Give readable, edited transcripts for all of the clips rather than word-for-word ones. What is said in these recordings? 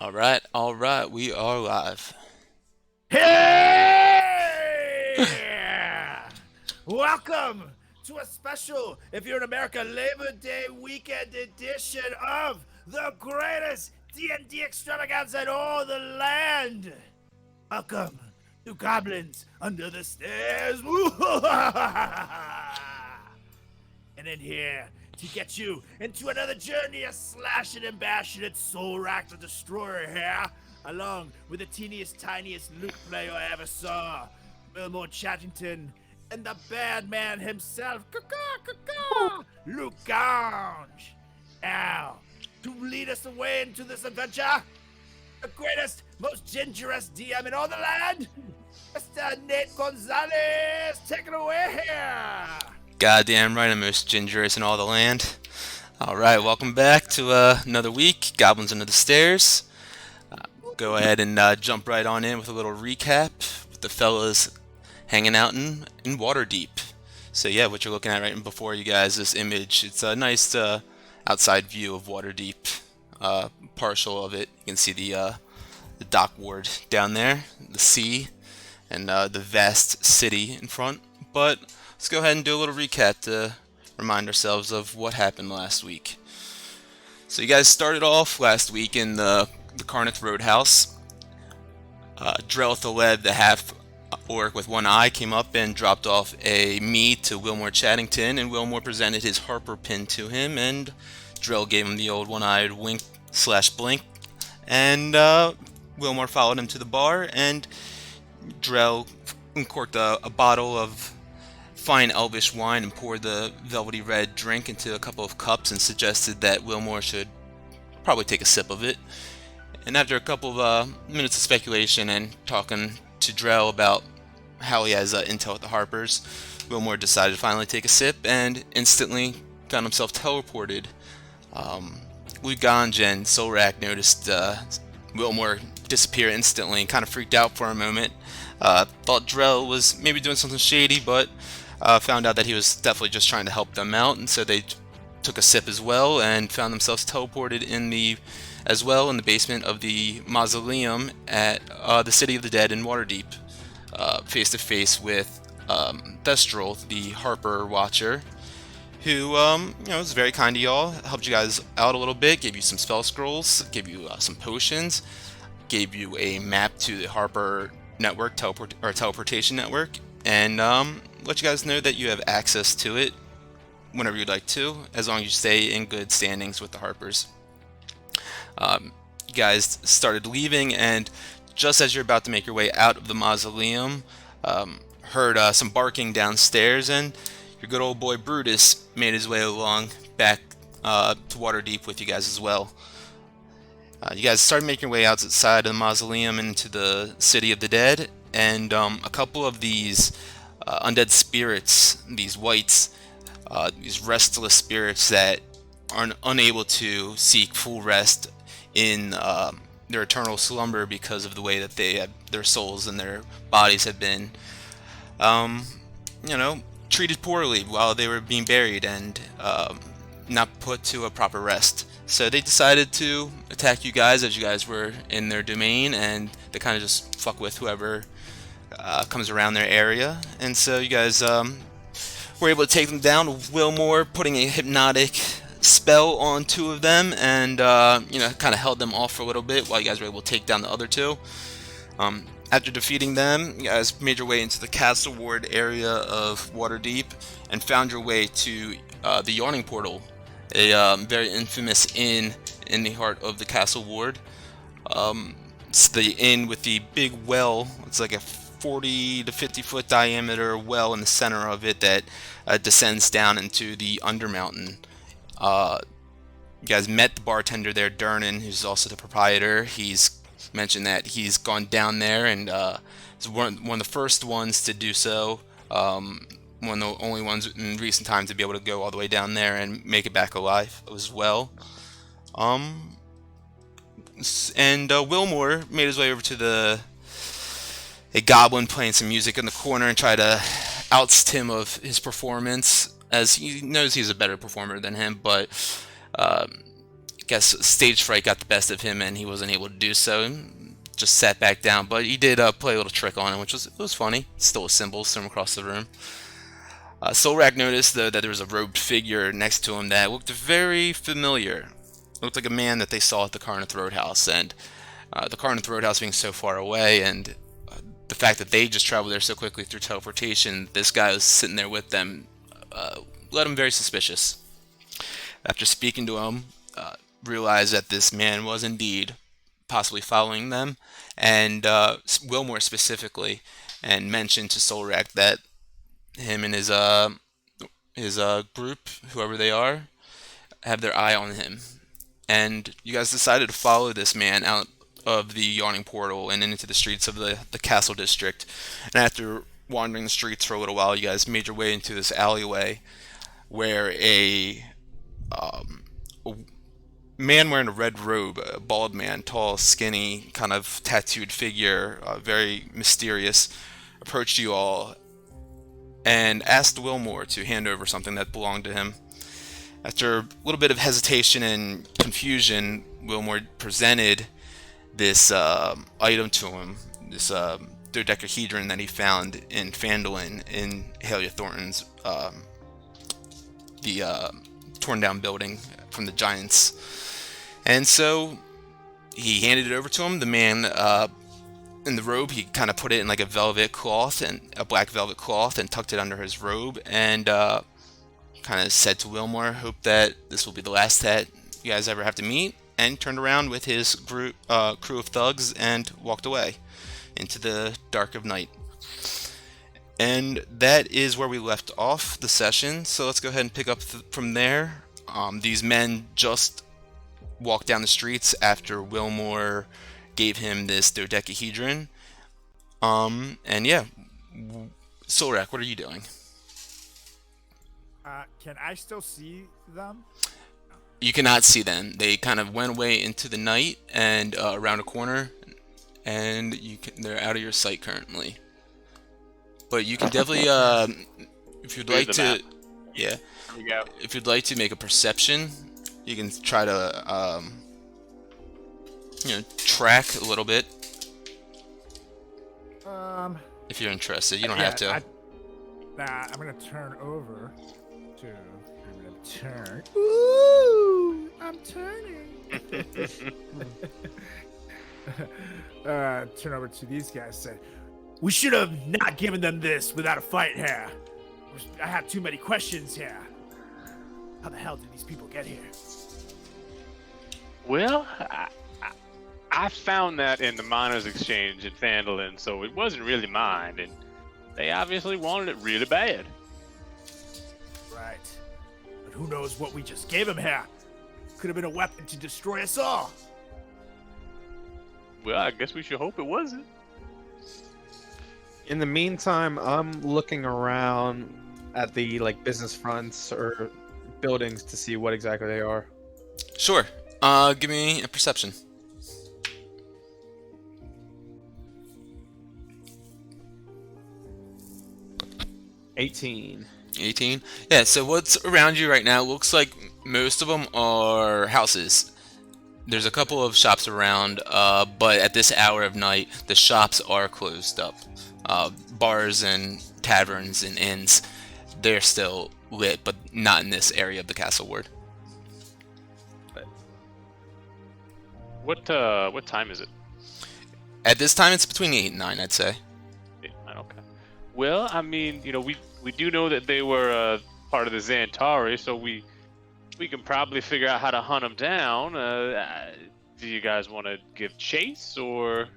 All right, we are live. Hey! Welcome to a special, if you're in America, Labor Day weekend edition of the greatest D&D extravaganza in all the land. Welcome to Goblins Under the Stairs. And in here to get you into another journey of slashing and bashing and soul rack the destroyer here, along with the teeniest, tiniest loot player I ever saw, Wilmore Chattington, and the bad man himself, Luke Gange. Now, to lead us away into this adventure, the greatest, most gingerest DM in all the land, Mr. Nate Gonzalez. Take it away here. Goddamn right, I'm most gingerous in all the land. All right, welcome back to another week. Goblins Under the Stairs. Go ahead and jump right on in with a little recap with the fellas hanging out in Waterdeep. So yeah, what you're looking at right before you guys, this image, it's a nice outside view of Waterdeep. Partial of it, you can see the dock ward down there, the sea, and the vast city in front. But let's go ahead and do a little recap to remind ourselves of what happened last week. So you guys started off last week in the Carnith Roadhouse. Drell Thaleb, the half orc with one eye, came up and dropped off a mead to Wilmore Chattington, and Wilmore presented his Harper pin to him, and Drell gave him the old one-eyed wink slash blink, and Wilmore followed him to the bar, and Drell uncorked a bottle of fine elvish wine and poured the velvety red drink into a couple of cups and suggested that Wilmore should probably take a sip of it. And after a couple of minutes of speculation and talking to Drell about how he has intel at the Harpers, Wilmore decided to finally take a sip and instantly found himself teleported. Luganj and Solrak noticed Wilmore disappear instantly and kind of freaked out for a moment. Thought Drell was maybe doing something shady, but found out that he was definitely just trying to help them out, and so they took a sip as well and found themselves teleported in the basement of the mausoleum at the City of the Dead in Waterdeep, face to face with Thestral, the Harper Watcher, who was very kind to y'all, helped you guys out a little bit, gave you some spell scrolls, gave you some potions, gave you a map to the Harper network, teleportation network, and let you guys know that you have access to it whenever you'd like to, as long as you stay in good standings with the Harpers. You guys started leaving, and just as you're about to make your way out of the mausoleum, heard some barking downstairs, and your good old boy Brutus made his way along back to Waterdeep with you guys as well. You guys started making your way outside of the mausoleum into the City of the Dead, and a couple of these undead spirits, these wights, these restless spirits that are unable to seek full rest in their eternal slumber because of the way that their souls and their bodies have been, um, treated poorly while they were being buried and not put to a proper rest. So they decided to attack you guys as you guys were in their domain, and they kind of just fuck with whoever comes around their area. And so you guys were able to take them down. Wilmore putting a hypnotic spell on two of them, and kind of held them off for a little bit while you guys were able to take down the other two. After defeating them, you guys made your way into the Castle Ward area of Waterdeep and found your way to the Yawning Portal, a very infamous inn in the heart of the Castle Ward. It's the inn with the big well. It's like a 40 to 50 foot diameter well in the center of it that descends down into the Undermountain. You guys met the bartender there, Durnan, who's also the proprietor. He's mentioned that he's gone down there and is one of the first ones to do so. One of the only ones in recent times to be able to go all the way down there and make it back alive as well. And Wilmore made his way over to a goblin playing some music in the corner and tried to oust him of his performance, as he knows he's a better performer than him, but guess stage fright got the best of him, and he wasn't able to do so. And just sat back down, but he did play a little trick on him, which was funny. Still a symbol, from across the room. Solrak noticed though that there was a robed figure next to him that looked very familiar. It looked like a man that they saw at the Carneth Roadhouse, and the Carneth Roadhouse being so far away, and the fact that they just traveled there so quickly through teleportation, this guy was sitting there with them, led him very suspicious. After speaking to him, realized that this man was indeed possibly following them, and Wilmore specifically, and mentioned to Solrak that him and his group, whoever they are, have their eye on him. And you guys decided to follow this man out of the yawning portal and into the streets of the castle district. And after wandering the streets for a little while, you guys made your way into this alleyway where a man wearing a red robe, a bald man, tall, skinny, kind of tattooed figure, very mysterious, approached you all and asked Wilmore to hand over something that belonged to him. After a little bit of hesitation and confusion, Wilmore presented this item to him, this dodecahedron that he found in Phandalin in Halia Thornton's the torn down building from the Giants. And so he handed it over to him. The man in the robe, he kind of put it in like a velvet cloth, and a black velvet cloth, and tucked it under his robe, and kind of said to Wilmore, hope that this will be the last that you guys ever have to meet, and turned around with his crew of thugs and walked away into the dark of night. And that is where we left off the session, so let's go ahead and pick up from there. These men just walked down the streets after Wilmore gave him this dodecahedron. And yeah, Solrak, what are you doing? Can I still see them? You cannot see them. They kind of went away into the night and around a corner, and they're out of your sight currently. But you can definitely, if you'd like to, yeah, if you'd like to make a perception, you can try to, track a little bit. If you're interested, you don't have to. I'm gonna turn over to. I'm gonna turn. Ooh, I'm turning. Turn over to these guys. Say, we should have not given them this without a fight here. I have too many questions here. How the hell did these people get here? Well, I found that in the miners' exchange in Phandalin, so it wasn't really mine, and they obviously wanted it really bad. Right. But who knows what we just gave them here? Could have been a weapon to destroy us all. Well, I guess we should hope it wasn't. In the meantime, I'm looking around at the business fronts or buildings to see what exactly they are. Sure. Give me a perception. $18. 18. Yeah. So what's around you right now looks like most of them are houses. There's a couple of shops around, but at this hour of night, the shops are closed up. Bars and taverns and inns, they're still lit, but not in this area of the castle ward. What time is it? At this time, it's between 8 and 9, I'd say. 8, 9, okay. Well, I mean, we do know that they were part of the Xantari, so we can probably figure out how to hunt them down. Do you guys want to give chase, or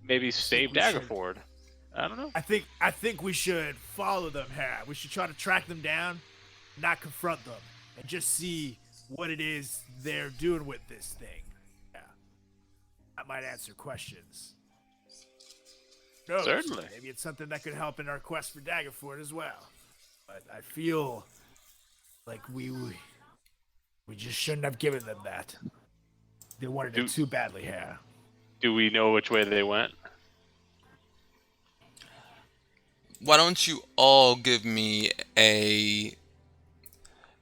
maybe save Daggerford? I don't know. I think we should follow them here. We should try to track them down, not confront them, and just see what it is they're doing with this thing. Yeah. That might answer questions. No, Certainly. Maybe it's something that could help in our quest for Daggerford as well. But I feel like we just shouldn't have given them that. They wanted it too badly here. Do we know which way they went? Why don't you all give me a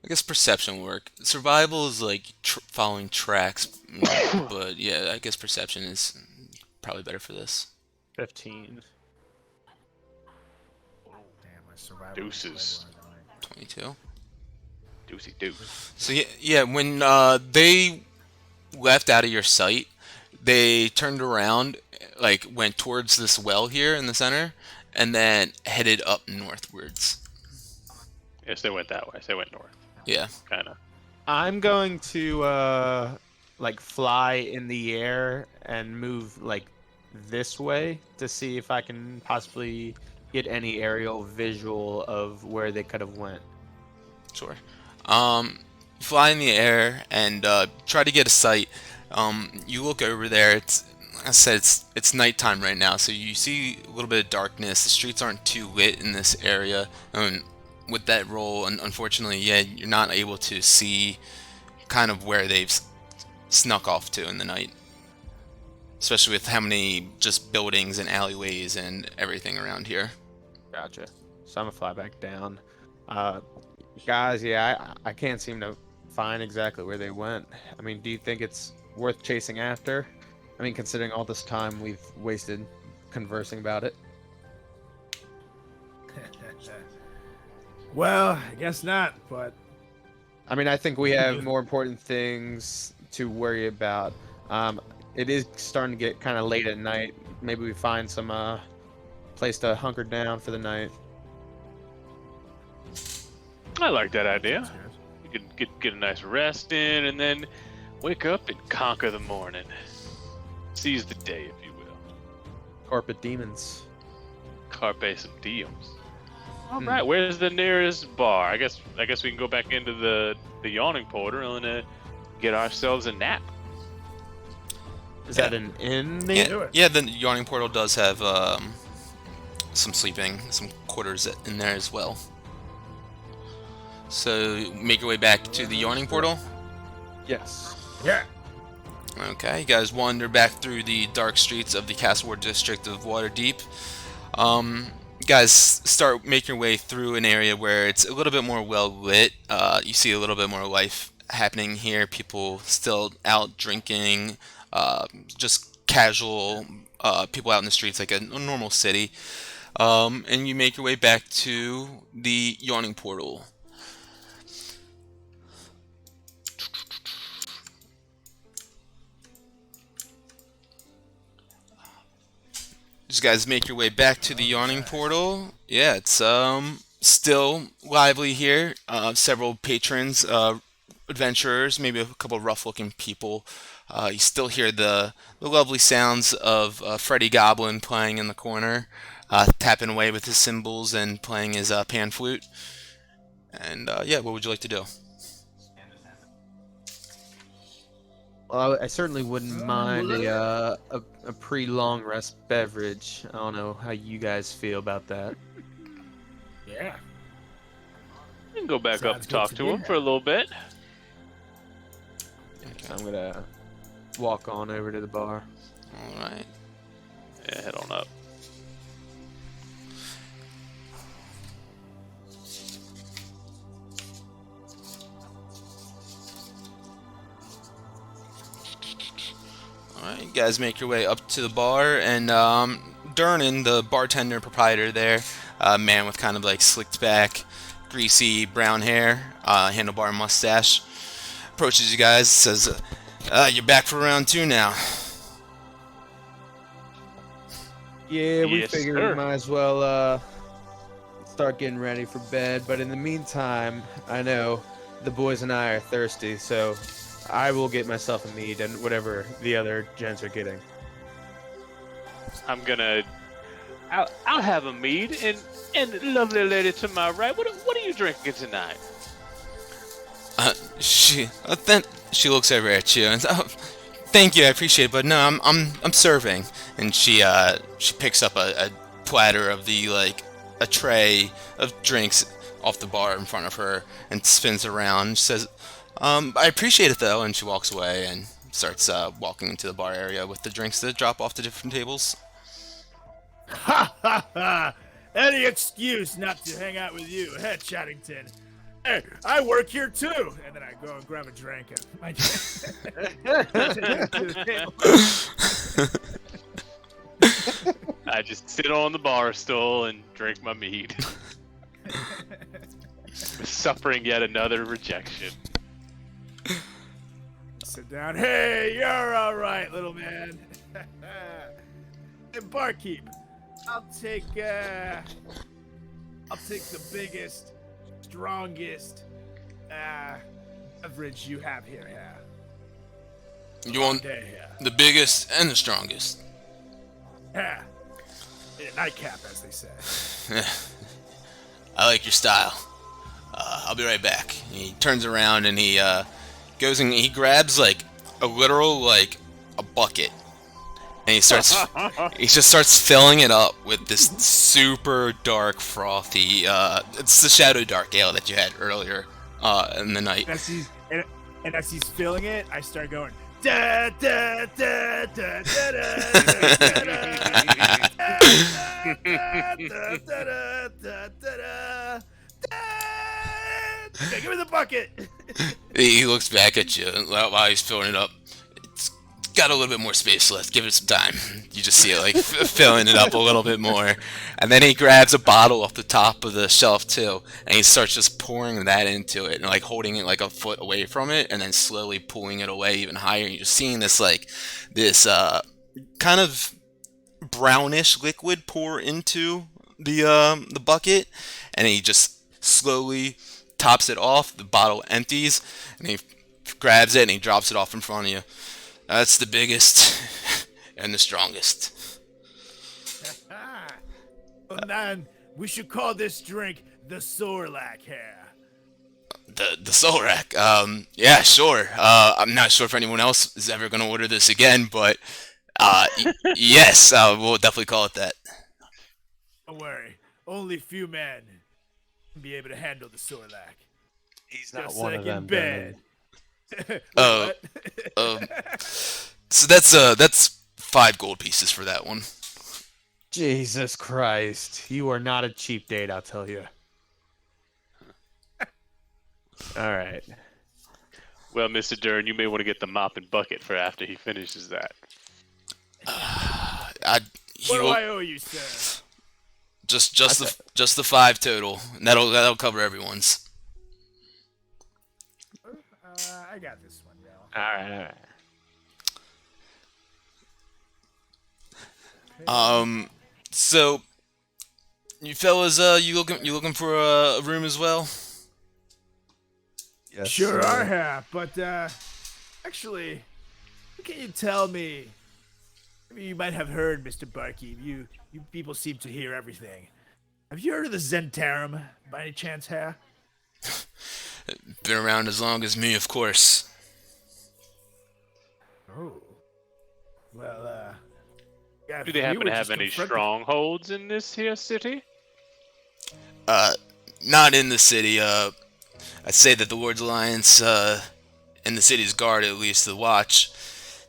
I guess perception work. Survival is like following tracks, but yeah, I guess perception is probably better for this. 15. Damn, my survival. Deuces. 22. Deucey deuce. So yeah, when they left out of your sight, they turned around, like went towards this well here in the center, and then headed up northwards. Yes, they went that way. So they went north. Yeah. Kind of. I'm going to like fly in the air and move like this way to see if I can possibly get any aerial visual of where they could have went. Sure. Fly in the air and try to get a sight. You look over there. It's, like I said, it's nighttime right now, so you see a little bit of darkness. The streets aren't too lit in this area. And with that roll, unfortunately, yeah, you're not able to see kind of where they've snuck off to in the night. Especially with how many just buildings and alleyways and everything around here. Gotcha. So I'm gonna fly back down. Guys, yeah, I can't seem to find exactly where they went. I mean, do you think it's worth chasing after? I mean, considering all this time we've wasted conversing about it. Well, I guess not, but I mean, I think we have more important things to worry about. It is starting to get kind of late at night. Maybe we find some place to hunker down for the night. I like that idea. You can get a nice rest in, and then wake up and conquer the morning. Seize the day, if you will. Corporate demons. Carpe some diems. All right, where's the nearest bar? I guess we can go back into the yawning portal and get ourselves a nap. Is that an inn? Yeah, the yawning portal does have some sleeping, some quarters in there as well. So make your way back to the yawning portal. Yes. yeah. Okay, you guys wander back through the dark streets of the Castlewood district of Waterdeep. You guys start making your way through an area where it's a little bit more well lit. You see a little bit more life happening here. People still out drinking, just casual people out in the streets like a normal city. And you make your way back to the yawning portal. Just guys make your way back to the yawning portal. Yeah, it's still lively here. Several patrons, adventurers, maybe a couple rough-looking people. You still hear the lovely sounds of Freddy Goblin playing in the corner, tapping away with his cymbals and playing his pan flute. And yeah, what would you like to do? Well, I certainly wouldn't mind a pre-long rest beverage. I don't know how you guys feel about that. Yeah. We can go back up Sounds and good talk to to me. him for a little bit. So I'm gonna walk on over to the bar. All right. Yeah, head on up. Alright, you guys make your way up to the bar, and Dernan, the bartender proprietor there, a man with kind of like slicked back, greasy brown hair, handlebar mustache, approaches you guys, says, you're back for round 2 now. Yeah, we Yes, figured sir. we might as well start getting ready for bed. But in the meantime, I know the boys and I are thirsty, so I will get myself a mead and whatever the other gents are getting. I'll have a mead, and lovely lady to my right. What are you drinking tonight? She looks over at you and says, oh, thank you, I appreciate it, but no, I'm serving. And she picks up a platter of a tray of drinks off the bar in front of her and spins around. She says, I appreciate it though, and she walks away and starts walking into the bar area with the drinks to drop off the different tables. Ha ha ha! Any excuse not to hang out with you, eh, Chattington? Hey, I work here too. And then I go and grab a drink. And I just sit on the bar stool and drink my mead. Suffering yet another rejection. Sit down. Hey, you're all right, little man. Hey, barkeep, I'll take the biggest, strongest beverage you have here. You want Yeah. the biggest and the strongest. Yeah. In a nightcap, as they say. I like your style. I'll be right back. He turns around and he goes and he grabs like a literal like a bucket, and he just starts filling it up with this super dark frothy. It's the shadow dark ale that you had earlier in the night. And as he's filling it, I start going. Da, da, da, da, da, da, give me the bucket. He looks back at you while he's filling it up. It's got a little bit more space left. Give it some time. You just see it like filling it up a little bit more. And then he grabs a bottle off the top of the shelf too, and he starts just pouring that into it and like holding it like a foot away from it, and then slowly pulling it away even higher. And you're seeing this kind of brownish liquid pour into the bucket, and he just slowly tops it off. The bottle empties, and he grabs it and he drops it off in front of you. That's the biggest and the strongest. Well, man, we should call this drink the Sorlak here. The Solrak. Yeah, sure. I'm not sure if anyone else is ever gonna order this again, but yes, we'll definitely call it that. Don't worry, only few men can be able to handle the Sorlak. He's not Just one like of in them. bed. Oh. What? So that's 5 gold pieces for that one. Jesus Christ. You are not a cheap date, I'll tell you. Alright. Well, Mr. Dern, you may want to get the mop and bucket for after he finishes that. What do I owe you, sir? Just the 5 total. And that'll cover everyone's. I got this one, yo. Alright. So you fellas, you looking for a room as well? Yes, Sure sir. are, yeah, but actually, what can you tell me? Maybe you might have heard, Mr. Barkeep. You people seem to hear everything. Have you heard of the Zentarum, by any chance, here? Been around as long as me, of course. Oh. Well, yeah, Do they if you happen would to have just any confront strongholds in this here city? Not in the city. I'd say that the Lord's Alliance, and the city's guard, at least the watch,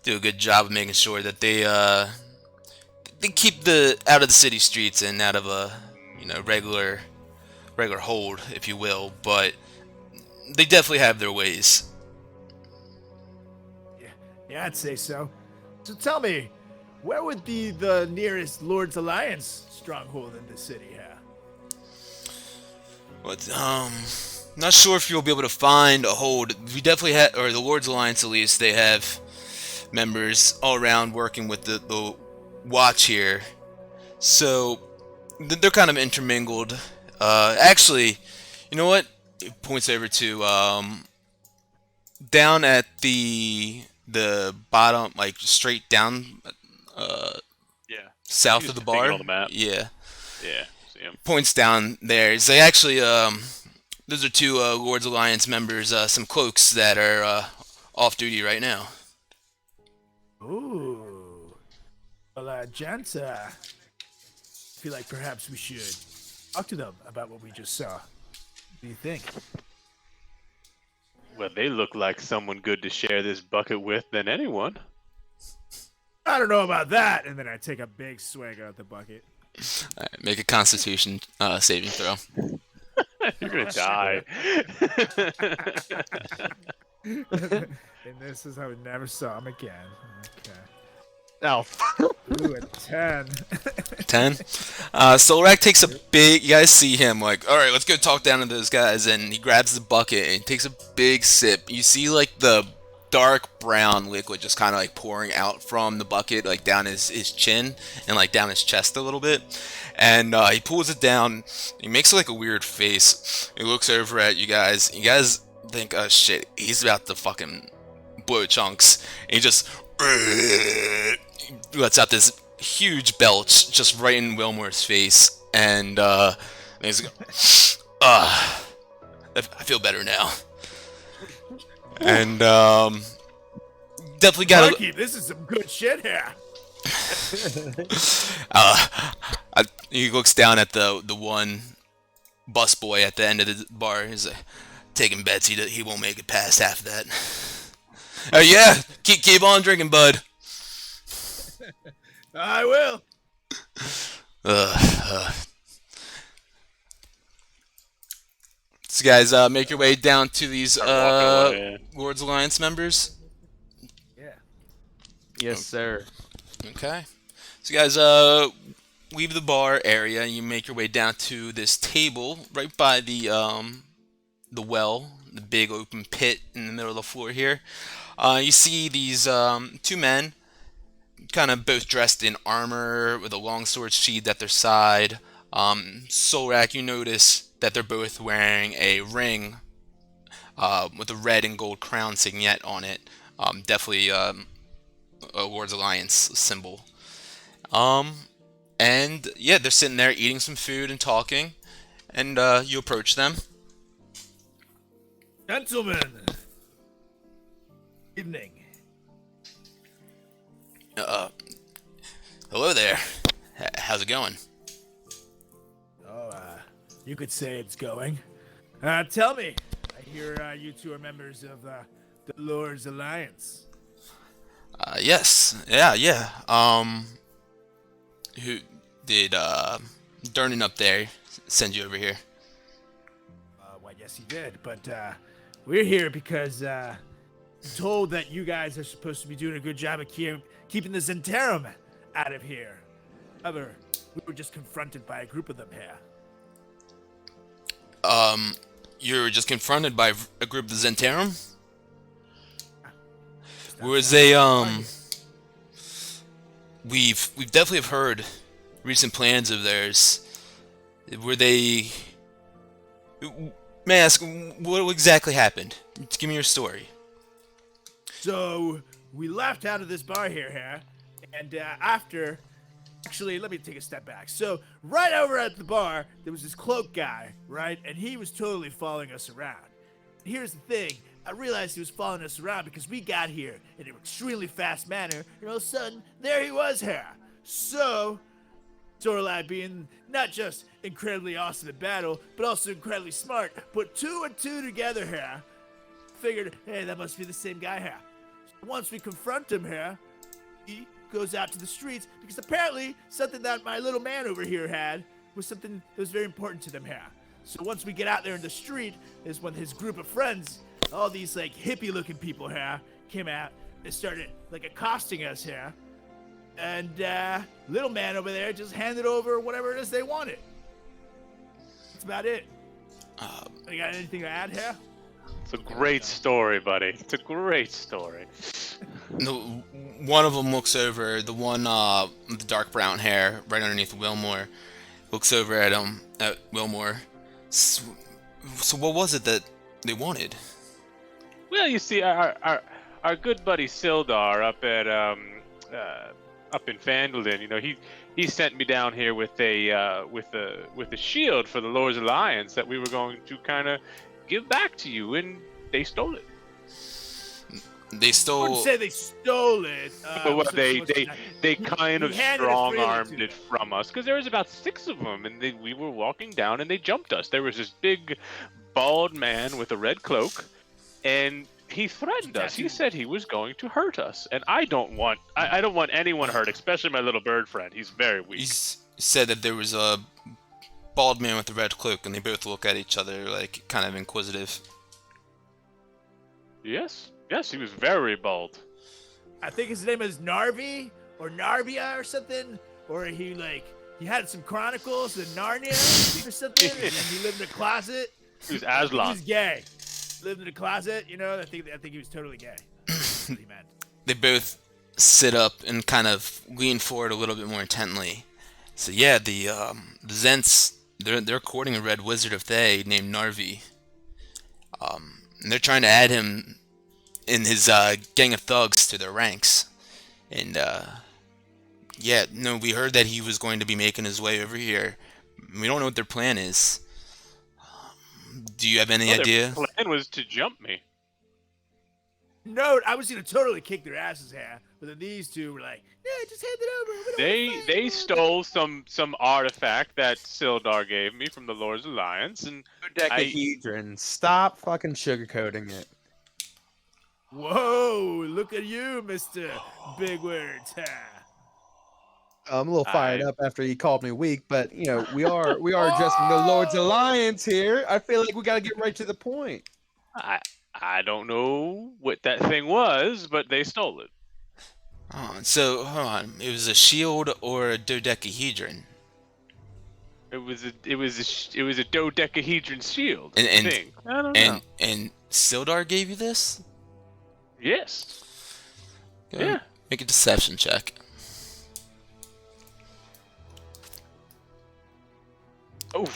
do a good job of making sure that they keep the out of the city streets and out of a regular hold, if you will. But they definitely have their ways. Yeah, I'd say so. So tell me, where would be the nearest Lord's Alliance stronghold in the city here? But not sure if you'll be able to find a hold. We definitely have, or the Lord's Alliance at least, they have members all around working with the watch here. So they're kind of intermingled. Actually, you know what? It points over to down at the bottom, like straight down, Yeah. south He's of the depicted bar. on the map. Yeah. Yeah. See him. Points down there. They actually, those are 2 Lord's Alliance members, some cloaks that are off duty right now. Ooh. Well, gents, I feel like perhaps we should talk to them about what we just saw. What do you think? Well, they look like someone good to share this bucket with than anyone. I don't know about that. And then I take a big swig out the bucket. All right, make a Constitution saving throw. You're gonna Oh, die. And this is how we never saw him again. Okay. Oh, Ooh, a 10. 10. Solrak takes a big. You guys see him like, all right, let's go talk down to those guys, and he grabs the bucket and takes a big sip. You see like the dark brown liquid just kind of like pouring out from the bucket, like down his chin and like down his chest a little bit. And he pulls it down. He makes like a weird face. He looks over at you guys. You guys think, oh shit, he's about to fucking blow chunks. And he just lets out this huge belch just right in Wilmore's face, and he's like, I feel better now. And definitely got Marky, this is some good shit here. he looks down at the one busboy at the end of the bar. He's like, taking bets he won't make it past half of that. Yeah, keep on drinking, bud. I will. So guys, make your way down to these Walking away. Lord's Alliance members. Yeah. yes, sir. Okay. So guys, leave the bar area and you make your way down to this table right by the well, the big open pit in the middle of the floor here. You see these two men, kind of both dressed in armor with a longsword sheathed at their side. Solrak, you notice that they're both wearing a ring with a red and gold crown signet on it. Definitely a Lord's Alliance symbol. And yeah, they're sitting there eating some food and talking. And you approach them. Gentlemen. Evening. Hello there. How's it going? Oh, you could say it's going. Tell me. I hear you two are members of the Lord's Alliance. Yes. Yeah. Who did Durnan up there send you over here? Why, yes, he did. But we're here because I'm told that you guys are supposed to be doing a good job of keeping the Zentarum out of here. However, we were just confronted by a group of them here. You were just confronted by a group of the Zentarum? Was they we've definitely have heard recent plans of theirs. Were they? May I ask what exactly happened? Just give me your story. So we left out of this bar here, and after, actually, let me take a step back. So right over at the bar, there was this cloak guy, right, and he was totally following us around. Here's the thing: I realized he was following us around because we got here in an extremely fast manner, and all of a sudden, there he was here. So, Zorlai, being not just incredibly awesome at battle, but also incredibly smart, put 2 and 2 together here. Figured, hey, that must be the same guy here. So once we confront him here, he goes out to the streets because apparently something that my little man over here had was something that was very important to them here. So once we get out there in the street is when his group of friends, all these like hippie-looking people here, came out and started like accosting us here. And little man over there just handed over whatever it is they wanted. That's about it. You got anything to add here? It's a great story, buddy. It's a great story. One of them looks over, the one with the dark brown hair, right underneath Wilmore, looks over at Wilmore. So what was it that they wanted? Well, you see, our good buddy Sildar up at up in Fandleton, you know, he sent me down here with a shield for the Lord's Alliance that we were going to kind of give back to you, and they stole it. They I stole. wouldn't say they stole it. Well, they kind of He handed it strong freely armed to it from us because there was about 6 of them, and we were walking down, and they jumped us. There was this big, bald man with a red cloak, and he threatened us. He said he was going to hurt us, and I don't want anyone hurt, especially my little bird friend. He's very weak. He said that there was bald man with the red cloak, and they both look at each other like kind of inquisitive. Yes, yes, he was very bald. I think his name is Narvi or Narvia or something, or he had some chronicles in Narnia or something, and he lived in a closet. He was He Aslan. was gay. Lived in a closet, you know. I think he was totally gay. That's what he meant. They both sit up and kind of lean forward a little bit more intently. So yeah, the Zents, they're courting a red wizard of Thay named Narvi. And they're trying to add him in his gang of thugs to their ranks. And yeah, no, we heard that he was going to be making his way over here. We don't know what their plan is. Do you have any idea? Their plan was to jump me. No, I was gonna totally kick their asses here, but then these two were like, "Yeah, just hand it over." We don't wanna fight, They stole some artifact that Sildar gave me from the Lord's Alliance, and Dodecahedron. Stop fucking sugarcoating it. Whoa! Look at you, Mister Big Words. I'm a little fired up after he called me weak, but you know we are addressing the Lord's Alliance here. I feel like we got to get right to the point. I don't know what that thing was, but they stole it. Oh, so hold on, it was a shield or a dodecahedron? It was a dodecahedron shield. And thing. I don't know. and Sildar gave you this? Yes. Go Yeah. Make a deception check. Oh.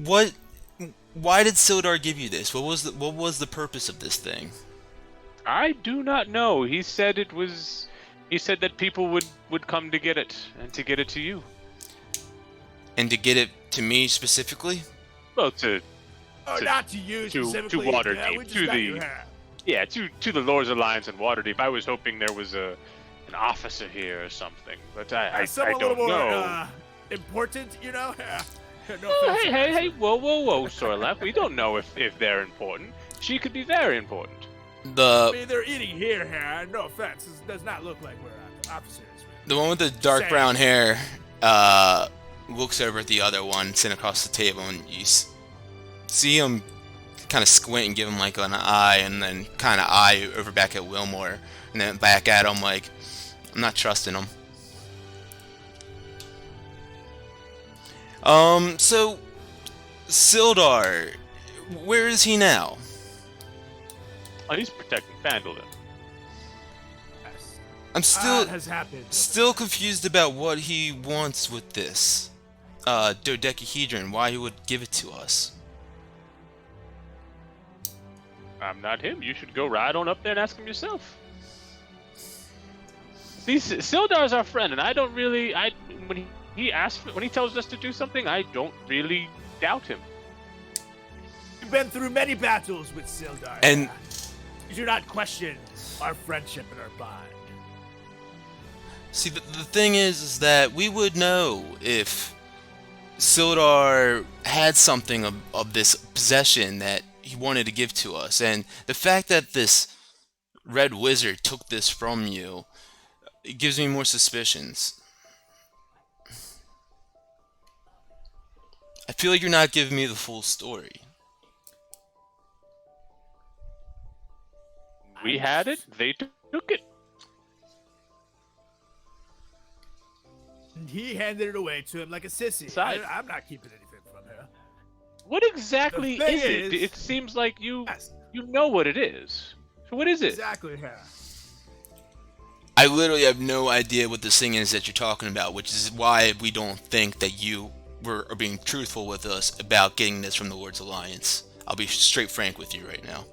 What? Why did Sildar give you this? What was the purpose of this thing? I do not know. He said it was. He said that people would come to get it and to get it to you. And to get it to me specifically? Well, Not to you to specifically. Waterdeep, Yeah, we just to got the- your hair. yeah, to the Lord's Alliance and Waterdeep. I was hoping there was an officer here or something, but I Someone a don't little more know. important, you know. No Oh, offense, hey, whoa, Sorlef. We don't know if they're important. She could be very important. I mean, they're eating here. No offense. This does not look like we're officers. The one with the dark Same. brown hair looks over at the other one sitting across the table, and you see him kind of squint and give him like an eye, and then kind of eye over back at Wilmore, and then back at him like, I'm not trusting him. So Sildar, where is he now? Oh, he's protecting Fandolin. I'm still has happened. still confused about what he wants with this dodecahedron. Why he would give it to us? I'm not him. You should go right on up there and ask him yourself. See, Sildar's our friend, and I don't really. When he tells us to do something, I don't really doubt him. We've been through many battles with Sildar. And- You do not question our friendship and our bond. See, the thing is that we would know if Sildar had something of this possession that he wanted to give to us, and the fact that this red wizard took this from you, it gives me more suspicions. I feel like you're not giving me the full story. We had it. They took it. And he handed it away to him like a sissy. Besides- I'm not keeping anything from her. What exactly The thing is it? is- It seems like you Yes, know what it is. So what is it? exactly her. I literally have no idea what this thing is that you're talking about, which is why we don't think that you are being truthful with us about getting this from the Lord's Alliance. I'll be straight frank with you right now.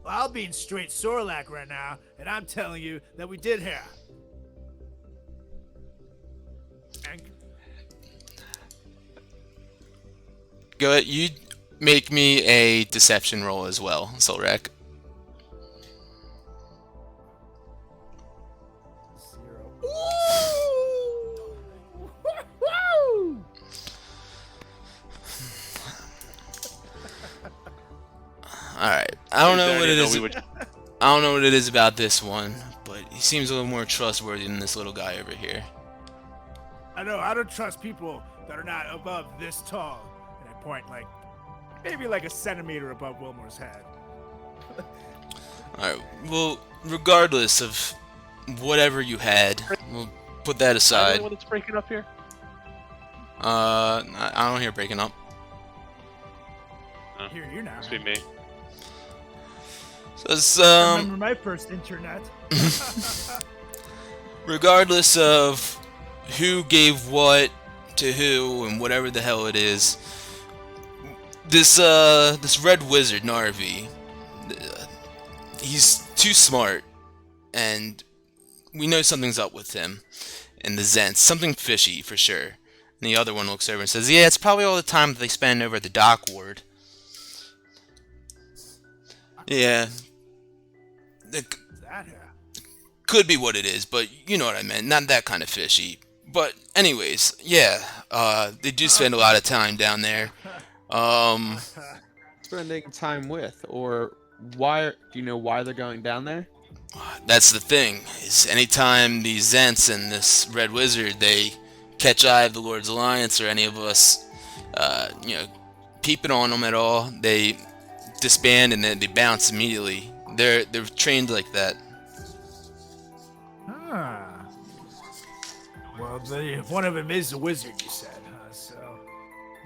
Well, I'm being straight Sorlak right now, and I'm telling you that we did her. And Go ahead, you make me a deception roll as well, Solrak. 0. Woo! Woo! Alright, I don't know what it is. We would- I don't know what it is about this one, but he seems a little more trustworthy than this little guy over here. I know, I don't trust people that are not above this tall. And I point like, maybe like a centimeter above Wilmore's head. Alright, well, regardless of whatever you had, we'll put that Am I the aside. only one that's breaking up here? I don't hear breaking up. Here, you now. Must be me. So it's, Remember my first internet? regardless of who gave what to who and whatever the hell it is, this red wizard Narvi, he's too smart, and we know something's up with him and the Zents. Something fishy for sure. And the other one looks over and says, "Yeah, it's probably all the time that they spend over at the dock ward." Yeah. It That here. could be what it is, but you know what I meant. Not that kind of fishy. But anyways, yeah, they do spend a lot of time down there. Spending time with, or why? Do you know why they're going down there? That's the thing, is anytime these Zents and this Red Wizard, they catch eye of the Lord's Alliance or any of us, peeping on them at all, they disband and then they bounce immediately. They're trained like that. Ah. Well, if one of them is a wizard, you said, huh? So,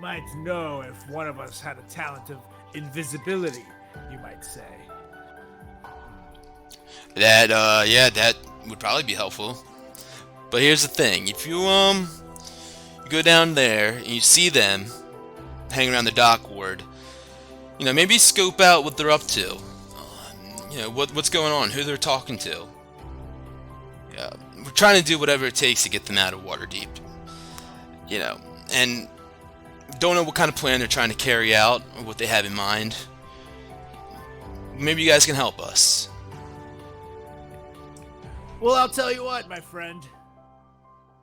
might know if one of us had a talent of invisibility, you might say. That that would probably be helpful. But here's the thing: if you go down there and you see them hanging around the dock ward, maybe scope out what they're up to. What's going on, who they're talking to. Yeah, we're trying to do whatever it takes to get them out of Waterdeep. And don't know what kind of plan they're trying to carry out or what they have in mind. Maybe you guys can help us. Well, I'll tell you what, my friend.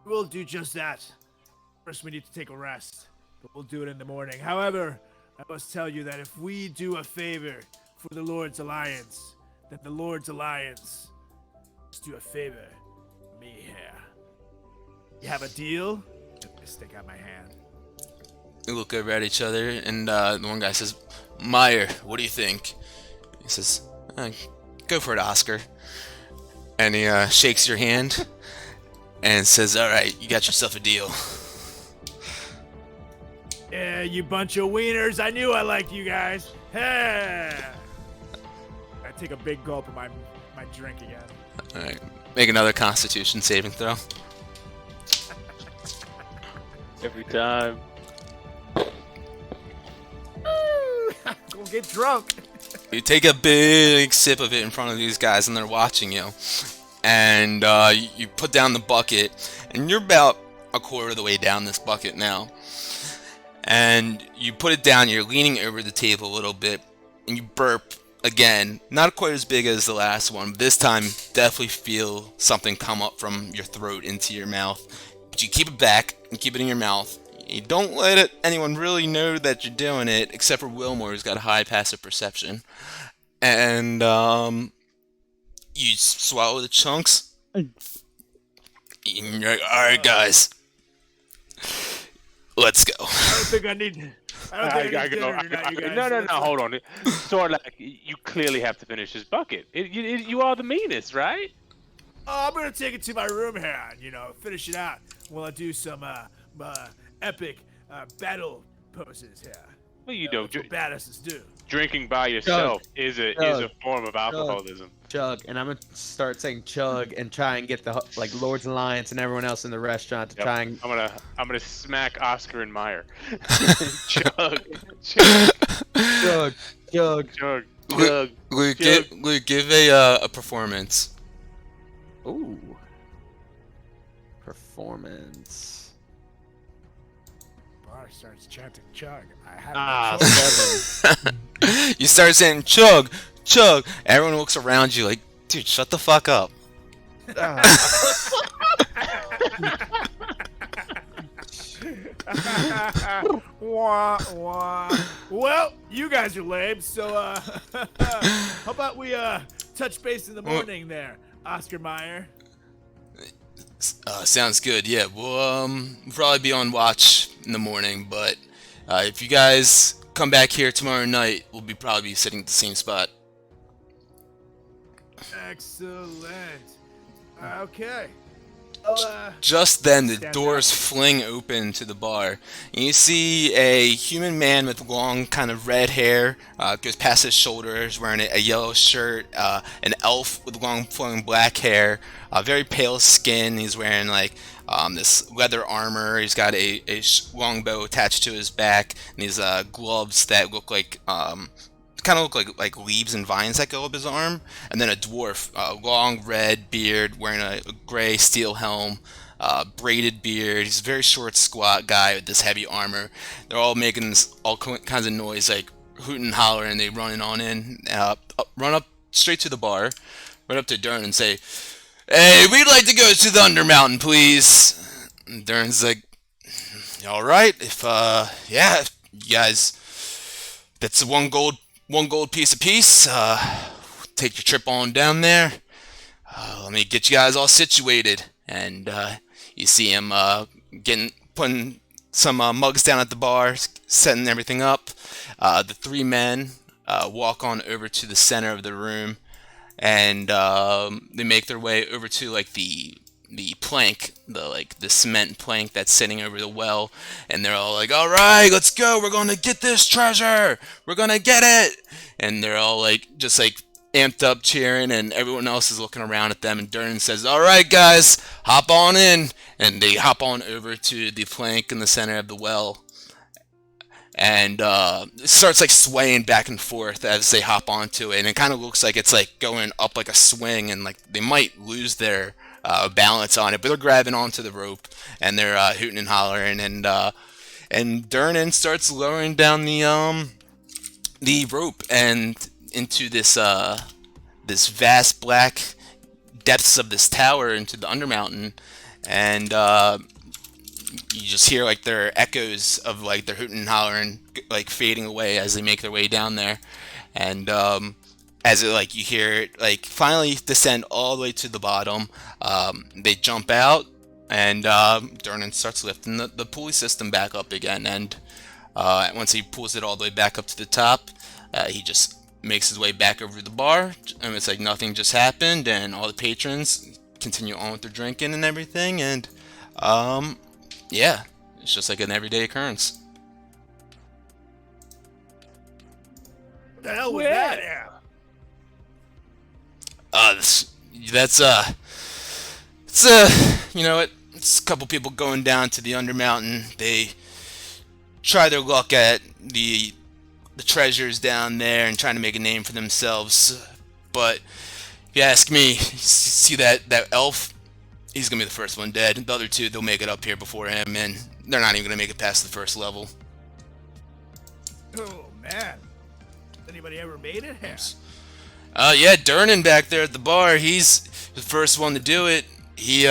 We'll do just that. First, we need to take a rest, but we'll do it in the morning. However, I must tell you that if we do a favor for the Lord's Alliance, then the Lord's Alliance must do a favor for me here. You have a deal? Let me stick out my hand. We look over at each other, and the one guy says, "Meyer, what do you think?" He says, "Go for it, Oscar." And he shakes your hand and says, "All right, you got yourself a deal." Yeah, you bunch of wieners. I knew I liked you guys. Hey! I take a big gulp of my drink again. All right, make another Constitution saving throw. Every time. Go get drunk. You take a big sip of it in front of these guys, and they're watching you. And you put down the bucket, and you're about a quarter of the way down this bucket now. And you put it down, you're leaning over the table a little bit, and you burp again. Not quite as big as the last one, but this time definitely feel something come up from your throat into your mouth. But you keep it back and keep it in your mouth. You don't let anyone really know that you're doing it, except for Wilmore, who's got a high passive perception. And you swallow the chunks. And you're like, "All right, guys, let's go." I don't think I need. I don't think I need dinner tonight, you guys. No, hold on. Sort of like, you clearly have to finish this bucket. You are the meanest, right? Oh, I'm gonna take it to my room here and finish it out while I do some epic battle poses here. Well, you That's what badasses do. drinking by yourself is a form of alcoholism. Chug, and I'm gonna start saying chug and try and get the Lord's Alliance and everyone else in the restaurant to try and. I'm gonna smack Oscar and Meyer. Chug, chug, Chug, chug. chug, Luke, chug. Luke, give a performance. Ooh. Performance. Bar starts chanting chug. I have Ah, no choice. 7. You start saying chug, chug. Everyone looks around you like, "Dude, shut the fuck up." Wah, wah. Well, you guys are lame, so how about we touch base in the morning there? Oscar Mayer. Sounds good. Yeah, we'll probably be on watch in the morning, but if you guys come back here tomorrow night, we'll probably be sitting at the same spot. Excellent. Okay. Just then, the Stand doors fling open to the bar, and you see a human man with long, kind of red hair, goes past his shoulders, wearing a yellow shirt, an elf with long, flowing black hair, very pale skin. He's wearing like this leather armor. He's got a long bow attached to his back, and these gloves that look like kind of look like leaves and vines that go up his arm, and then a dwarf, long red beard, wearing a gray steel helm, braided beard. He's a very short, squat guy with this heavy armor. They're all making all kinds of noise, like hooting and hollering. They running on in, run up straight to the bar, run up to Dern and say, "Hey, we'd like to go to the Undermountain, please." And Dern's like, "All right, if yeah, you guys, that's one gold piece apiece. Take your trip on down there. Let me get you guys all situated." And you see him putting some mugs down at the bar, setting everything up. The three men walk on over to the center of the room, and they make their way over to like the plank, the cement plank that's sitting over the well, and they're all like, "All right, let's go. We're gonna get this treasure. We're gonna get it." And they're all like just like amped up, cheering, and everyone else is looking around at them. And Dern says, "All right, guys, hop on in." And they hop on over to the plank in the center of the well, and it starts like swaying back and forth as they hop onto it, and it kind of looks like it's like going up like a swing, and like they might lose their balance on it, but they're grabbing onto the rope, and they're hooting and hollering, and Durnan starts lowering down the rope and into this this vast black depths of this tower into the Undermountain, and you just hear like their echoes of like their hooting and hollering like fading away as they make their way down there, and as it like you hear it like finally descend all the way to the bottom, they jump out, and Durnan starts lifting the pulley system back up again, and once he pulls it all the way back up to the top, he just makes his way back over to the bar, and it's like nothing just happened, and all the patrons continue on with their drinking and everything, and yeah, it's just like an everyday occurrence. What the hell was that? Yeah. That's you know what? It's a couple people going down to the Undermountain. They try their luck at the treasures down there and trying to make a name for themselves. But if you ask me, see that elf? He's gonna be the first one dead. The other two, they'll make it up here before him, and they're not even gonna make it past the first level. Oh man, anybody ever made it? Yeah. Yeah, Durnan back there at the bar, he's the first one to do it. He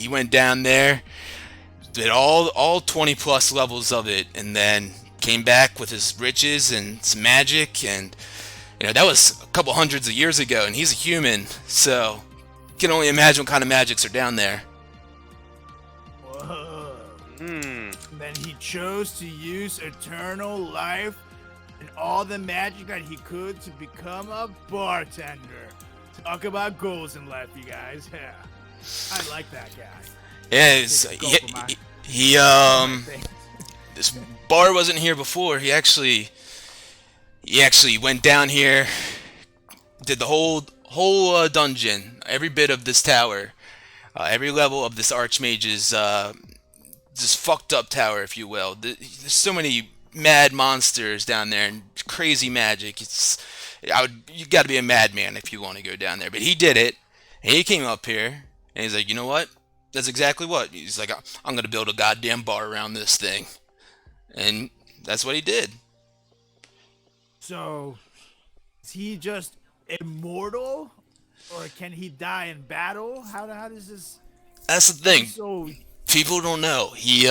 went down there, did all 20 plus levels of it, and then came back with his riches and some magic, and you know that was a couple hundreds of years ago, and he's a human, so you can only imagine what kind of magics are down there. Whoa. Then he chose to use eternal life and all the magic that he could to become a bartender. Talk about goals in life, you guys. Yeah, I like that guy. Yeah, he this bar wasn't here before. He actually went down here, did the whole dungeon, every bit of this tower, every level of this Archmage's this fucked up tower, if you will. There's so many mad monsters down there and crazy magic. You got to be a madman if you want to go down there. But he did it, and he came up here, and he's like, you know what? That's exactly what. He's like, I'm gonna build a goddamn bar around this thing, and that's what he did. So, is he just immortal, or can he die in battle? How does this? That's the thing. So People don't know. He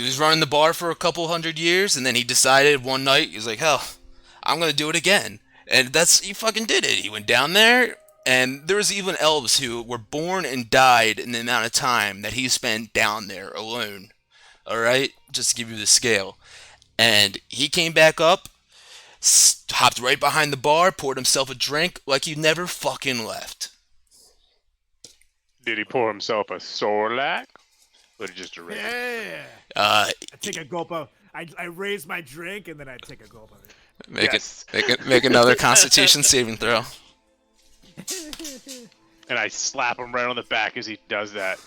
was running the bar for a couple hundred years, and then he decided one night, he was like, hell, I'm gonna do it again. And he fucking did it. He went down there, And there was even elves who were born and died in the amount of time that he spent down there alone. Alright? Just to give you the scale. And he came back up, hopped right behind the bar, poured himself a drink like he never fucking left. Did he pour himself a Sorlac? Or just a regular? Yeah. Uh, I take a gulp of. I raise my drink and then I take a gulp of it. Yes. make another Constitution saving throw. And I slap him right on the back as he does that.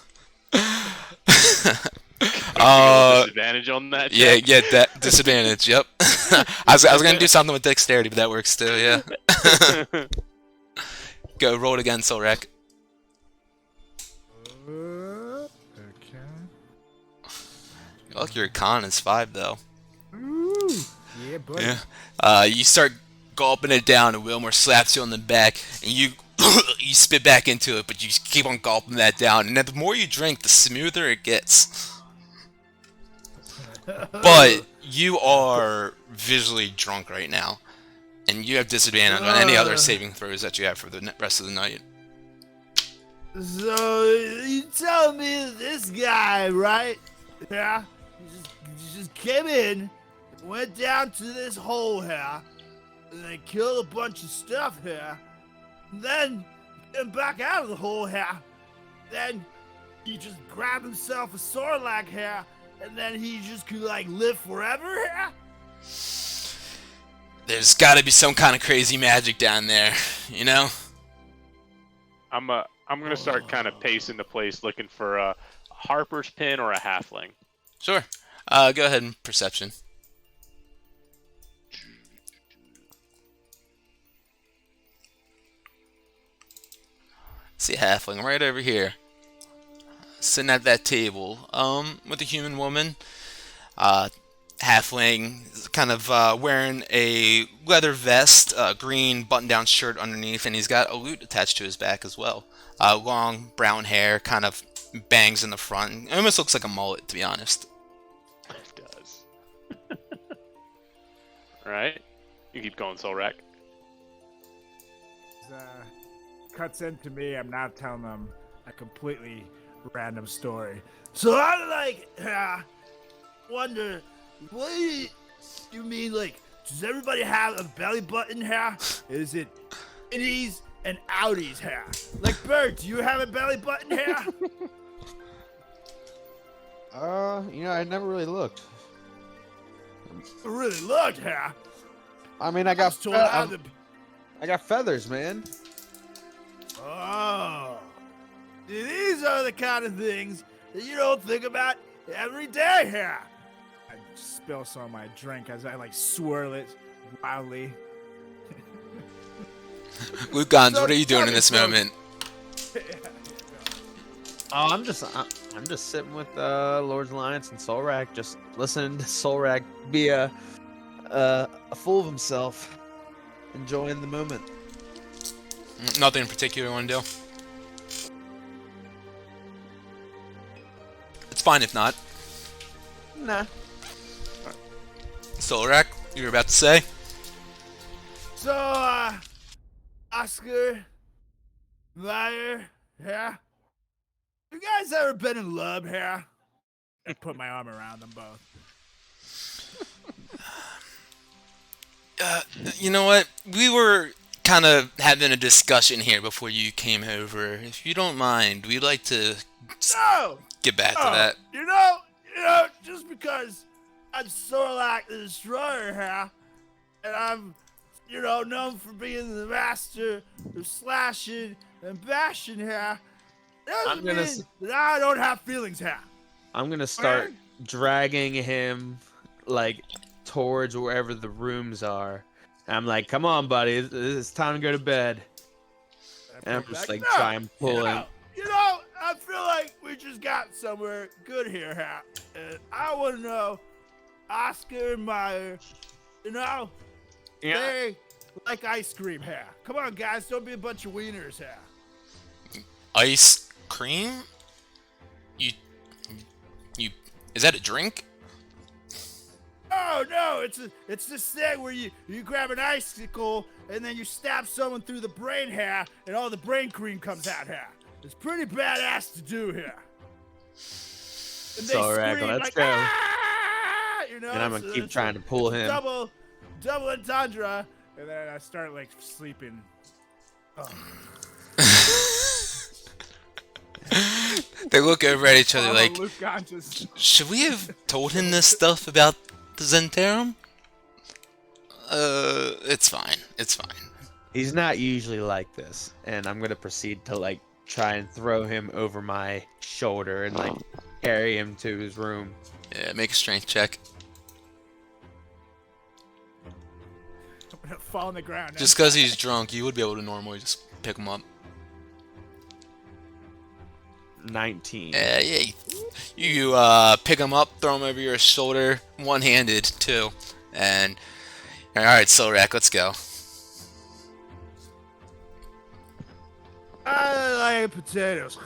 Disadvantage on that check? Yeah, that disadvantage. Yep. I was gonna do something with dexterity, but that works too. Yeah. Go roll it again, Solrak. Okay. Look, your con is 5 though. Ooh. Yeah, buddy. Yeah. You start gulping it down, and Wilmore slaps you on the back, and you you spit back into it, but you just keep on gulping that down. And the more you drink, the smoother it gets. But you are visually drunk right now, and you have disadvantage on any other saving throws that you have for the rest of the night. So you tell me this guy, right? Yeah. He just came in, went down to this hole here, and then killed a bunch of stuff here. And then came back out of the hole here. Then he just grabbed himself a Sorlac here, and then he just could like live forever here. There's got to be some kind of crazy magic down there, you know? I'm gonna start kind of pacing the place, looking for a Harper's pin or a halfling. Sure. Go ahead and perception. See a halfling right over here, sitting at that table, with a human woman. Halfling is kind of wearing a leather vest, green button-down shirt underneath, and he's got a lute attached to his back as well. Long brown hair, kind of bangs in the front. It almost looks like a mullet, to be honest. It does. Alright. You keep going, Solrak. Cuts into me. I'm not telling them a completely random story. So I wonder, what do you mean? Like, does everybody have a belly button here? Is it innies and outies here? Like, Bert, do you have a belly button here? I never really looked. Really looked here. I mean, I got told how the. I got feathers, man. Oh, these are the kind of things that you don't think about every day here. I spill some of my drink as I like swirl it wildly. Lugans, So what are you doing in funny, this folks. moment? Oh, I'm just sitting with Lord's Alliance and Solrak, just listening to Solrak be a fool of himself, enjoying the moment. Nothing in particular you want to do? It's fine if not. Nah. Solrak, you were about to say? So, Oscar, Meyer, yeah. You guys ever been in love here? I put my arm around them both. You know what? We were kind of having a discussion here before you came over. If you don't mind, we'd like to No! get back to Oh, that. You know, just because I'm Sorlac the Destroyer here, and I'm, known for being the master of slashing and bashing here, doesn't mean that I don't have feelings here. I'm gonna start dragging him like towards wherever the rooms are. And I'm like, come on, buddy, it's time to go to bed. And I'm just like try and pull him. I feel like we just got somewhere good here, huh? And I want to know, Oscar and Meyer, they like ice cream here. Come on, guys, don't be a bunch of wieners here. Ice cream? You, is that a drink? Oh, No, it's this thing where you grab an icicle and then you stab someone through the brain hair and all the brain cream comes out here. It's pretty badass to do here. And they Solrak, scream let's like, go. "Ah!" You know, And I'm gonna so keep it's trying to pull it's him. Double entendre, and then I start like sleeping. Oh. They look over at each other I'm like, unconscious. should we have told him this stuff about the Zentarum? It's fine. It's fine. He's not usually like this, and I'm gonna proceed to like try and throw him over my shoulder and like carry him to his room. Yeah, make a strength check. I'm gonna fall on the ground. Just because he's drunk, you would be able to normally just pick him up. 19. Yeah, you pick him up, throw him over your shoulder, one-handed too, and all right, Solrak, let's go. I like potatoes.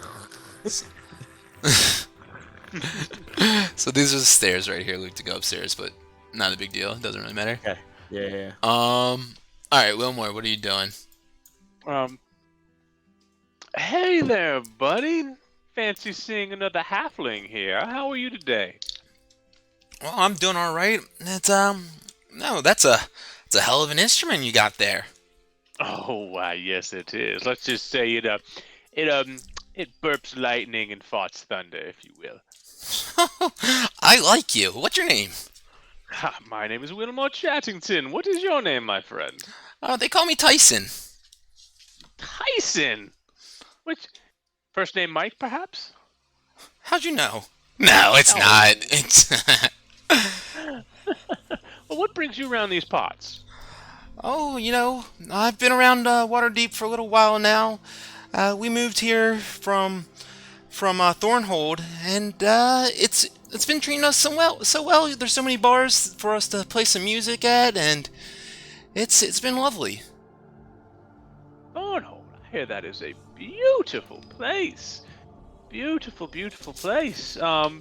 So these are the stairs right here, Luke, to go upstairs, but not a big deal. It doesn't really matter. Okay. Yeah. All right, Wilmore, what are you doing? Hey there, buddy. Fancy seeing another halfling here. How are you today? Well, I'm doing all right. It's no, that's a hell of an instrument you got there. Oh, why, yes, it is. Let's just say it burps lightning and farts thunder, if you will. I like you. What's your name? Ha, my name is Wilmore Chattington. What is your name, my friend? They call me Tyson. Tyson. Which first name Mike, perhaps? How'd you know? No, it's Oh. not. It's Well, what brings you around these parts? oh, I've been around Waterdeep for a little while now. We moved here from Thornhold, and it's been treating us so well. There's so many bars for us to play some music at, and it's been lovely. Thornhold. I hear that is a beautiful place. Beautiful, beautiful place. So,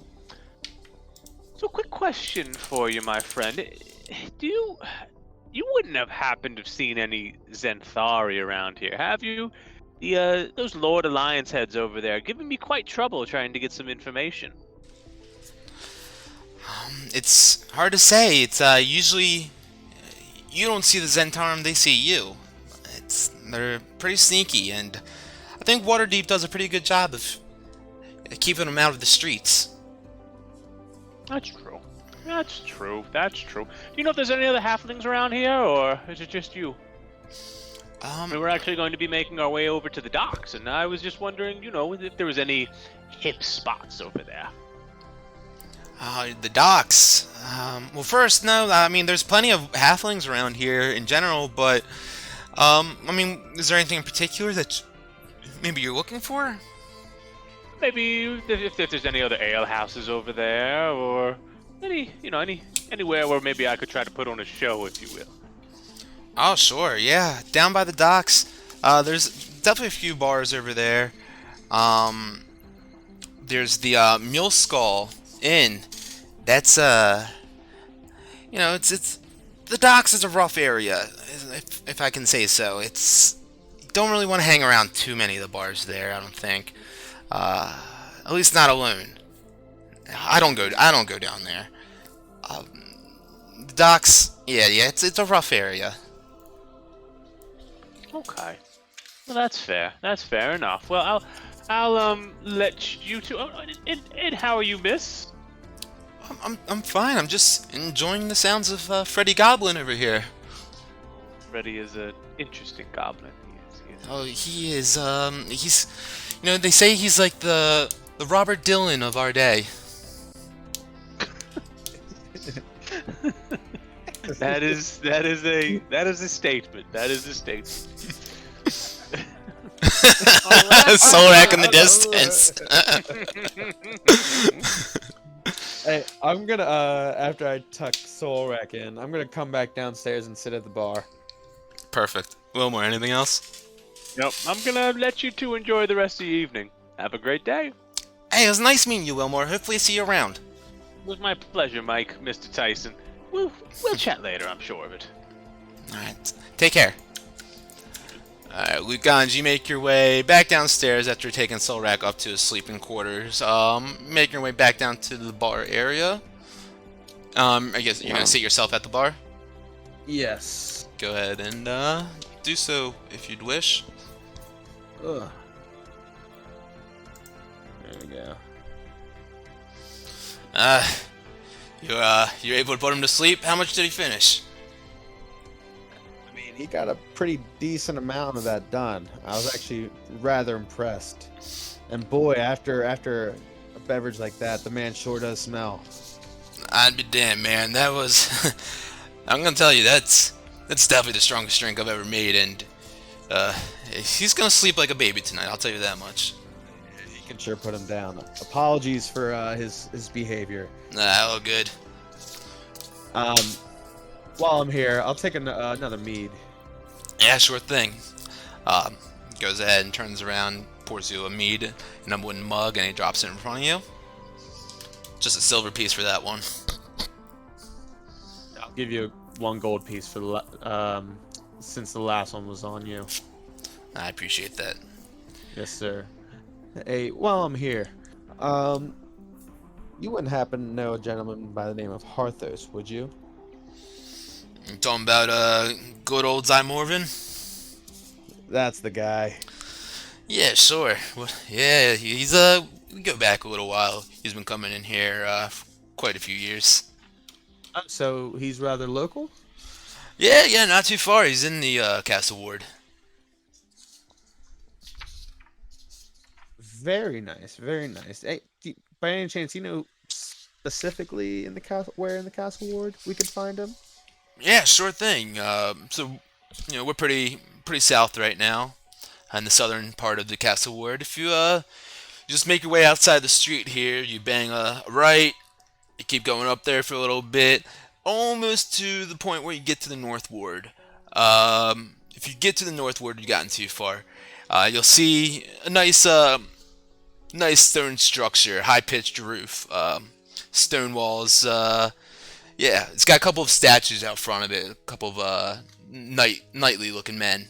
quick question for you, my friend. You wouldn't have happened to have seen any Zenthari around here, have you? Those Lord Alliance heads over there giving me quite trouble trying to get some information. It's hard to say. It's usually you don't see the Zentarum, they see you. They're pretty sneaky, and I think Waterdeep does a pretty good job of keeping them out of the streets. That's true. That's true. That's true. Do you know if there's any other halflings around here, or is it just you? We're actually going to be making our way over to the docks, and I was just wondering, if there was any hip spots over there. The docks. Well, first, no. I mean, there's plenty of halflings around here in general, but is there anything in particular that maybe you're looking for? Maybe if there's any other ale houses over there, or anywhere where maybe I could try to put on a show, if you will. Oh, sure, yeah. Down by the docks, there's definitely a few bars over there. There's the Mule Skull Inn. That's it's the docks is a rough area, if I can say so. Don't really want to hang around too many of the bars there, I don't think. At least not alone. I don't go down there. The docks, yeah, it's a rough area. Okay. Well, that's fair. That's fair enough. Well, I'll let you two. Oh, and how are you, miss? I'm fine. I'm just enjoying the sounds of Freddy Goblin over here. Freddy is an interesting goblin. He is. Oh, he is. He's. They say he's like the Robert Dylan of our day. That is a statement. That is a statement. Solrak in the distance. Hey, I'm gonna after I tuck Solrak in, I'm gonna come back downstairs and sit at the bar. Perfect. Wilmore, anything else? Nope. I'm gonna let you two enjoy the rest of the evening. Have a great day. Hey, it was nice meeting you, Wilmore. Hopefully, I see you around. It was my pleasure, Mike, Mr. Tyson. We'll chat later. I'm sure of it. Alright, take care. Alright, Lugans, you make your way back downstairs after taking Solrak up to his sleeping quarters. Making your way back down to the bar area. I guess you're gonna seat yourself at the bar? Yes. Go ahead and do so if you'd wish. Ugh. There we go. You're able to put him to sleep? How much did he finish? I mean, he got a pretty decent amount of that done. I was actually rather impressed. And boy, after a beverage like that, the man sure does smell. I'd be damned, man. That was... I'm gonna tell you, that's definitely the strongest drink I've ever made, and he's gonna sleep like a baby tonight, I'll tell you that much. You can sure put him down. Apologies for his behavior. Nah, all good. While I'm here, I'll take another mead. Yeah, sure thing. Goes ahead and turns around, pours you a mead in a wooden mug, and he drops it in front of you. Just a silver piece for that one. I'll give you 1 gold piece for the since the last one was on you. I appreciate that. Yes, sir. Hey, while I'm here, you wouldn't happen to know a gentleman by the name of Harthos, would you? You talking about good old Zymorvin? That's the guy. Yeah, sure. Well, yeah, he's we go back a little while. He's been coming in here for quite a few years. So he's rather local? Yeah, not too far. He's in the Castle Ward. Very nice, very nice. Hey, by any chance, you know specifically in the castle where in the Castle Ward we could find him? Yeah, sure thing. So, we're pretty south right now, in the southern part of the Castle Ward. If you just make your way outside the street here, you bang a right, you keep going up there for a little bit, almost to the point where you get to the North Ward. If you get to the North Ward, you've gotten too far. You'll see a nice stone structure, high-pitched roof, stone walls. Yeah, it's got a couple of statues out front of it, a couple of knightly-looking men.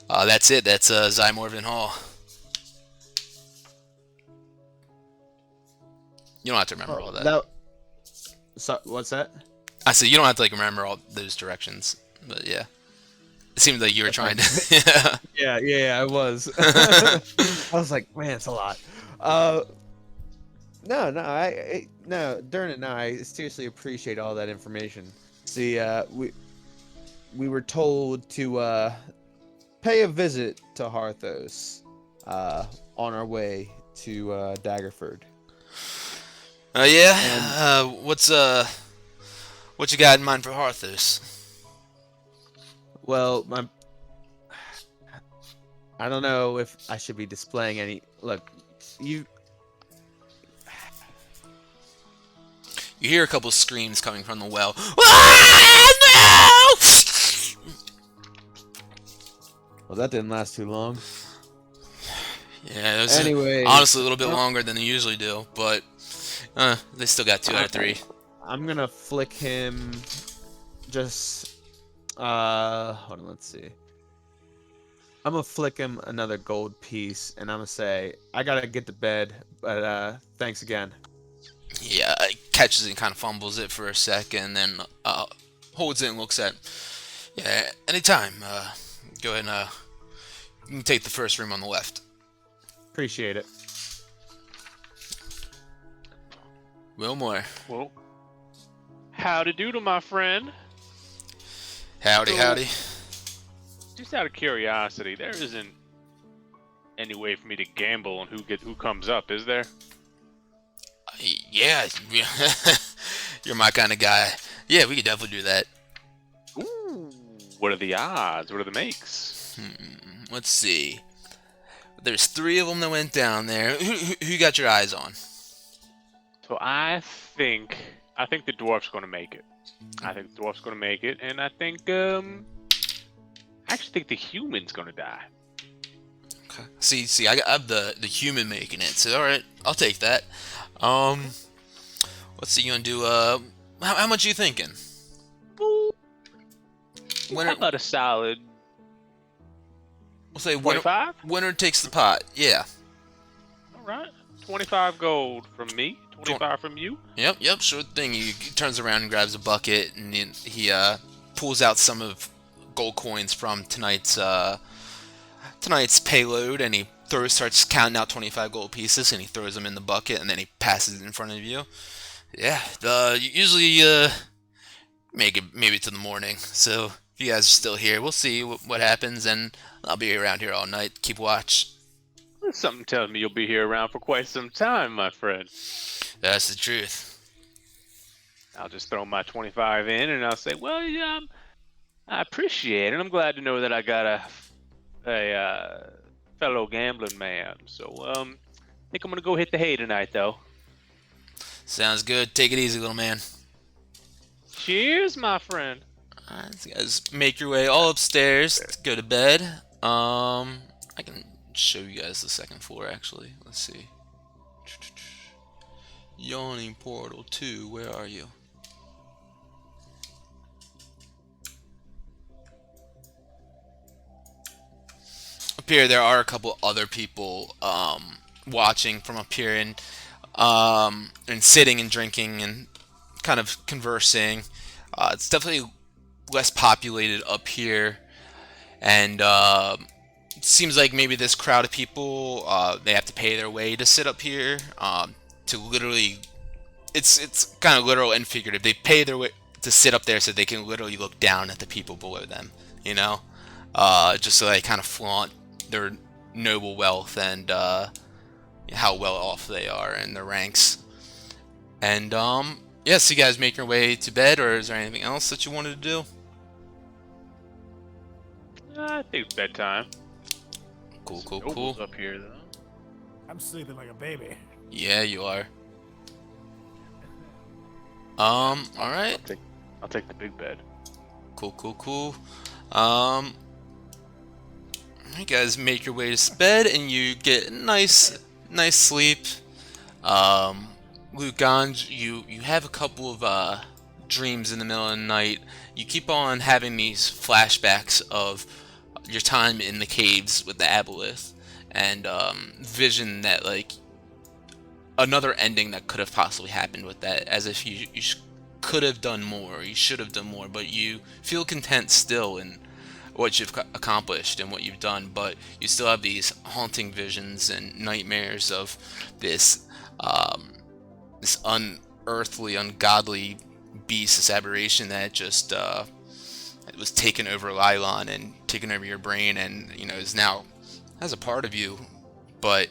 That's it. That's Zymorvin Hall. You don't have to remember all that. So what's that? I said you don't have to remember all those directions, but yeah, it seemed like you were trying to. Yeah, I was. I was like, man, it's a lot. No, Dernan and I seriously appreciate all that information. See, we were told to pay a visit to Harthos on our way to Daggerford. Yeah. What you got in mind for Harthos? Well, I don't know if I should be displaying any. Look, you hear a couple screams coming from the well. Ah, no! Well, that didn't last too long. Yeah, it was anyway, honestly a little bit longer than they usually do, but they still got 2 out of 3. I'm gonna flick him. Just hold on. Let's see. I'm gonna flick him another gold piece, and I'm gonna say, I gotta get to bed, but thanks again. Yeah, catches it and kind of fumbles it for a second, then holds it and looks at. Yeah, anytime. Go ahead and you can take the first room on the left. Appreciate it. Wilmore. Well, howdy doodle, my friend. Howdy, howdy. Just out of curiosity, there isn't any way for me to gamble on who comes up, is there? Yeah, you're my kind of guy. Yeah, we could definitely do that. Ooh, what are the odds? What are the makes? Let's see. There's 3 of them that went down there. Who you got your eyes on? So I think the dwarf's going to make it. I think the dwarf's going to make it, and I actually think the human's going to die. Okay. See, I have the human making it. So all right, I'll take that. Let's see. You gonna do how much are you thinking? Winner, How about a solid we'll say winner, 25? winner takes the pot. Yeah. All right. 25 gold from me. 25 from you. Yep, sure thing. He turns around and grabs a bucket, and he pulls out some of gold coins from tonight's payload, and he starts counting out 25 gold pieces, and he throws them in the bucket, and then he passes it in front of you. Yeah, usually make it maybe to the morning. So if you guys are still here, we'll see what happens, and I'll be around here all night. Keep watch. Something tells me you'll be here around for quite some time, my friend. That's the truth. I'll just throw my 25 in, and I'll say, well, yeah, I appreciate it. I'm glad to know that I got a fellow gambling man. So, I think I'm gonna go hit the hay tonight, though. Sounds good. Take it easy, little man. Cheers, my friend. Alright, so you guys make your way all upstairs to go to bed. I can show you guys the second floor, actually. Let's see. Yawning Portal 2, where are you? Up here, there are a couple other people watching from up here, and sitting and drinking and kind of conversing. It's definitely less populated up here, and it seems like maybe this crowd of people, they have to pay their way to sit up here, to literally, it's kind of literal and figurative. They pay their way to sit up there so they can literally look down at the people below them, you know, just so they kind of flaunt their noble wealth and how well off they are in their ranks. And yeah, so you guys make your way to bed, or is there anything else that you wanted to do? I think it's bedtime. Cool. Noble's up here, though. I'm sleeping like a baby. Yeah, you are. All right. I'll take the big bed. Cool. You guys make your way to bed, and you get nice sleep. Luganj, you have a couple of dreams in the middle of the night. You keep on having these flashbacks of your time in the caves with the aboleth, and vision that, like, another ending that could have possibly happened with that, as if you could have done more, you should have done more, but you feel content still in what you've accomplished and what you've done, but you still have these haunting visions and nightmares of this this unearthly, ungodly beast, this aberration that just it was taken over Lylon and taken over your brain, and is now as a part of you. But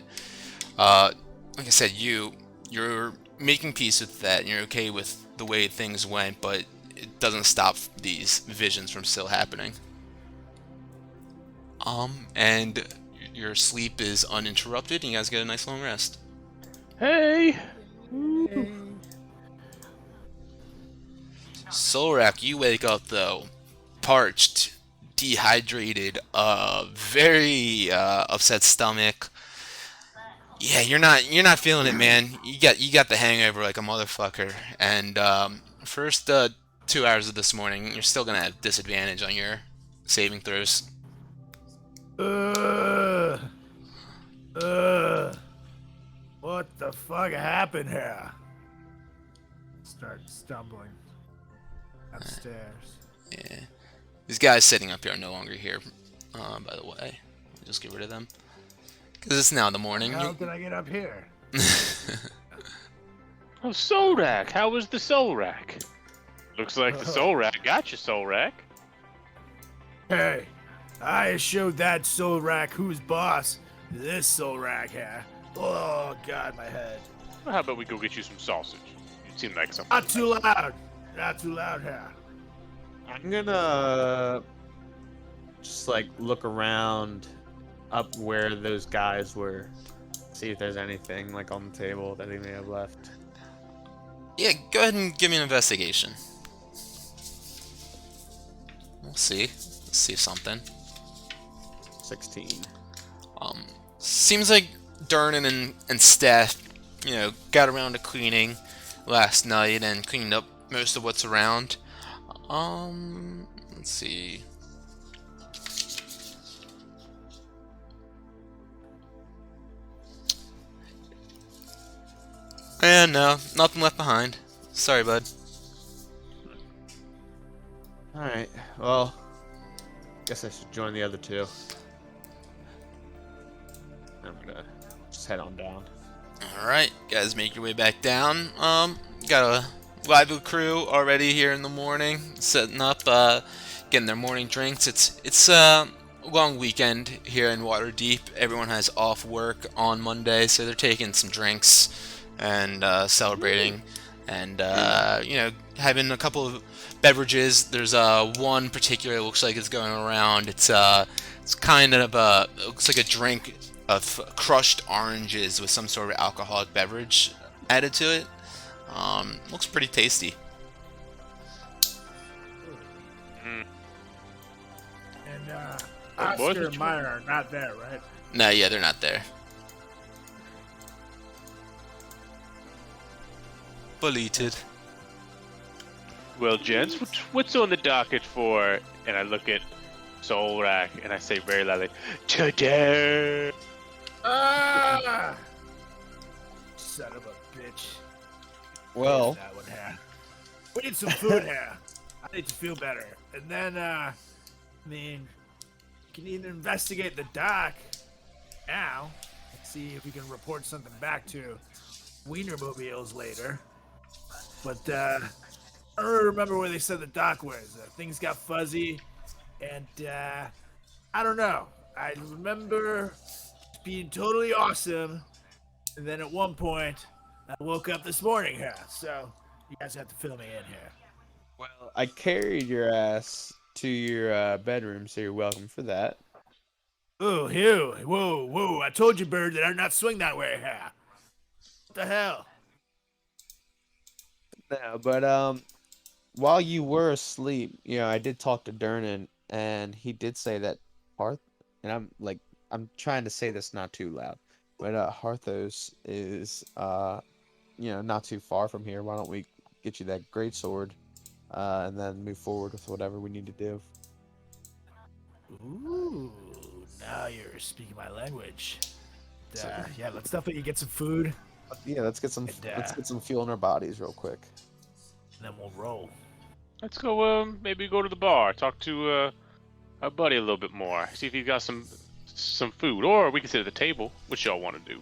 like I said, you're making peace with that, and you're okay with the way things went, but it doesn't stop these visions from still happening. And your sleep is uninterrupted, and you guys get a nice long rest. Hey! Solrak, you wake up though, parched, dehydrated, very upset stomach. Yeah, you're not feeling it, man. You got the hangover like a motherfucker. And first 2 hours of this morning, you're still gonna have disadvantage on your saving throws. What the fuck happened here? Start stumbling upstairs. Yeah, these guys sitting up here are no longer here. By the way, just get rid of them because it's now the morning. How did I get up here? Oh, Solrak! How was the Solrak? Looks like the Solrak got you, Solrak. Hey, I showed that Solrak who's boss. This Solrak here. Oh god, my head. Well, how about we go get you some sausage? You seem like something. Not too loud. Not too loud here. I'm gonna just like look around up where those guys were, see if there's anything like on the table that they may have left. Yeah, go ahead and give me an investigation. We'll see. Let's see if something. 16. Seems like Durnan and Steph, got around to cleaning last night and cleaned up most of what's around. Let's see. And no, nothing left behind. Sorry, bud. Alright, well, guess I should join the other two. I'm gonna just head on down. Alright, guys, make your way back down. Got a lively crew already here in the morning, setting up, getting their morning drinks. It's a long weekend here in Waterdeep. Everyone has off work on Monday, so they're taking some drinks and celebrating, and you know, having a couple of beverages. There's one particular looks like it's going around. It's kind of it looks like a drink of crushed oranges with some sort of alcoholic beverage added to it. Looks pretty tasty. And Oh, boy, Oscar and Meyer are not there, right? No, yeah, they're not there. Belated. Well, gents, what's on the docket for? And I look at Solrak and I say very loudly, today. Ah! Son of a bitch. Well, That one here. We need some food here. I need to feel better. And then, I mean, we can either investigate the dock now, see if we can report something back to Wienermobiles later. But, I don't remember where they said the dock was. Things got fuzzy, and, I don't know. I remember being totally awesome, and then at one point, I woke up this morning here, so you guys have to fill me in here. well, I carried your ass to your bedroom, so you're welcome for that. Ooh, Hugh, whoa, I told you, Bird, that I'd not swing that way here. What the hell? No, but while you were asleep, you know, I did talk to Durnan, and he did say that Hearth, and I'm trying to say this not too loud, but Harthos is you know, not too far from here. Why don't we get you that great sword, and then move forward with whatever we need to do. Ooh, now you're speaking my language. Yeah, let's definitely get some food, Yeah, let's get some fuel in our bodies real quick. and then we'll roll. Let's go, maybe go to the bar, talk to our buddy a little bit more, see if he's got some food, or we can sit at the table. What y'all want to do?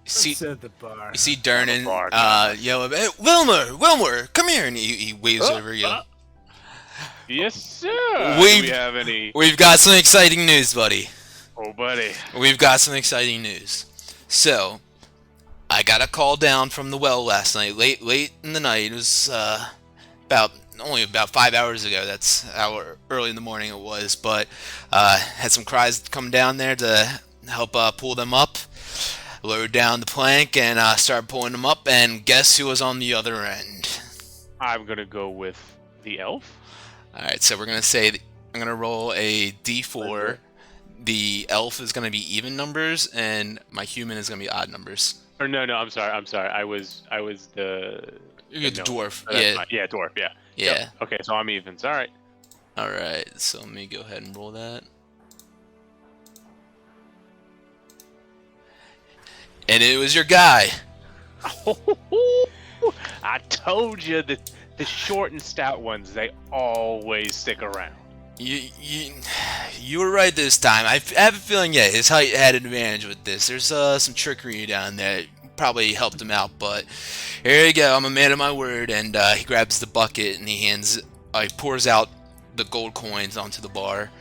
See, Let's sit at the bar. you see Durnan bar, yell, "Hey, Wilmer, come here!" And he waves over you. Yes, sir. We've- Do we have any? We've got some exciting news, buddy. Oh, buddy. We've got some exciting news. So, I got a call down from the well last night, late in the night. It was only about 5 hours ago. That's how early in the morning it was. But had some cries come down there to help pull them up. Lowered down the plank and started pulling them up. And guess who was on the other end? I'm gonna go with the elf. All right, so we're gonna say I'm gonna roll a d4. The elf is gonna be even numbers, and my human is gonna be odd numbers. Or no, I'm sorry. I was the. You're the no, dwarf. that's Yeah, fine. Yeah, dwarf. Yeah. yeah. Yep. Okay, so I'm evens. All right. All right, so let me go ahead and roll that. And it was your guy. I told you that the short and stout ones, they always stick around. You were right this time. I have a feeling, yeah, his height had an advantage with this. There's some trickery down there. Probably helped him out, but here you go. I'm a man of my word, and he grabs the bucket and he pours out the gold coins onto the bar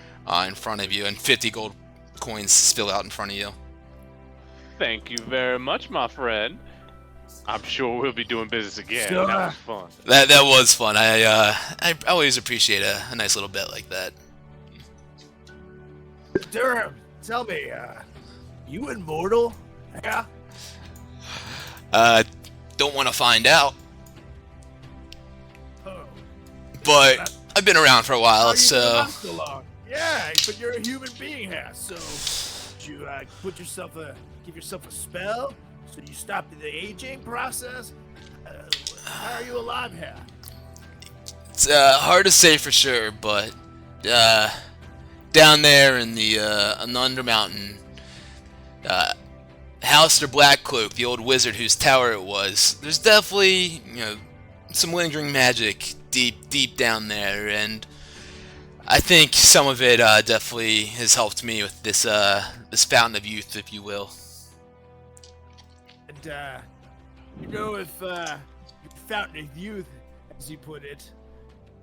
in front of you, and 50 gold coins spill out in front of you. Thank you very much, my friend. I'm sure we'll be doing business again. Sure. That was fun. That was fun. I always appreciate a nice little bet like that. Durham, tell me, you immortal? Yeah. Don't want to find out, Oh. but I've been around for a while, How you been so around so long? Yeah, but you're a human being here, so did you give yourself a spell so you stop the aging process? How are you alive here? It's hard to say for sure, but down there in the Undermountain, uh, Halister Blackcloak, the old wizard whose tower it was, there's definitely, some lingering magic deep down there, and I think some of it definitely has helped me with this fountain of youth, if you will. And if your fountain of youth, as you put it,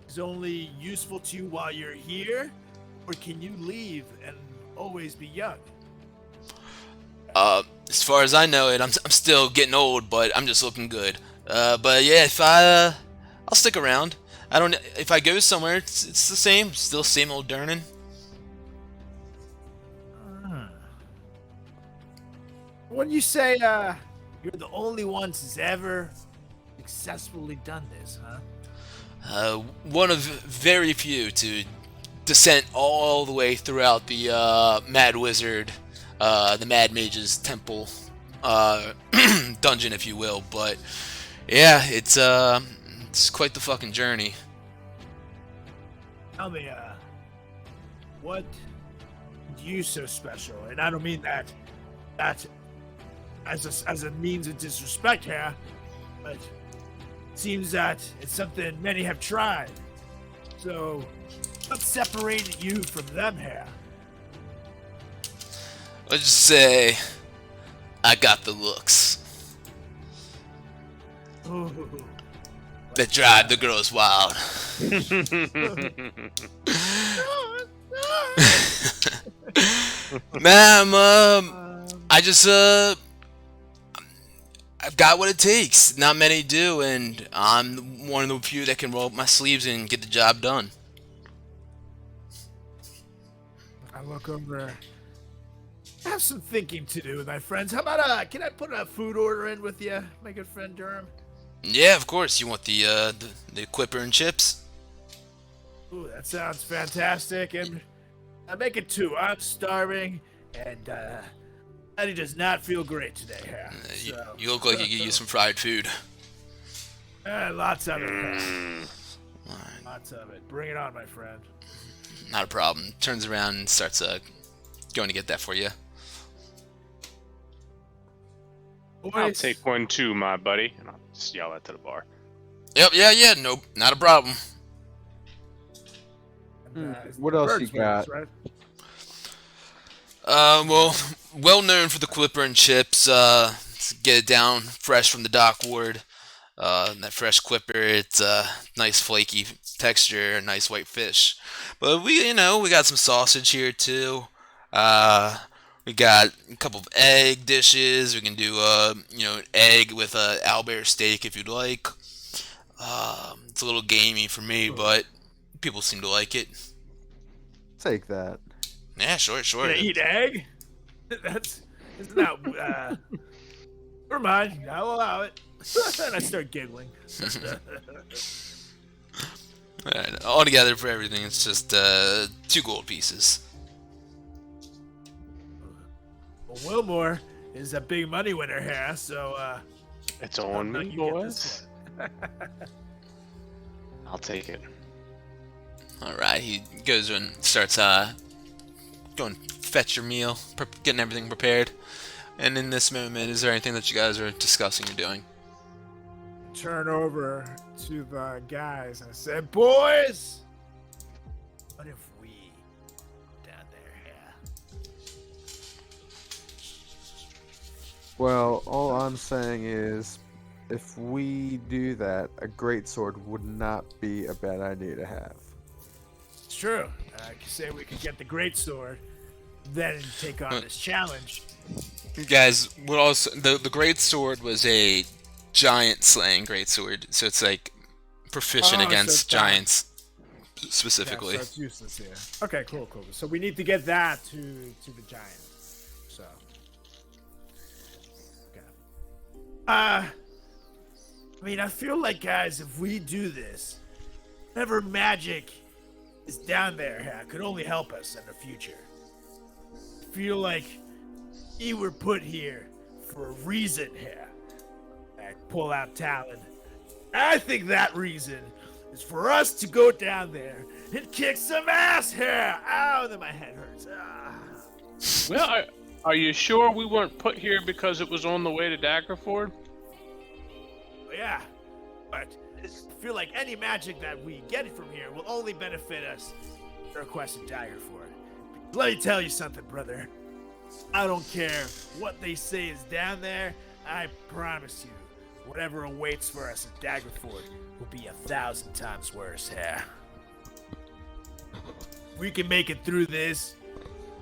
is only useful to you while you're here, or can you leave and always be young? As far as I know it, I'm still getting old, but I'm just looking good. But yeah, if I'll stick around. I don't. If I go somewhere, it's the same. Still same old Durnan. When you say you're the only ones who's ever successfully done this, huh? One of very few to descent all the way throughout the Mad Wizard, the Mad Mage's temple, dungeon, if you will. But yeah, it's quite the fucking journey. Tell me, what do you so special? And I don't mean that as a means of disrespect here, but it seems that it's something many have tried. So, what separated you from them here? Let's just say I got the looks Ooh. that drive the girls wild. Ma'am, I just I've got what it takes. Not many do, and I'm one of the few that can roll up my sleeves and get the job done. I look over. I have some thinking to do with my friends. How about can I put a food order in with you, my good friend Durham? Yeah, of course. You want the Quipper and chips? Ooh, that sounds fantastic. And I make it two. I'm starving, and Eddie does not feel great today. Here, You look like you could use some fried food. Lots of it. Lots of it. Bring it on, my friend. Not a problem. Turns around and starts going to get that for you. I'll take one too, my buddy. And I'll just yell that to the bar. Yep, yeah, nope, not a problem. What else you Bird's got? right? Well known for the Quipper and chips. Get it down fresh from the dock ward. That fresh Quipper, it's nice flaky texture, nice white fish. But we got some sausage here too. We got a couple of egg dishes. We can do an egg with a owlbear steak if you'd like. It's a little gamey for me, but people seem to like it. Take that. Yeah, sure. Gonna eat egg? Isn't that never mind. I'll allow it. And I start giggling. Alright, all together for everything, it's just 2 gold pieces. Well, Wilmore is a big money winner here, so It's on how me, about you get boys. this one? I'll take it. Alright, he goes and starts going fetch your meal, getting everything prepared. And in this moment, is there anything that you guys are discussing or doing? Turn over to the guys and I said, "Boys, what if we down there?" Well, all I'm saying is, if we do that, a greatsword would not be a bad idea to have. It's true. I can say we could get the greatsword, then take on this challenge. Guys, what also the great sword was a giant slaying great sword, so it's like proficient Oh, so against it's that. giants specifically. Yeah, so it's useless here. Okay, cool. So we need to get that to the giant. So. Okay. I mean, I feel like, guys, if we do this, whatever magic is down there could only help us in the future. I feel like we were put here for a reason here. I pull out Talon. I think that reason is for us to go down there and kick some ass here. Ow, then my head hurts. Ah. Well, are you sure we weren't put here because it was on the way to Daggerford? Yeah, but I feel like any magic that we get from here will only benefit us. Request a dagger for it. Let me tell you something, brother. I don't care what they say is down there. I promise you, whatever awaits for us at Daggerford will be 1,000 times worse here. If we can make it through this,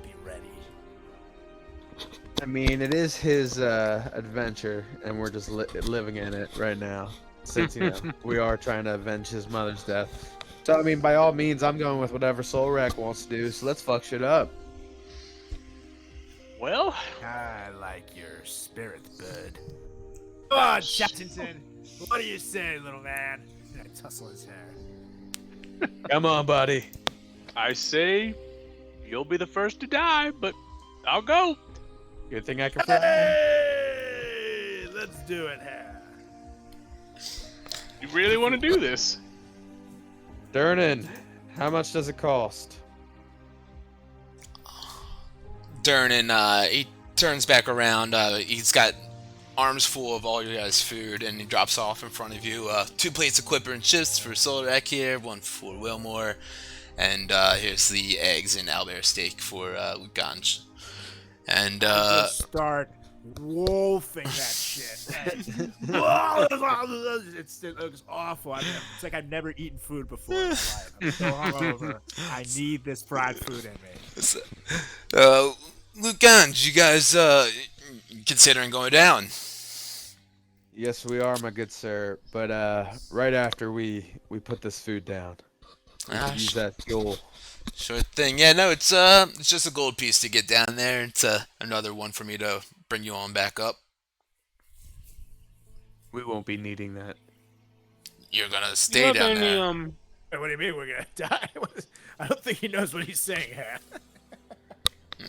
be ready. I mean, it is his adventure, and we're just living in it right now. Since, you know, we are trying to avenge his mother's death. So, I mean, by all means, I'm going with whatever Solrak wants to do, so let's fuck shit up. Well, I like your spirit, bud. Come on, Chattington. What do you say, little man? And I tussle his hair. Come on, buddy. I say you'll be the first to die, but I'll go. Good thing I can fly. Hey, let's do it here. You really want to do this? Durnan, how much does it cost? Durnan, he turns back around. He's got arms full of all your guys' food, and he drops off in front of you 2 plates of Clipper and chips for Solrak here, 1 for Wilmore, and here's the eggs and owlbear steak for Luganj. And Just start wolfing that shit. It looks awful. It's like I've never eaten food before in my life. I'm so hungover. I need this fried food in me. Luganj, you guys considering going down? Yes, we are, my good sir. But right after we put this food down, we can use that fuel. Sure thing. Yeah, no, it's just a gold piece to get down there. It's another one for me to bring you on back up. We won't be needing that. You're gonna Do stay you have down any, there. Hey, what do you mean we're gonna die? I don't think he knows what he's saying here.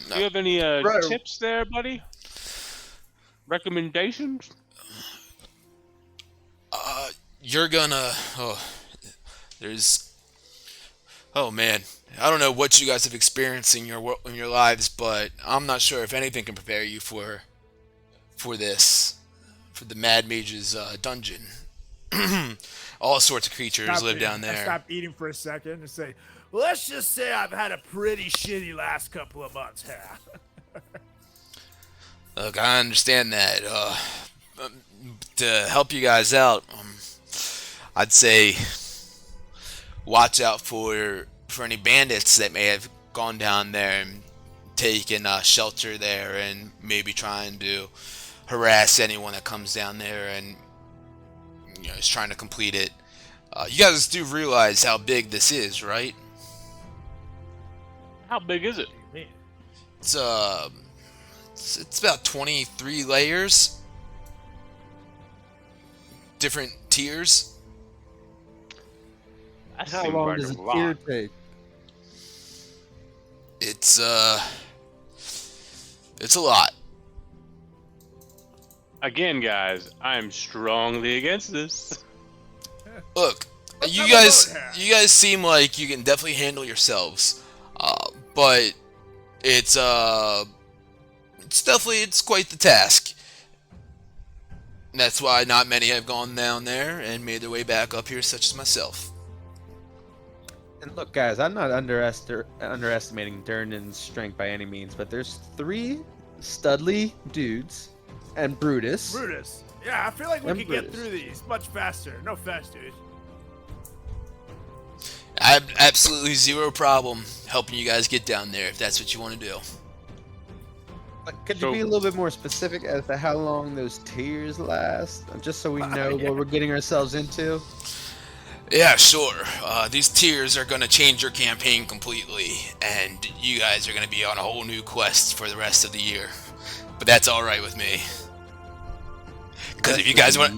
Do you have any Right. tips there, buddy? Recommendations? You're gonna. Oh man, I don't know what you guys have experienced in your lives, but I'm not sure if anything can prepare you for the Mad Mage's dungeon. All sorts of creatures live down there. Stop eating for a second and say, well, let's just say I've had a pretty shitty last couple of months here. Look, I understand that. To help you guys out, I'd say watch out for any bandits that may have gone down there and taken shelter there, and maybe trying to harass anyone that comes down there and is trying to complete it. You guys do realize how big this is, right? How big is it? It's about 23 layers, different tiers. That How seems long like does a a lot. tier take? It's a lot. Again, guys, I am strongly against this. Look, you have a guys vote here. you guys seem like you can definitely handle yourselves, but it's quite the task. And that's why not many have gone down there and made their way back up here, such as myself. And look, guys, I'm not underestimating Durnan's strength by any means, but there's 3 studly dudes and Brutus. Brutus. Yeah, I feel like we And could get Brutus. through these much faster. No offense, dude. I have absolutely zero problem helping you guys get down there if that's what you want to do. But could So- you be a little bit more specific as to how long those tiers last? Just so we know Yeah. what we're getting ourselves into. Yeah, sure. These tiers are going to change your campaign completely, and you guys are going to be on a whole new quest for the rest of the year. But that's all right with me. Because if you guys want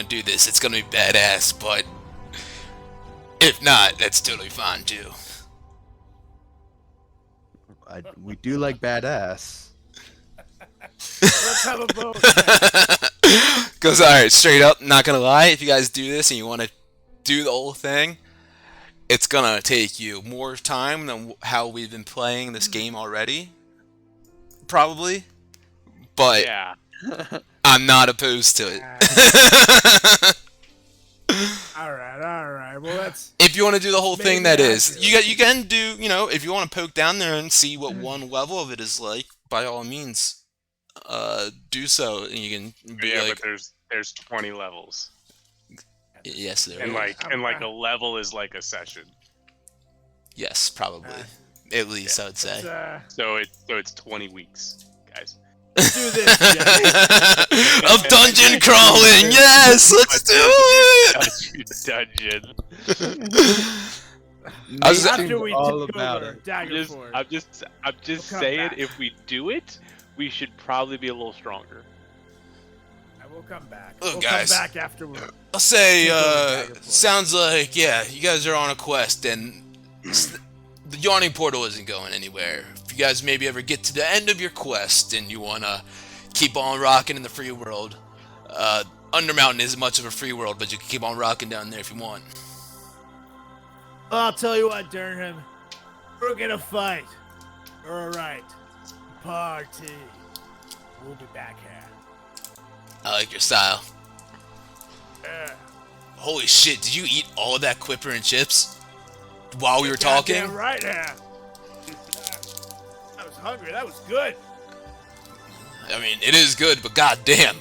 to do this, it's going to be badass. But if not, that's totally fine too. We do like badass. Let's have a vote. Because, alright, straight up, not going to lie, if you guys do this and you want to do the whole thing, it's gonna take you more time than how we've been playing this game already, probably. But Yeah. I'm not opposed to it. All right. Well, that's If you want to do the whole thing, Maybe that is. accurate. You can do, if you want to poke down there and see what one level of it is like, by all means, do so, and you can be Yeah, like, but there's 20 levels, yes, there and is. like a level is like a session. Yes, probably. At least I would say. So it's 20 weeks, guys. Let's do this, Jay. Of dungeon crawling, yes, let's do it. Dungeon. I was- After we all take about over it. Daggerford. I'm just We'll come saying, back. if we do it, we should probably be a little stronger. I will come back. Look, We'll guys. come back afterward. I'll say, Take over Daggerford. sounds like, yeah, you guys are on a quest, and the yawning portal isn't going anywhere. If you guys maybe ever get to the end of your quest and you want to keep on rocking in the free world, Undermountain isn't much of a free world, but you can keep on rocking down there if you want. I'll tell you what, Durham. We're gonna fight. Alright. Party. We'll be back here. I like your style. Yeah. Holy shit, did you eat all of that Quipper and chips while we were talking? Goddamn right here. I was hungry. That was good. I mean, it is good, but goddamn.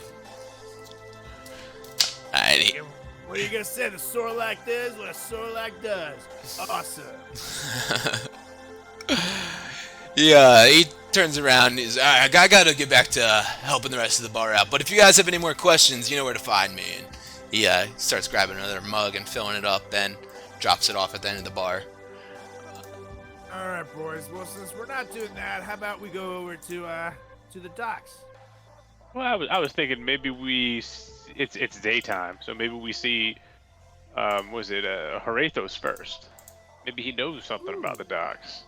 Alrighty. What are you gonna say? The Sorlac does what a Sorlac does. Awesome. Yeah, he turns around and he's, I gotta get back to helping the rest of the bar out. But if you guys have any more questions, you know where to find me. And he starts grabbing another mug and filling it up and drops it off at the end of the bar. Alright, boys. Well, since we're not doing that, how about we go over to the docks? Well, I was thinking maybe it's daytime, so maybe we see Horathos first. Maybe he knows something about the docks.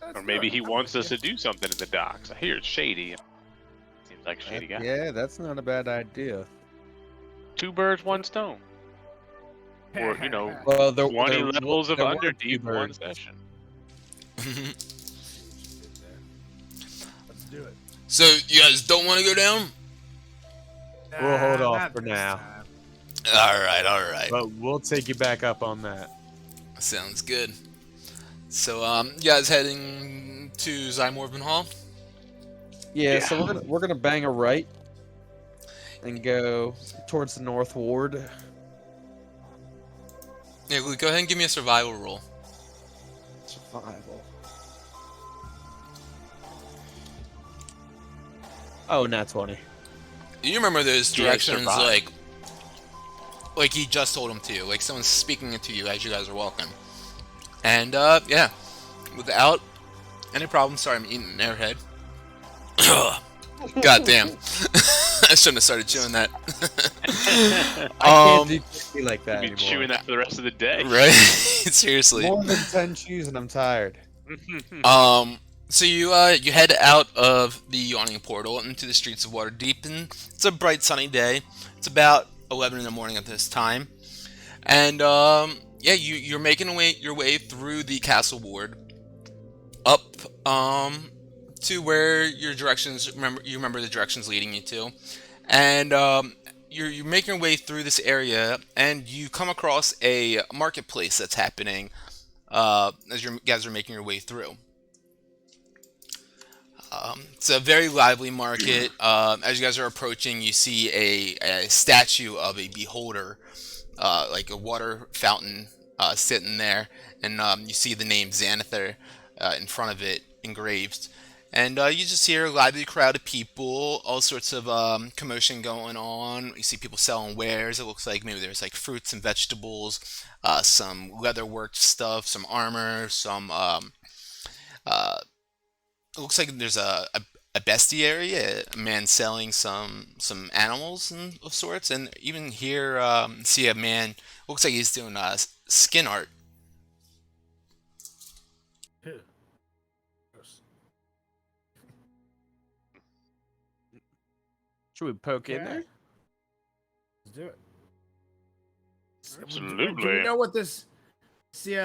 That's Or maybe good. he I'm wants with us you. to do something in the docks. I hear it's shady. Seems like a shady guy. Yeah, that's not a bad idea. 2 birds, 1 stone. Or, you know, Well, 20 levels of there were Underdeep, two 1 birds. session. Let's do it. So, you guys don't want to go down? We'll hold Nah, off not for this now. time. Alright. But we'll take you back up on that. Sounds good. So, you guys heading to Zymorven Hall? Yeah, Yeah. so we're gonna bang a right and go towards the North Ward. Yeah, Luke, go ahead and give me a survival roll. Survival. Oh, nat 20. You remember those Yeah, directions, survive. like he just told them to you, like someone's speaking it to you as you guys are walking. And, yeah, without any problem. Sorry, I'm eating an airhead. God damn. I shouldn't have started chewing that. I can't do turkey like that Be anymore. chewing that for the rest of the day. Right? Seriously. More than 10 chews and I'm tired. So you head out of the yawning portal into the streets of Waterdeep, and it's a bright sunny day. It's about 11 in the morning at this time, and yeah, you're making your way through the castle ward, up to where your directions. You remember the directions leading you to, and you're making your way through this area, and you come across a marketplace that's happening as you guys are making your way through. It's a very lively market. As you guys are approaching, you see a statue of a beholder, like a water fountain, sitting there, and you see the name Xanather in front of it engraved. And you just hear a lively crowd of people, all sorts of commotion going on. You see people selling wares. It looks like maybe there's like fruits and vegetables, some leather-worked stuff, some armor, some it looks like there's a bestiary, a man selling some animals and of sorts, and even here see a man. Looks like he's doing skin art. Should we poke in Yeah. there? Let's do it. Do we Absolutely. know what this? See,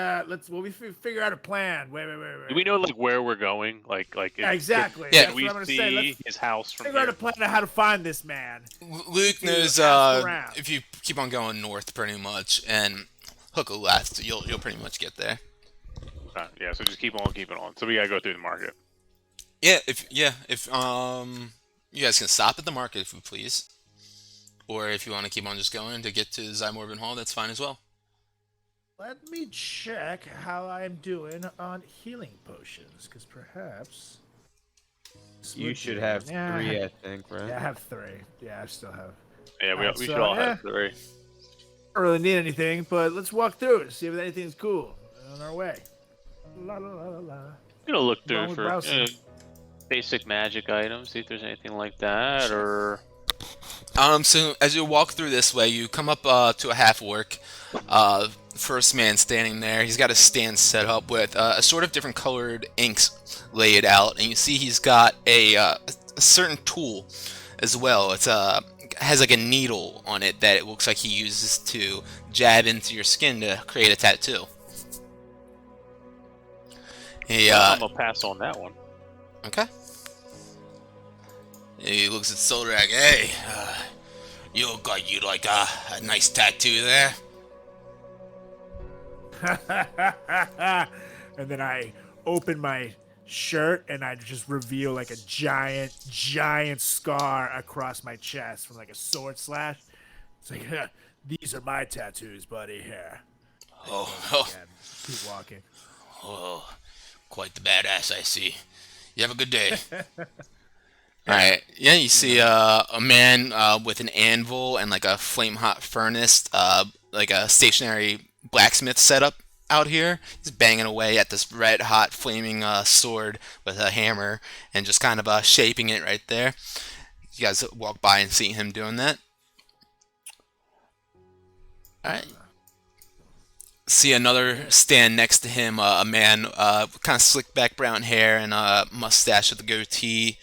we figure out a plan. Wait. Do we know like where we're going? Yeah, exactly. Yeah. That's Can we what I'm gonna see say. Let's his house from figure out a here? plan on how to find this man. Luke knows ask around. if you keep on going north pretty much and hook a left, you'll pretty much get there. Yeah, so just keep on keeping on. So we gotta go through the market. Yeah, if you guys can stop at the market if you please. Or if you want to keep on just going to get to Zymorban Hall, that's fine as well. Let me check how I'm doing on healing potions, because perhaps You should have 3, I think, right? Yeah, I have 3. Yeah, I still have. Yeah, Alright, we so, should all yeah. have 3. Don't really need anything, but let's walk through it, see if anything's cool. On our way. La la la la la. Gonna look Wrong through with for browsing. basic magic items, see if there's anything like that, or So as you walk through this way, you come up to a half orc. First man standing there, he's got a stand set up with a sort of different colored inks laid out, and you see he's got a certain tool as well. It's has like a needle on it that it looks like he uses to jab into your skin to create a tattoo. I'm gonna pass on that one. Okay. He looks at Solrak. Hey, you look like you like a nice tattoo there. And then I open my shirt and I just reveal like a giant scar across my chest from like a sword slash. It's like, these are my tattoos, buddy. Here. Oh, And keep walking. oh, quite the badass, I see. You have a good day. Alright, yeah, you see a man with an anvil and like a flame hot furnace, like a stationary blacksmith setup out here. He's banging away at this red hot flaming sword with a hammer and just kind of shaping it right there. You guys walk by and see him doing that. Alright. See another stand next to him, a man kind of slick back brown hair and a mustache with a goatee.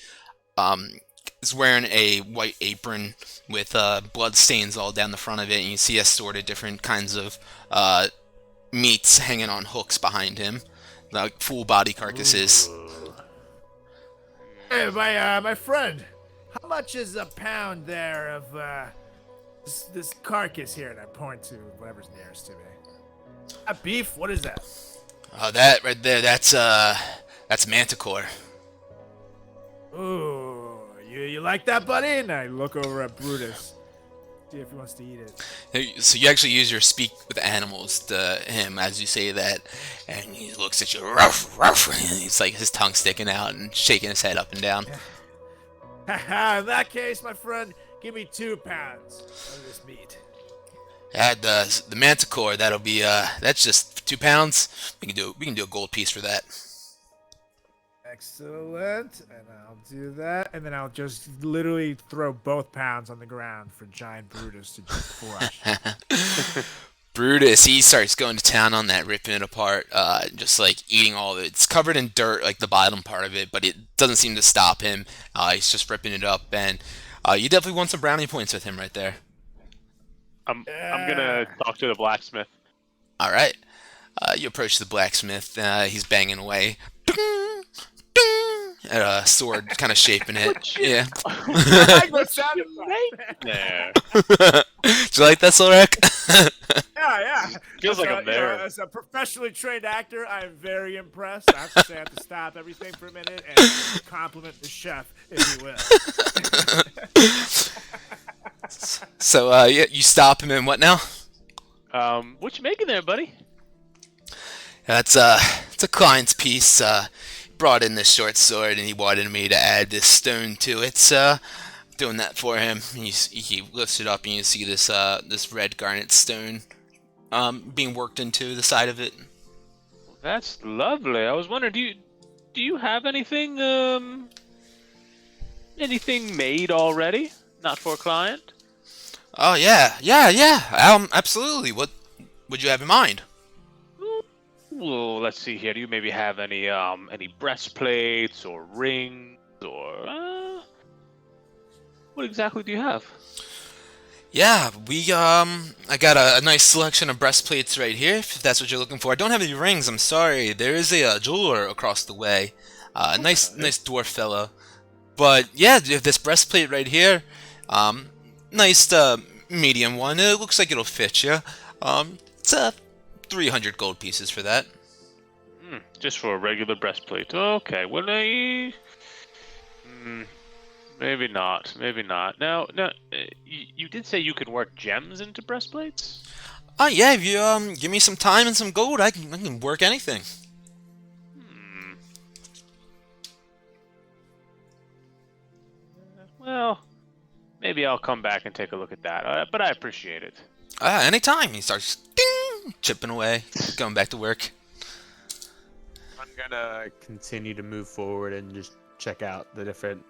Is wearing a white apron with blood stains all down the front of it, and you see a sort of different kinds of meats hanging on hooks behind him, like full body carcasses. Hey, my friend, how much is a pound there of this carcass here? And I point to whatever's nearest to me. Beef? What is that? That right there, that's Manticore. Ooh, you like that, buddy? And I look over at Brutus, see if he wants to eat it. So you actually use your speak with animals to him as you say that, and he looks at you, ruff, ruff, and he's like his tongue sticking out and shaking his head up and down. Haha, in that case, my friend, give me 2 pounds of this meat. The Manticore, that'll be that's just 2 pounds. We can do a gold piece for that. Excellent, and I'll do that, and then I'll just literally throw both pounds on the ground for giant Brutus to just crush. Brutus, he starts going to town on that, ripping it apart, just like eating all of it. It's covered in dirt, like the bottom part of it, but it doesn't seem to stop him. He's just ripping it up, and you definitely want some brownie points with him right there. I'm gonna talk to the blacksmith. All right, you approach the blacksmith. He's banging away. And a sword kind of shaping it. Yeah. I like the sound effect. Yeah. Do you like that, Solrak? Yeah. Feels like I'm You know, there. as a professionally trained actor, I am very impressed. I have to say, I have to stop everything for a minute and compliment the chef, if you will. So, yeah, you stop him and what now? What you making there, buddy? It's a client's piece. Brought in this short sword and he wanted me to add this stone to it. So, doing that for him. He lifts it up and you see this red garnet stone being worked into the side of it. That's lovely. I was wondering, do you have anything made already? Not for a client? Oh yeah. Absolutely. What would you have in mind? Well, let's see here. Do you maybe have any breastplates or rings or what exactly do you have? Yeah, I got a nice selection of breastplates right here, if that's what you're looking for. I don't have any rings, I'm sorry. There is a jeweler across the way. Nice dwarf fellow. But yeah, this breastplate right here, um, nice medium one. It looks like it'll fit you. It's 300 gold pieces for that. Just for a regular breastplate. Okay, well, maybe not. Maybe not. Now, you did say you can work gems into breastplates? Yeah, if you give me some time and some gold, I can work anything. Well, maybe I'll come back and take a look at that. But I appreciate it. Anytime. He starts ding, chipping away, going back to work. I'm gonna continue to move forward and just check out the different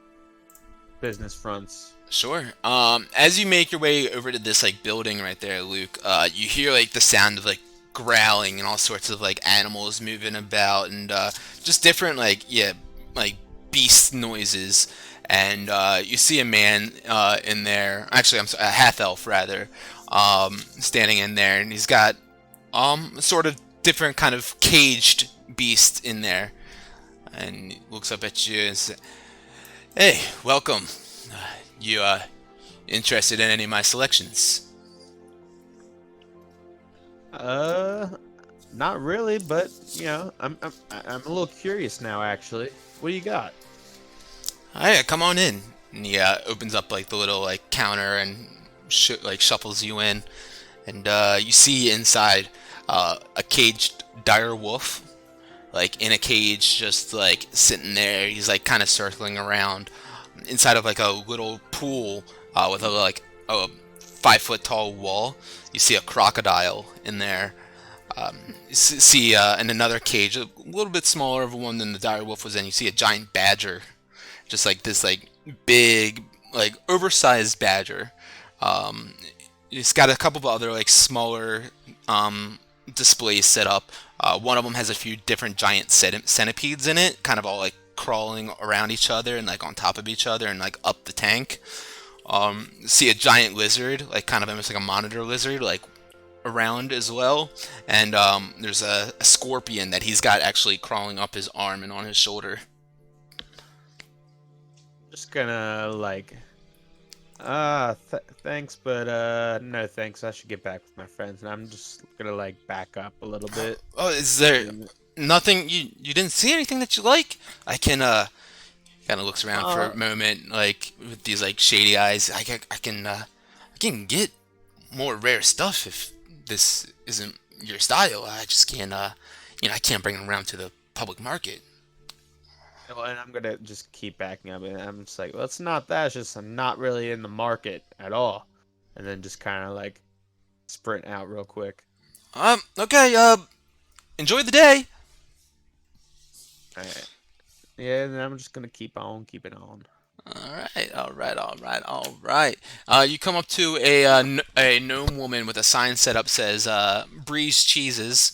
business fronts. Sure. As you make your way over to this like building right there, Luke, you hear like the sound of like growling and all sorts of like animals moving about and just different like beast noises. And you see a man in there. Actually, I'm sorry, a half elf rather, standing in there, and he's got sort of different kind of caged beast in there, and he looks up at you and says, "Hey, welcome. You interested in any of my selections?" Not really, but you know, I'm a little curious now. Actually, what do you got? Alright, come on in. And he opens up like the little like counter and shuffles you in, and you see inside a caged dire wolf, like in a cage, just like sitting there. He's like kind of circling around inside of like a little pool with a 5 foot tall wall. You see a crocodile in there. You see in another cage, a little bit smaller of a one than the dire wolf was in. You see a giant badger, just like this like big like oversized badger. It's got a couple of other like smaller displays set up. One of them has a few different giant centipedes in it, kind of all like crawling around each other and like on top of each other and like up the tank. See a giant lizard, like kind of almost like a monitor lizard, like around as well. And there's a scorpion that he's got actually crawling up his arm and on his shoulder. Just gonna like, thanks, but no thanks. I should get back with my friends, and I'm just gonna like back up a little bit. Oh, is there nothing you didn't see anything that you like? I can kind of looks around for a moment, like with these like shady eyes. I can get more rare stuff if this isn't your style. I just can't I can't bring them around to the public market. Well, and I'm gonna just keep backing up, and I'm just like, well, it's not that. It's just I'm not really in the market at all, and then just kind of like sprint out real quick. Okay. Enjoy the day. Alright. Yeah, and then I'm just gonna keep on keeping on. All right. You come up to a gnome woman with a sign set up says Bree's Cheeses.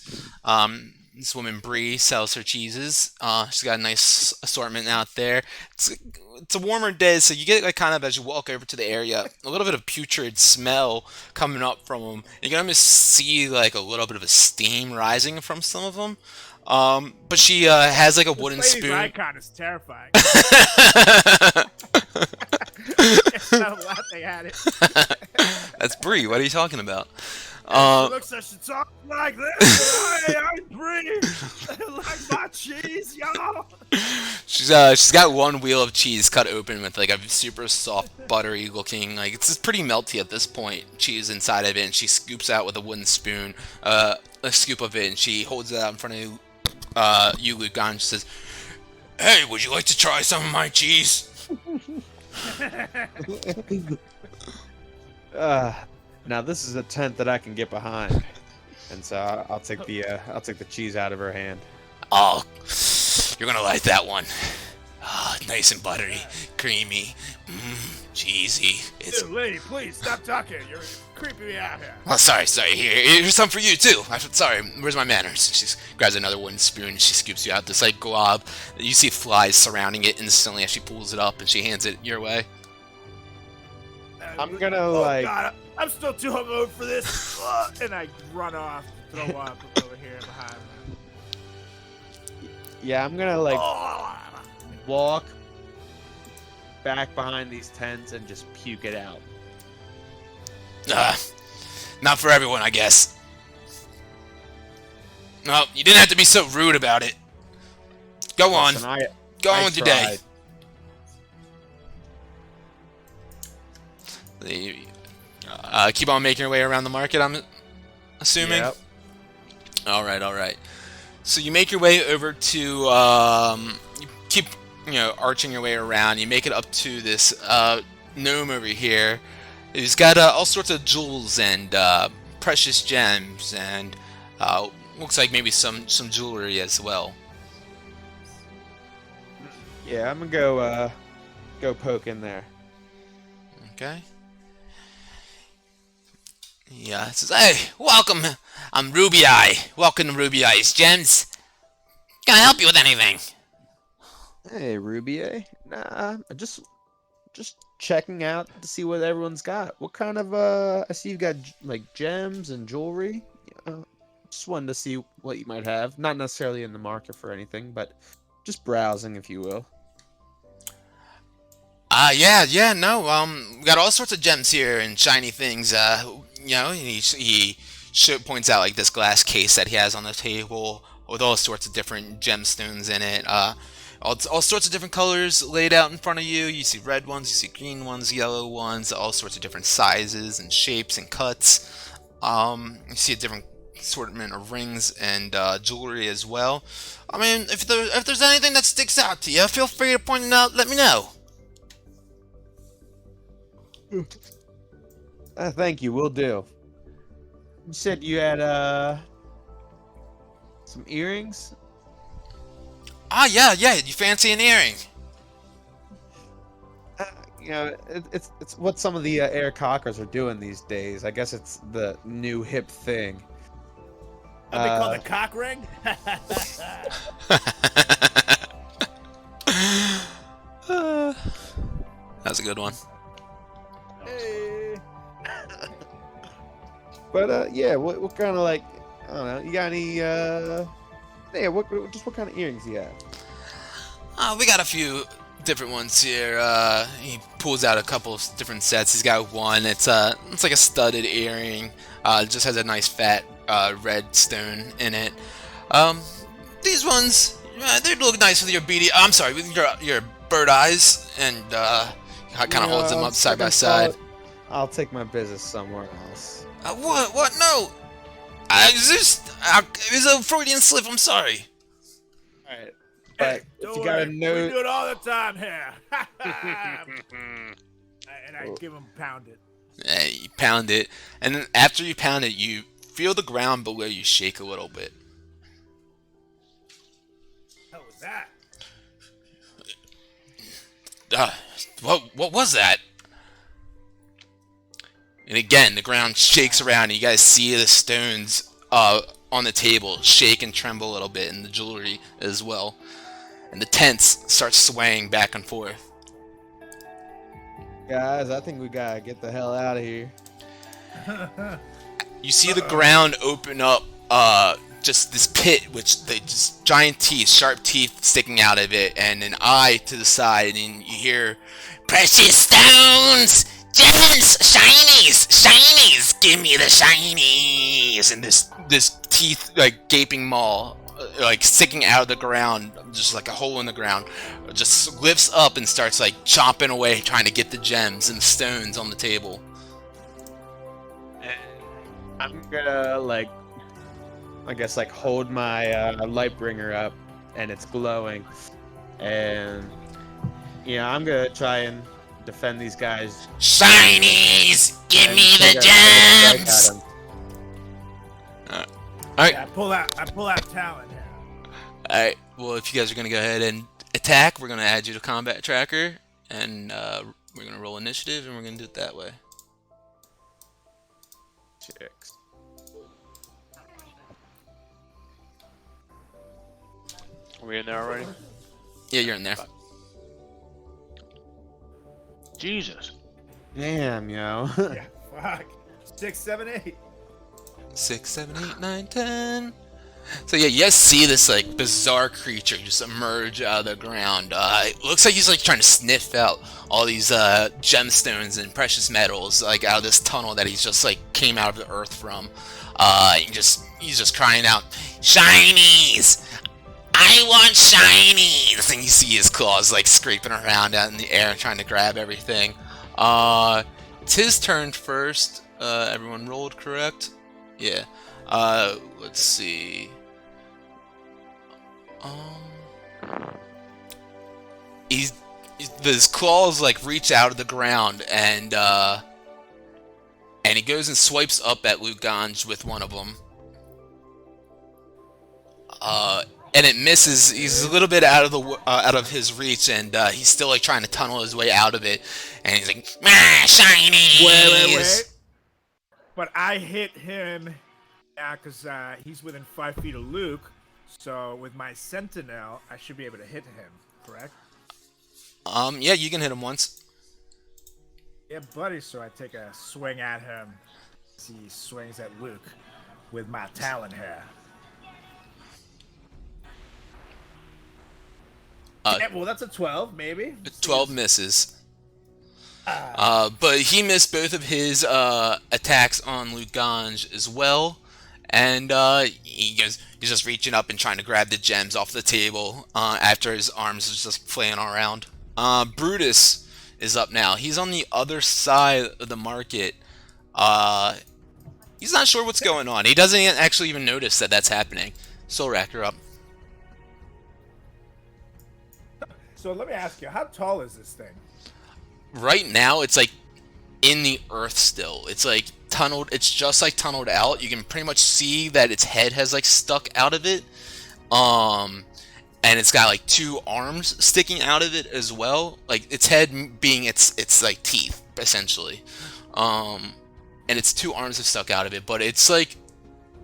This woman Bree sells her cheeses. She's got a nice assortment out there. It's a warmer day, so you get like kind of as you walk over to the area, a little bit of putrid smell coming up from them. You can almost see like a little bit of a steam rising from some of them. But she has like a wooden This spoon. lady's icon is terrifying. It's not laughing at it. That's Bree. What are you talking about? She looks like she talks like this. Hey, I'm Bree. Like my cheese, y'all. She's got one wheel of cheese cut open with like a super soft, buttery looking, like it's pretty melty at this point, cheese inside of it, and she scoops out with a wooden spoon a scoop of it, and she holds it out in front of you, Luke, and she says, "Hey, would you like to try some of my cheese?" Now this is a tent that I can get behind, and so I'll take the cheese out of her hand. Oh, you're gonna like that one. Nice and buttery, creamy, cheesy. It's Dude, lady, please stop talking. You're creeping me out here. Oh, sorry. Here's some for you too. Sorry, where's my manners? She grabs another wooden spoon and she scoops you out this like glob. You see flies surrounding it instantly as she pulls it up and she hands it your way. I'm gonna Oh like. God, I'm still too hungover for this. And I run off, throw up over here behind me. Yeah, I'm gonna like Oh. walk back behind these tents and just puke it out. Not for everyone, I guess. No, you didn't have to be so rude about it. Go on. Listen, Go on I with your day. Keep on making your way around the market, I'm assuming? Yep. Alright. So you make your way over to, you keep, arching your way around. You make it up to this gnome over here. He's got all sorts of jewels and precious gems and looks like maybe some jewelry as well. Yeah, I'm gonna go poke in there. Okay. Yeah, it says, hey, welcome. I'm Ruby Eye. Welcome to Ruby Eye's Gems. Can I help you with anything? Hey, Ruby, eh? Nah, just checking out to see what everyone's got. What kind of I see you've got like gems and jewelry. Just wanted to see what you might have. Not necessarily in the market for anything, but just browsing, if you will. We got all sorts of gems here and shiny things. He points out like this glass case that he has on the table with all sorts of different gemstones in it. All sorts of different colors laid out in front of you. You see red ones, you see green ones, yellow ones, all sorts of different sizes and shapes and cuts. You see a different assortment of rings and jewelry as well. I mean, if there's anything that sticks out to you, feel free to point it out. Let me know. Thank you, will do. You said you had some earrings? Yeah. You fancy an earring? It's what some of the air cockers are doing these days. I guess it's the new hip thing. What they call the cock ring? That's a good one. Hey. But yeah, what kind of like, I don't know, you got any what kind of earrings you have? We got a few different ones here. He pulls out a couple of different sets. He's got one. It's like a studded earring. It just has a nice fat red stone in it. These ones, they look nice with your beady. I'm sorry, with your bird eyes, and kind of holds them up side by side. I'll take my business somewhere else. What? No. It was a Freudian slip. I'm sorry. All right, but if you got a We note, do it all the time here. And I give him pound it. You pound it, and then after you pound it, you feel the ground below you shake a little bit. What was that? What was that? And again, the ground shakes around, and you guys see the stones on the table shake and tremble a little bit, and the jewelry as well. And the tents start swaying back and forth. guys, I think we gotta get the hell out of here. You see the ground open up, just this pit, which the just giant teeth, sharp teeth sticking out of it, and an eye to the side, and you hear, "Precious stones! Gems! Shinies! Give me the shinies!" And this teeth, like gaping maw, like sticking out of the ground, just like a hole in the ground, just lifts up and starts like chomping away, trying to get the gems and the stones on the table. I'm gonna hold my light bringer up, and it's glowing, and I'm gonna try and defend these guys. Shinies! Give me the gems! Alright. Yeah, I pull out talent here. Alright, well, if you guys are going to go ahead and attack, we're going to add you to combat tracker, and we're going to roll initiative, and we're going to do it that way. Chicks. Are we in there already? Yeah, you're in there. Jesus. Damn, yo. Yeah, fuck. 6, 7, 8. 6, 7, 8, 9, 10. So yeah, you guys see this like bizarre creature just emerge out of the ground. It looks like he's like trying to sniff out all these gemstones and precious metals like out of this tunnel that he's just like came out of the earth from. He's just crying out, "Shinies! I want shinies!" And you see his claws like scraping around out in the air trying to grab everything. It's his turn first. Everyone rolled correct? Yeah. Let's see. His claws like reach out of the ground and he goes and swipes up at Luganj with one of them. And it misses. He's a little bit out of his reach, and he's still like trying to tunnel his way out of it. And he's like, "Ah, shiny!" Wait. But I hit him, because he's within 5 feet of Luke. So with my Sentinel, I should be able to hit him, correct? Yeah, you can hit him once. Yeah, buddy. So I take a swing at him. He swings at Luke with my Talon hair. Yeah, well, that's a 12, maybe. 12 misses. But he missed both of his attacks on Luganj as well. And he's just reaching up and trying to grab the gems off the table after his arms is just flailing around. Brutus is up now. He's on the other side of the market. He's not sure what's going on. He doesn't actually even notice that that's happening. Solrak, you're up. So let me ask you, how tall is this thing? Right now, it's like in the earth still. It's like tunneled. It's just like tunneled out. You can pretty much see that its head has like stuck out of it. And it's got like 2 arms sticking out of it as well. Like its head being its like teeth essentially. And its 2 arms have stuck out of it. But it's like,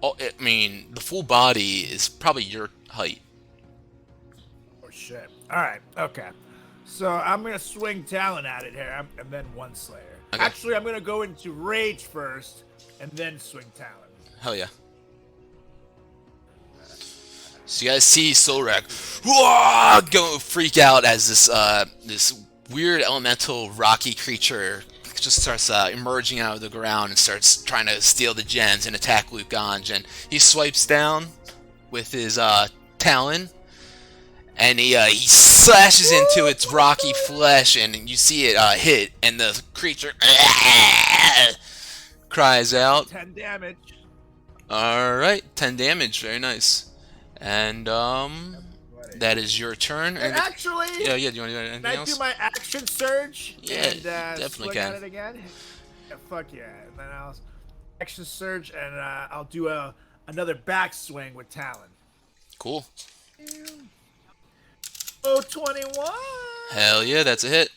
I mean, the full body is probably your height. Oh shit! All right, okay. So I'm gonna swing Talon at it here, and then One Slayer. Okay. Actually, I'm gonna go into Rage first, and then swing Talon. Hell yeah. So you guys see Solrak go freak out as this weird elemental rocky creature just starts emerging out of the ground and starts trying to steal the gems and attack Luganj. And he swipes down with his talon, and he slashes into its rocky flesh, and you see it hit, and the creature cries out. 10 damage. Alright, 10 damage, very nice. And that is your turn. And actually, yeah, do you want to do anything can I else? do my action surge? Yeah, and, definitely swing can. at it again? Yeah, fuck yeah. And then I'll action surge, and I'll do another backswing with Talon. Cool. Oh, 21. Hell yeah, that's a hit.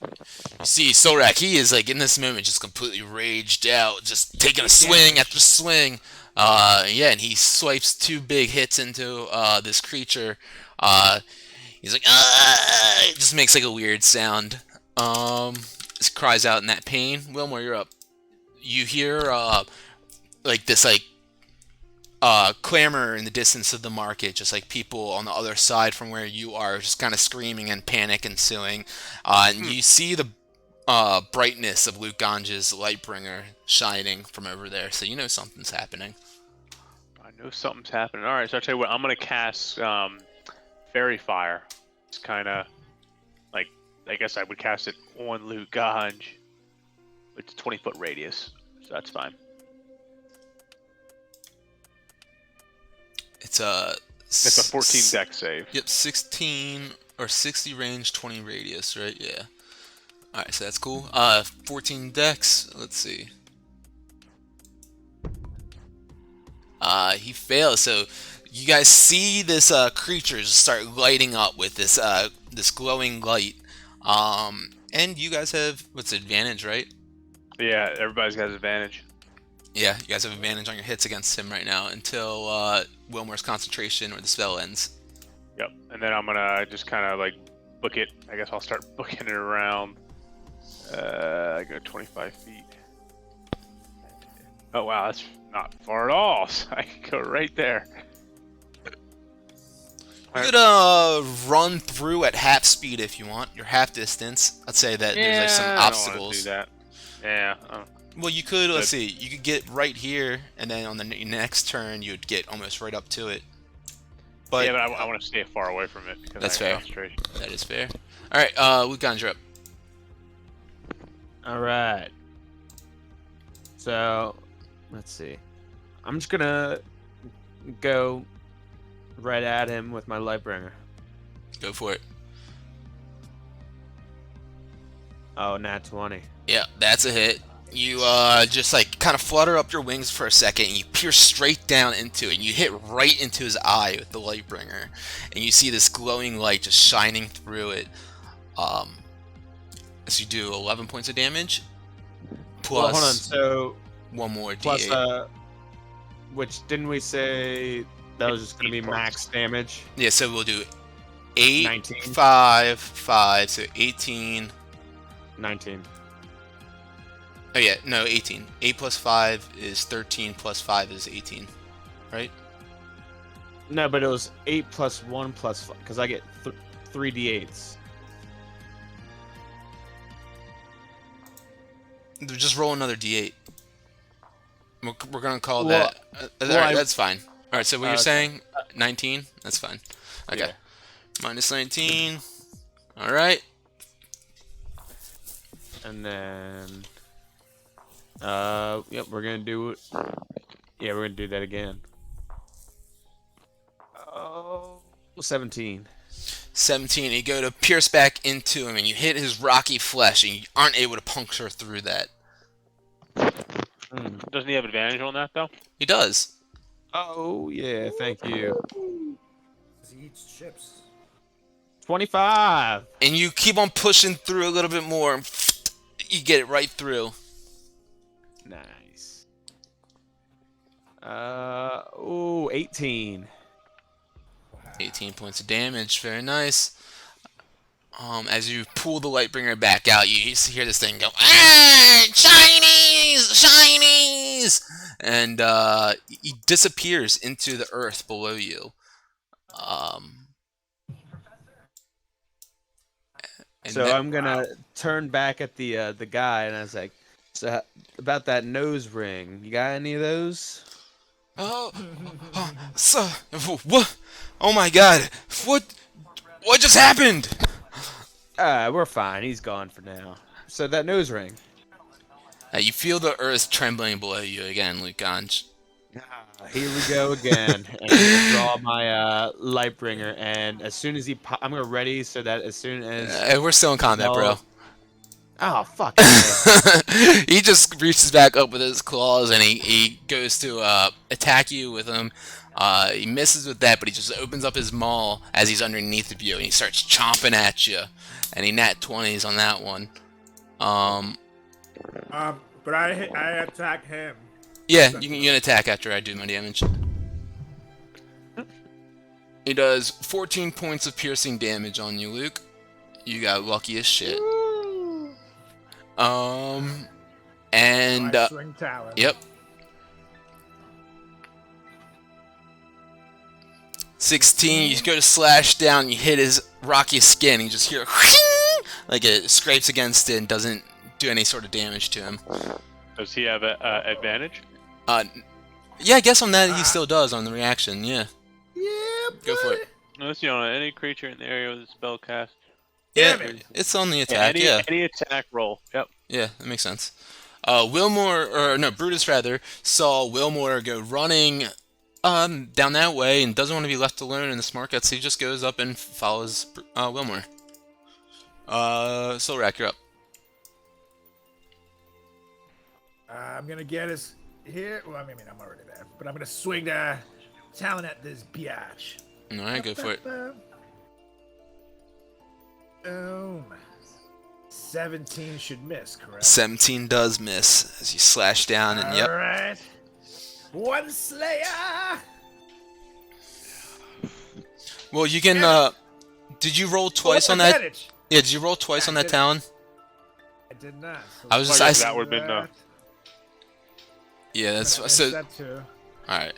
You see, Solrak, he is like in this moment just completely raged out, just taking a swing after swing. Yeah, and he swipes 2 big hits into this creature. He's like, ah! It just makes like a weird sound. Just cries out in that pain. Wilmore, you're up. You hear like this clamor in the distance of the market, just like people on the other side from where you are, just kind of screaming and panic ensuing. And you see the brightness of Luganj's Lightbringer shining from over there, so you know something's happening. I know something's happening. All right, so I'll tell you what, I'm gonna cast Fairy Fire. It's kind of like, I guess I would cast it on Luganj. It's a 20-foot radius, so that's fine. It's a 14 dex save. Yep, 16 or 60 range, 20 radius, right? Yeah. Alright, so that's cool. 14 dex. Let's see. He fails. So you guys see this creature just start lighting up with this this glowing light. And you guys have what's advantage, right? Yeah, everybody's got advantage. Yeah, you guys have advantage on your hits against him right now until Wilmore's concentration or the spell ends. Yep, and then I'm gonna just kind of like book it. I guess I'll start booking it around I go 25 feet. Oh wow, that's not far at all. So I can go right there. You could run through at half speed if you want. Your half distance. I'd say that there's like some I don't wanna obstacles. do that. Yeah. Well, you could. Let's Good. see. You could get right here, and then on the next turn, you'd get almost right up to it. But yeah, but I want to stay far away from it because That's I have fair. concentration. that is fair. All right, Luke, you're up. All right. So, let's see. I'm just gonna go right at him with my Lightbringer. Go for it. Oh, nat 20. Yeah, that's a hit. You just like kind of flutter up your wings for a second, and you pierce straight down into it. And you hit right into his eye with the Lightbringer, and you see this glowing light just shining through it. So you do 11 points of damage, plus Well, hold on. So, one more plus, d8. which didn't we say that was just gonna be 8 max damage? Yeah, so we'll do 8, 19. 5, 5, so 18. 19. Oh yeah, no, 18. 8 plus 5 is 13, plus 5 is 18, right? No, but it was 8 plus 1 plus 5, because I get 3 d8s. Just roll another d8. We're gonna call Well, that. well, Alright, I- that's fine. Alright, so what you're okay. saying? 19? That's fine. Okay. Yeah. Minus 19. Alright. And then, yep, we're gonna do it. Yeah, we're gonna do that again. Oh, 17. 17. You go to pierce back into him, and you hit his rocky flesh, and you aren't able to puncture through that. Doesn't he have advantage on that though? He does. Oh, yeah, thank you. He eats chips. 25. And you keep on pushing through a little bit more, and you get it right through. Nice. 18. 18 points of damage. Very nice. As you pull the Lightbringer back out, you hear this thing go, "Ah, Chinese! Chinese!" And he disappears into the earth below you. And So then- I'm gonna turn back at the guy, and I was like, "So about that nose ring, you got any of those?" Oh, so, what? Oh my God! What just happened? We're fine. He's gone for now. So that nose ring. You feel the earth trembling below you again, Luke Ganj. Here we go again. And I'm gonna draw my Lightbringer, and as soon as I'm gonna ready so that as soon as We're still in combat, bro. oh fuck, He just reaches back up with his claws, and he goes to attack you with them. He misses with that, but he just opens up his maw as he's underneath of you, and he starts chomping at you. And he nat 20s on that one. But I attack him. Yeah, you can attack after I do my damage. He does 14 points of piercing damage on you, Luke. You got lucky as shit. And I swing talon. yep. 16, you go to slash down, you hit his rocky skin, you just hear like it scrapes against it and doesn't do any sort of damage to him. Does he have advantage? Yeah, I guess on that he still does on the reaction, yeah. Yeah, Go for it. Unless you know any creature in the area with a spell cast. Yeah, Damn it. it's on the attack, yeah. Any attack roll. Yep. Yeah, that makes sense. Brutus rather, saw Wilmore go running down that way and doesn't want to be left alone in the Smarkets, so he just goes up and follows Wilmore. Solrak, you're up. I'm gonna get us here. Well, I mean, I'm already there, but I'm gonna swing the talon at this biatch. Alright, go for it. Boom. 17 should miss, correct? 17 does miss as you slash down, and yep. Alright. One slayer! Well, you can, did you roll twice on that? Advantage. Yeah, did you roll twice on that talon? I did not. So I was just- I I guess s- that would have been that. Yeah, I that's missed so. that too. All right.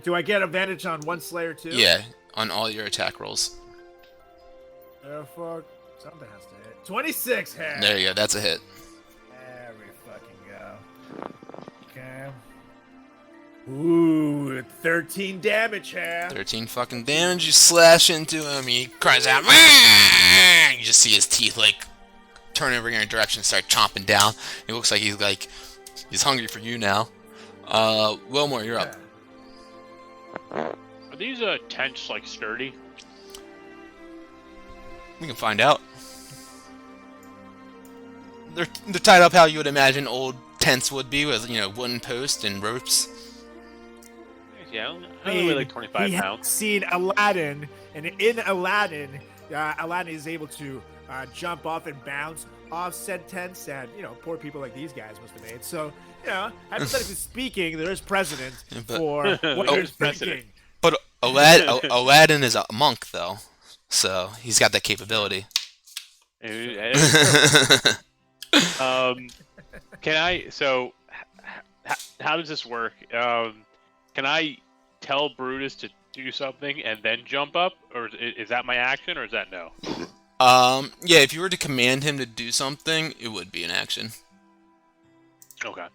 Do I get advantage on one Slayer too? Yeah, on all your attack rolls. Oh fuck. Something has to hit. 26 hit. There you go. That's a hit. There we fucking go. Okay. Ooh, 13 damage here. 13 fucking damage. You slash into him. He cries out. "Wah!" You just see his teeth like turn over in your direction, and start chomping down. It looks like he's hungry for you now. Wilmore, you're up. Are these tents like sturdy? We can find out. They're tied up how you would imagine old tents would be, with wooden posts and ropes. Yeah, I only weigh like 25 we pounds. have seen Aladdin, and in Aladdin, Aladdin is able to jump off and bounce off said tents that poor people like these guys must have made. So hypothetically speaking, there is precedent but- for what There's you're precedent. thinking. But Aladdin is a monk, though, so he's got that capability. Can I? So, how does this work? Can I tell Brutus to do something and then jump up, or is that my action, or is that no? Yeah, if you were to command him to do something, it would be an action. Okay.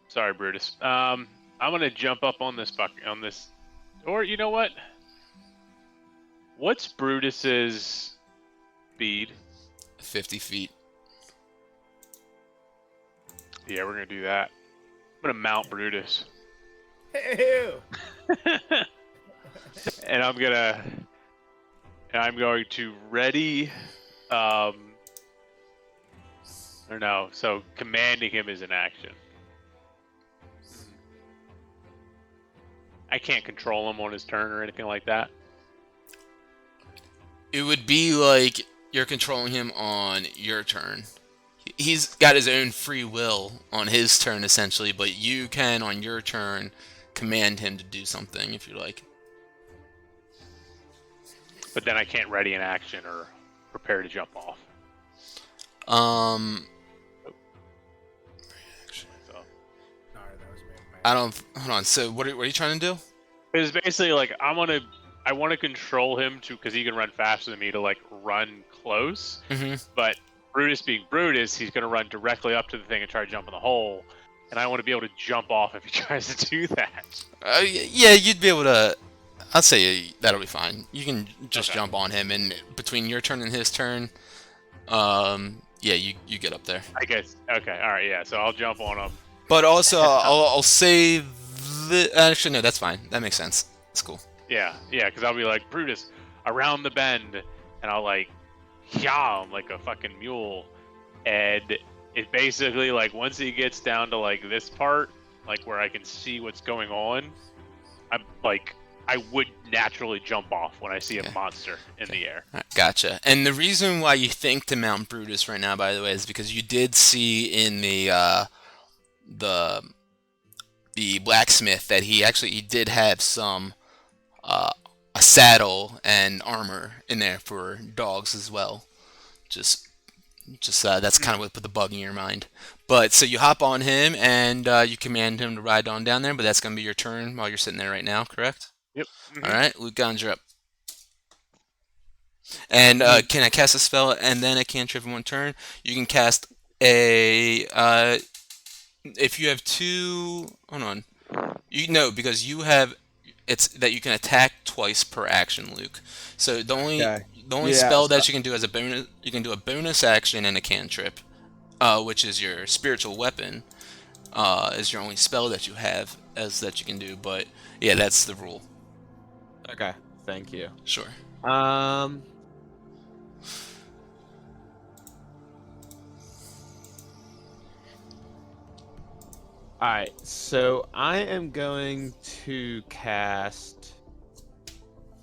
Sorry, Brutus. I'm gonna jump up on this or you know what? What's Brutus's speed? 50 feet. Yeah, we're gonna do that. I'm gonna mount Brutus, Ew. and I'm going to ready. Or no, so commanding him is an action. I can't control him on his turn or anything like that. It would be like you're controlling him on your turn. He's got his own free will on his turn, essentially, but you can, on your turn, command him to do something if you like. But then I can't ready an action or prepare to jump off. So, Sorry, that was me. I don't. Hold on. So, what are you trying to do? It's basically like I want to control him because he can run faster than me to like run close. Mm-hmm. But Brutus being Brutus, he's going to run directly up to the thing and try to jump in the hole. And I want to be able to jump off if he tries to do that. Yeah, you'd be able to. I'd say that'll be fine. You can just jump on him, and between your turn and his turn, yeah, you get up there. I guess. Okay. All right. Yeah. So I'll jump on him. But also, I'll say actually, no, that's fine. That makes sense. That's cool. Yeah. Yeah. Because I'll be like Brutus around the bend, and I'll like, yeah, like a fucking mule, and it basically like once he gets down to like this part, like where I can see what's going on, I'm like. I would naturally jump off when I see a monster in the air. All right, gotcha. And the reason why you think to mount Brutus right now, by the way, is because you did see in the blacksmith that he did have some a saddle and armor in there for dogs as well. Just that's kind of what put the bug in your mind. But so you hop on him and you command him to ride on down there, but that's gonna be your turn while you're sitting there right now, correct? Yep. Mm-hmm. All right, Luke Gons, you're up. And can I cast a spell and then a cantrip in one turn? You can cast a if you have two. Hold on. Because you have it's that you can attack twice per action, Luke. So the only spell that you can do as a bonus, you can do a bonus action and a cantrip, which is your spiritual weapon. Is your only spell that you have as that you can do. But yeah, that's the rule. Okay, thank you. Sure. Alright, so I am going to cast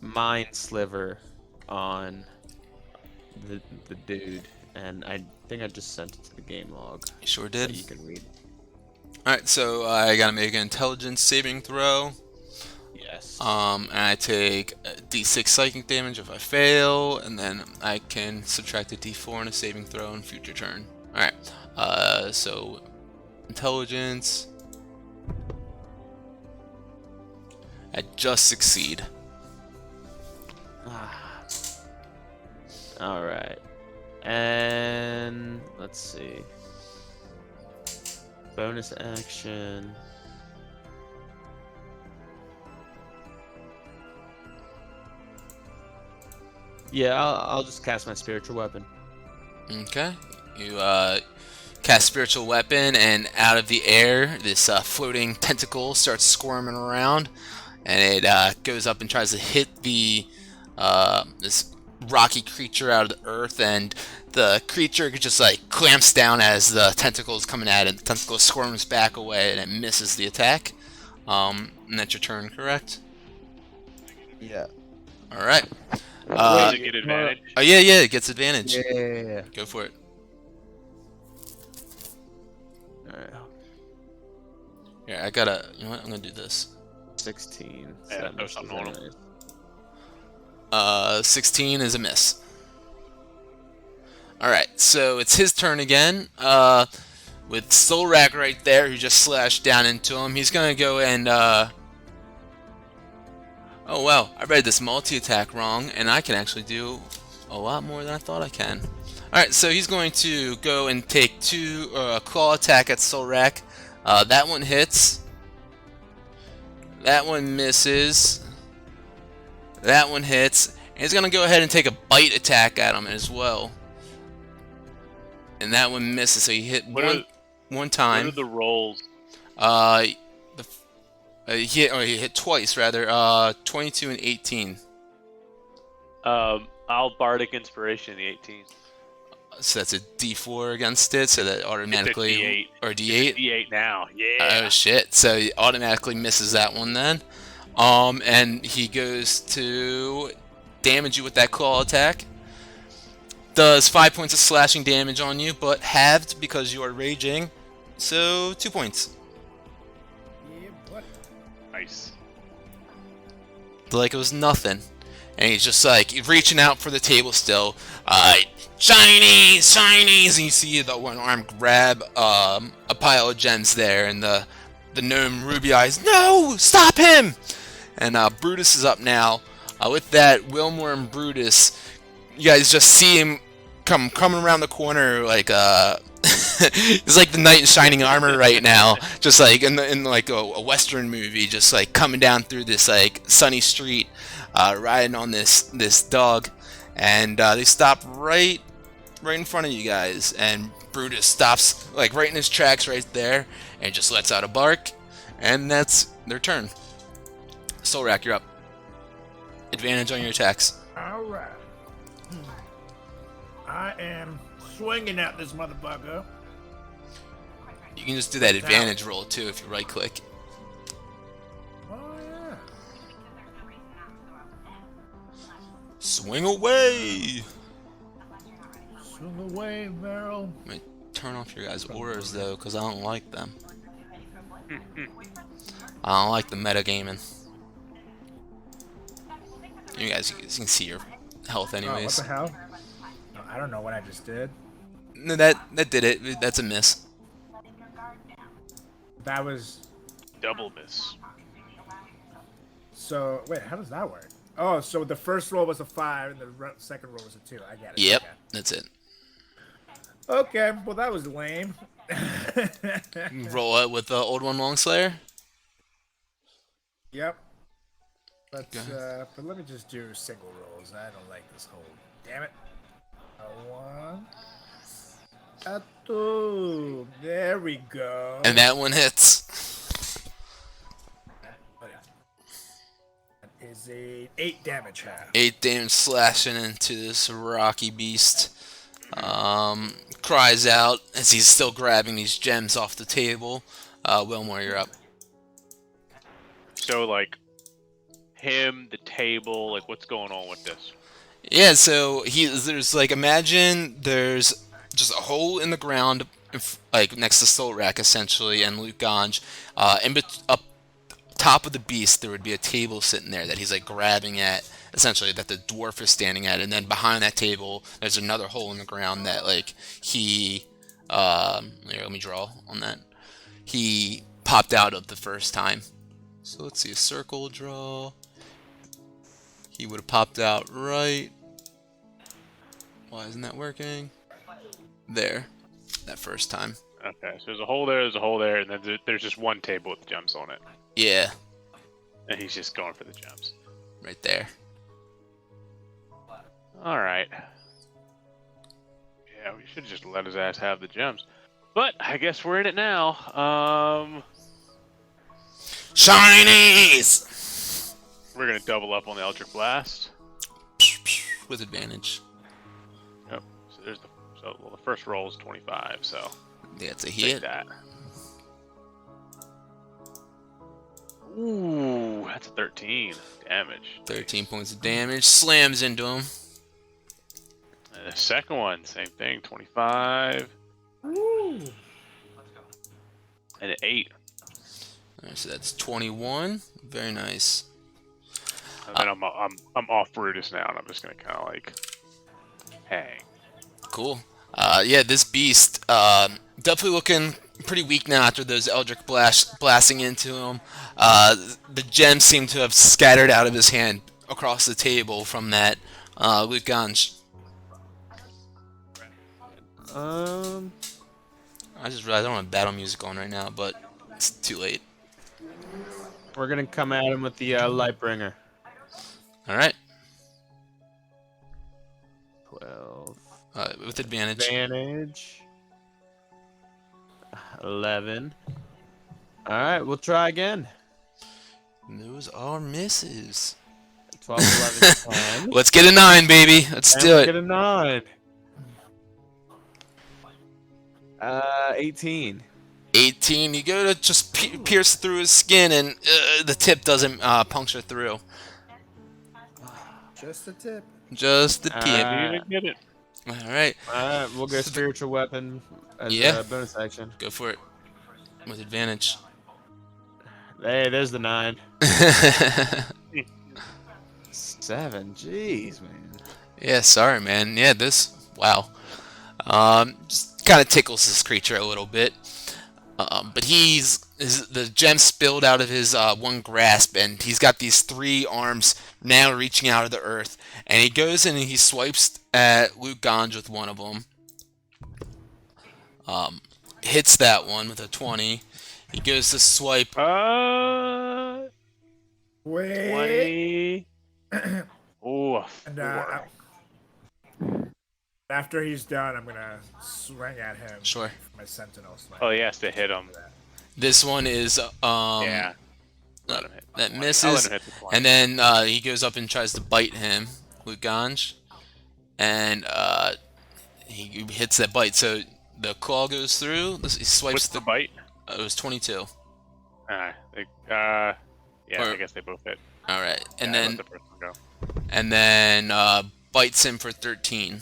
Mind Sliver on the dude, and I think I just sent it to the game log. You sure So did. you can read. Alright, so I gotta make an intelligence saving throw. Yes. And I take a D6 psychic damage if I fail, and then I can subtract a D4 on a saving throw in future turn. Alright, so intelligence. I just succeed. All right. And let's see. Bonus action. Yeah, I'll just cast my spiritual weapon. Okay, you cast spiritual weapon, and out of the air, this floating tentacle starts squirming around, and it goes up and tries to hit the this rocky creature out of the earth, and the creature just like clamps down as the tentacle is coming at it. The tentacle squirms back away, and it misses the attack. And that's your turn, correct? Yeah. All right. Does it get advantage? Oh yeah, it gets advantage. Yeah. Go for it. All right. Here, I gotta. You know what? I'm gonna do this. 16. Yeah, that no misses something on 'em. anyways. 16 is a miss. Alright, so it's his turn again. With Solrak right there, who just slashed down into him. He's gonna go and, oh wow, I read this multi-attack wrong, and I can actually do a lot more than I thought I can. Alright, so he's going to go and take two claw attack at Solrak. That one hits. That one misses. That one hits. And he's going to go ahead and take a bite attack at him as well. And that one misses, so he hit one What time. are the rolls? He hit twice, rather. 22 and 18. I'll Bardic Inspiration in the 18. So that's a D4 against it, so that automatically... D8. Or D8? D8 now, yeah. Oh shit, so he automatically misses that one then. And he goes to damage you with that claw attack. Does 5 points of slashing damage on you, but halved because you are raging. So 2 points. Yeah, buddy. Nice. Like it was nothing. And he's just like reaching out for the table still. Shinies, shinies, and you see the one arm grab a pile of gems there, and the gnome Ruby Eyes, no, stop him! And Brutus is up now. With that, Wilmore and Brutus, you guys just see him coming around the corner like he's like the knight in shining armor right now, just like in like a western movie, just like coming down through this like sunny street, riding on this dog, and they stop right in front of you guys, and Brutus stops like right in his tracks right there, and just lets out a bark, and that's their turn. Solrak, you're up. Advantage on your attacks. All right. I am swinging at this motherfucker. You can just do that advantage roll too if you right click. Oh yeah. Swing away! Swing away, Meryl. Let me turn off your guys' auras though, because I don't like them. I don't like the metagaming. You guys can see your health Oh, what anyways. the hell? No, I don't know what I just did. No, that did it. That's a miss. That was Double miss. so. Wait, how does that work? Oh, so the first roll was a 5 and the second roll was a 2. I get it. Yep, that's it. Okay, well that was lame. Roll it with the old one Longslayer. Yep. But Okay. but let me just do single rolls. I don't like this whole. Damn it. A 1. A 2. There we go. And that one hits. That is a 8 damage half. 8 damage slashing into this rocky beast. Cries out as he's still grabbing these gems off the table. Wilmore, you're up. So, like, him, the table, like, what's going on with this? Yeah, so there's like, imagine there's just a hole in the ground, like next to Solrak essentially, and Luke Ganj, up top of the beast, there would be a table sitting there that he's like grabbing at, essentially that the dwarf is standing at, and then behind that table, there's another hole in the ground that like he, here, let me draw on that. He popped out of the first time. So let's see, a circle draw. He would have popped out right. Why isn't that working? There, that first time. Okay, so there's a hole there, and then there's just one table with gems on it. Yeah, And he's just going for the gems. right there. Alright. Yeah, we should just let his ass have the gems. But I guess we're in it now. Shinies! We're gonna double up on the Eldritch Blast. With advantage. Yep. So there's the first roll is 25, so Yeah, it's a take hit. that. Ooh, that's a 13 damage. 13 points of damage. Slams into him. And the second one, same thing, 25 Woo! and an 8. Alright, so that's 21. Very nice. And then I'm off Brutus now, and I'm just gonna kind of like hang. Cool. Yeah, this beast definitely looking pretty weak now after those Eldritch blasting into him. The gems seem to have scattered out of his hand across the table from that Luganj. I just realized I don't have battle music on right now, but it's too late. We're gonna come at him with the Lightbringer. Alright, 12. with advantage. Advantage. 11. Alright, we'll try again. Those are misses. 12, 11, 10. Let's get a 9, baby. Let's And do we'll it. get a 9. 18. 18. You go to just pierce through his skin, and the tip doesn't puncture through. Just a tip. Just the tip. Didn't even get it. Alright, Alright, we'll go spiritual weapon as Yeah. a bonus action. go for it. With advantage. Hey, there's the 9. 7. Jeez, man. Yeah, sorry, man. Yeah, wow. Just kind of tickles this creature a little bit. But the gem spilled out of his one grasp, and he's got these 3 arms now reaching out of the earth. And he goes in and he swipes at Luke Ganj with one of them. Hits that one with a 20. He goes to swipe. Wait. 20. Ooh, And 4. after he's done, I'm gonna swing at him. Sure. With my sentinel swing. Oh, he has to hit him. This one is Yeah. Let him hit the that 20. I'll let misses. him hit the 20. And then he goes up and tries to bite him, Luke Ganj, and he hits that bite. So the claw goes through. He swipes What's the bite? It was 22. Yeah, Or- I guess they both hit. All right, and Yeah, then let the first one go. bites him for 13.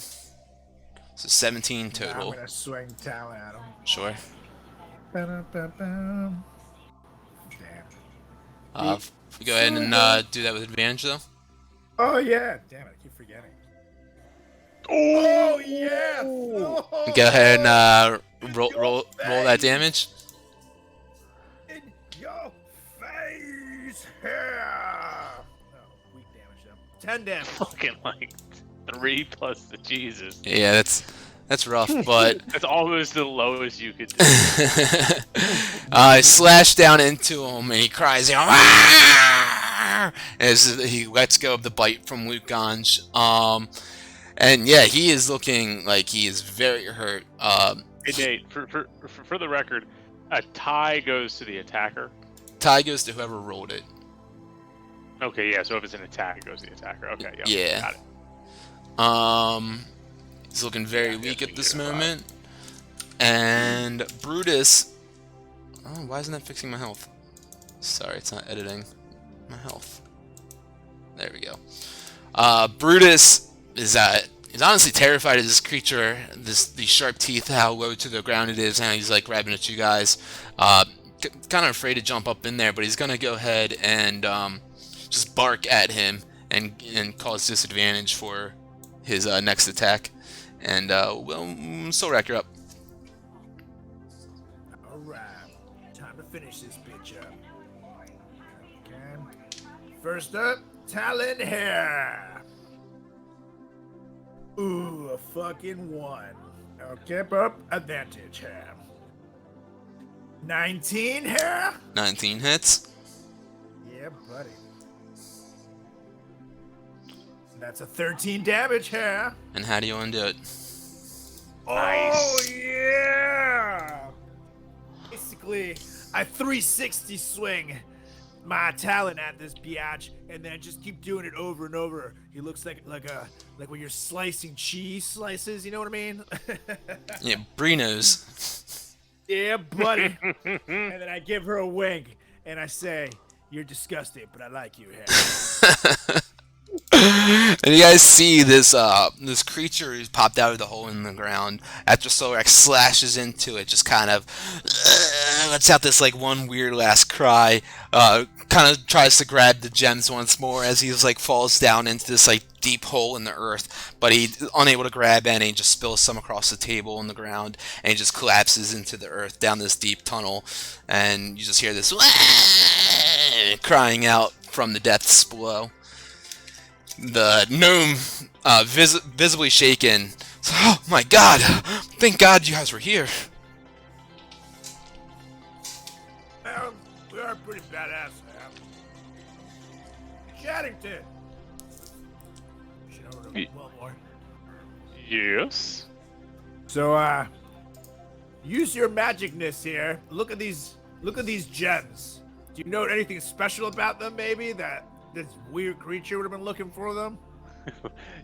So 17 Now I'm total. gonna swing talon at him. Sure. Ba-dum-ba-bum. Damn. Go ahead and do that with advantage though. Oh yeah. Damn it! I keep forgetting. Oh yeah. Oh, Go ahead and roll that damage. in your face here. No, weak damage though. 10 damage. Fucking like 3 plus the Jesus. Yeah, that's rough, but That's almost the lowest you could do. I slash down into him and he cries out "Ah!" as he lets go of the bite from Luke Ganj. And yeah, he is looking like he is very hurt. Hey Nate, for the record, a tie goes to the attacker. Tie goes to whoever rolled it. Okay, yeah. So if it's an attack, it goes to the attacker. Okay, Yeah. got it. He's looking very weak guess at we this get a moment. And Brutus. Oh, why isn't that fixing my health? Sorry, it's not editing my health. There we go. Brutus is he's honestly terrified of this creature. These sharp teeth, how low to the ground it is, and he's like grabbing at you guys. kind of afraid to jump up in there, but he's gonna go ahead and just bark at him and cause disadvantage for his next attack. And Solrak, you're up. Alright, time to finish this bitch up. Okay. First up, Talon Hair. Ooh, a fucking 1. Okay, up advantage here. 19 here? 19 hits. Yeah, buddy. That's a 13 damage here. And how do you undo it? Oh, yeah! Basically, I 360 swing my talon at this biatch, and then just keep doing it over and over. He looks like when you're slicing cheese slices. You know what I mean? Yeah, Bree knows. Yeah, buddy. And then I give her a wink, and I say, "You're disgusting, but I like you, hair." And you guys see this this creature who's popped out of the hole in the ground after Solrak slashes into it, just kind of lets out this like one weird last cry, kind of tries to grab the gems once more as he's like falls down into this like deep hole in the earth, but he's unable to grab any, just spills some across the table on the ground, and he just collapses into the earth down this deep tunnel, and you just hear this crying out from the depths below. The gnome, visibly shaken. Oh my god! Thank God you guys were here. Well, we are pretty badass now. Chaddington. Should I Ye- well more. Yes. So, use your magicness here. Look at these gems. Do you know anything special about them? Maybe that this weird creature would have been looking for them.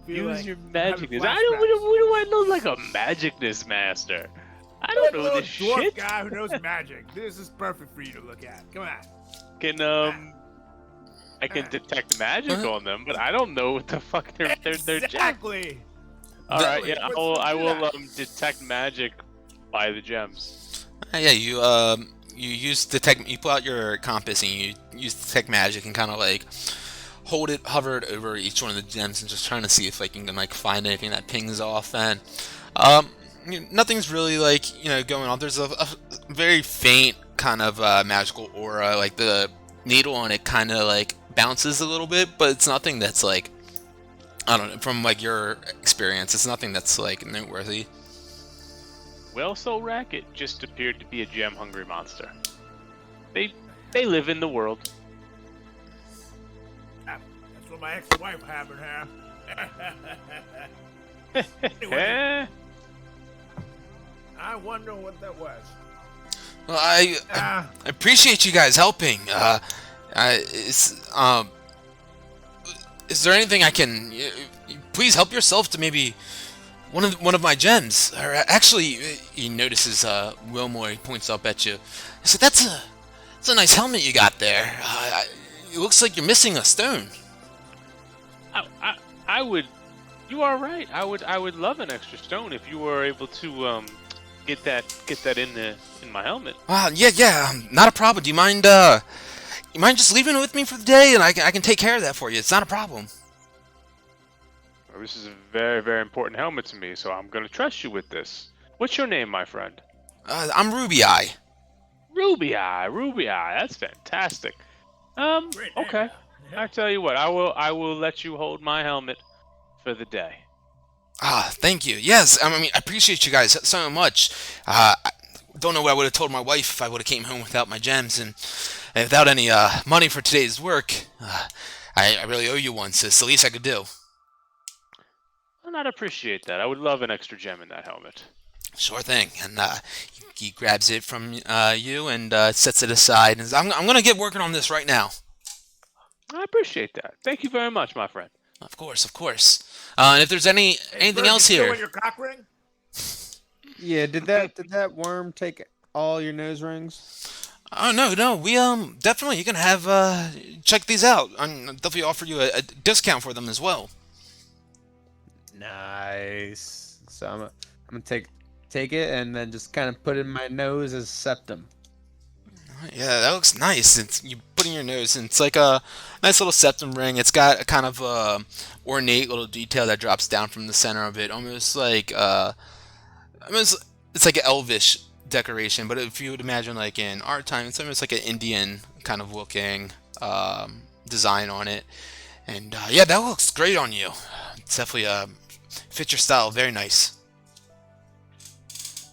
Feel Use like your I'm having magicness. I don't. What do I know like a magicness master? I don't Like a know little this dwarf shit. guy who knows magic. This is perfect for you to look at. Come on. Can I can detect magic on them, but I don't know what the fuck they're gems. Exactly. All right, yeah, What's I do will that? detect magic by the gems. Yeah, you use detect. You pull out your compass and you use detect magic and kind of like hover it over each one of the gems and just trying to see if like you can like find anything that pings off. And nothing's really like going on. There's a very faint kind of magical aura. Like the needle on it kind of like bounces a little bit, but it's nothing that's like, I don't know, from like your experience, it's nothing that's like noteworthy. Well, Solrak, it just appeared to be a gem-hungry monster. They live in the world. That's what my ex-wife happened here. Anyway, I wonder what that was. Well, I appreciate you guys helping. Is there anything I can? Please help yourself to maybe one of my gems. Or actually, he notices Wilmore points up at you. He said, "That's a nice helmet you got there. It looks like you're missing a stone." I would. You are right. I would love an extra stone if you were able to get that in my helmet. Yeah, not a problem. Do you mind just leaving it with me for the day, and I can take care of that for you. It's not a problem. Well, this is a very, very important helmet to me, so I'm going to trust you with this. What's your name, my friend? I'm Ruby Eye. Ruby Eye. That's fantastic. Great name. Okay. I tell you what, I will let you hold my helmet for the day. Thank you. Yes, I mean, I appreciate you guys so much. I don't know what I would have told my wife if I would have came home without my gems and without any money for today's work. I really owe you one, so it's the least I could do. Well, I'd appreciate that. I would love an extra gem in that helmet. Sure thing. And he grabs it from you and sets it aside. And says, I'm going to get working on this right now. I appreciate that. Thank you very much, my friend. Of course. And if there's anything Bert, else you still here. wear your cock ring? Yeah, did that worm take all your nose rings? Oh no, we definitely you can have check these out. I'm definitely offer you a discount for them as well. Nice. So I'm gonna take it and then just kind of put it in my nose as septum. Yeah, that looks nice. It's you put in your nose, and it's like a nice little septum ring. It's got a kind of ornate little detail that drops down from the center of it, almost like almost it's like an elvish decoration. But if you would imagine like in art time, it's almost like an Indian kind of looking design on it. And yeah, that looks great on you. It's definitely fit your style. Very nice.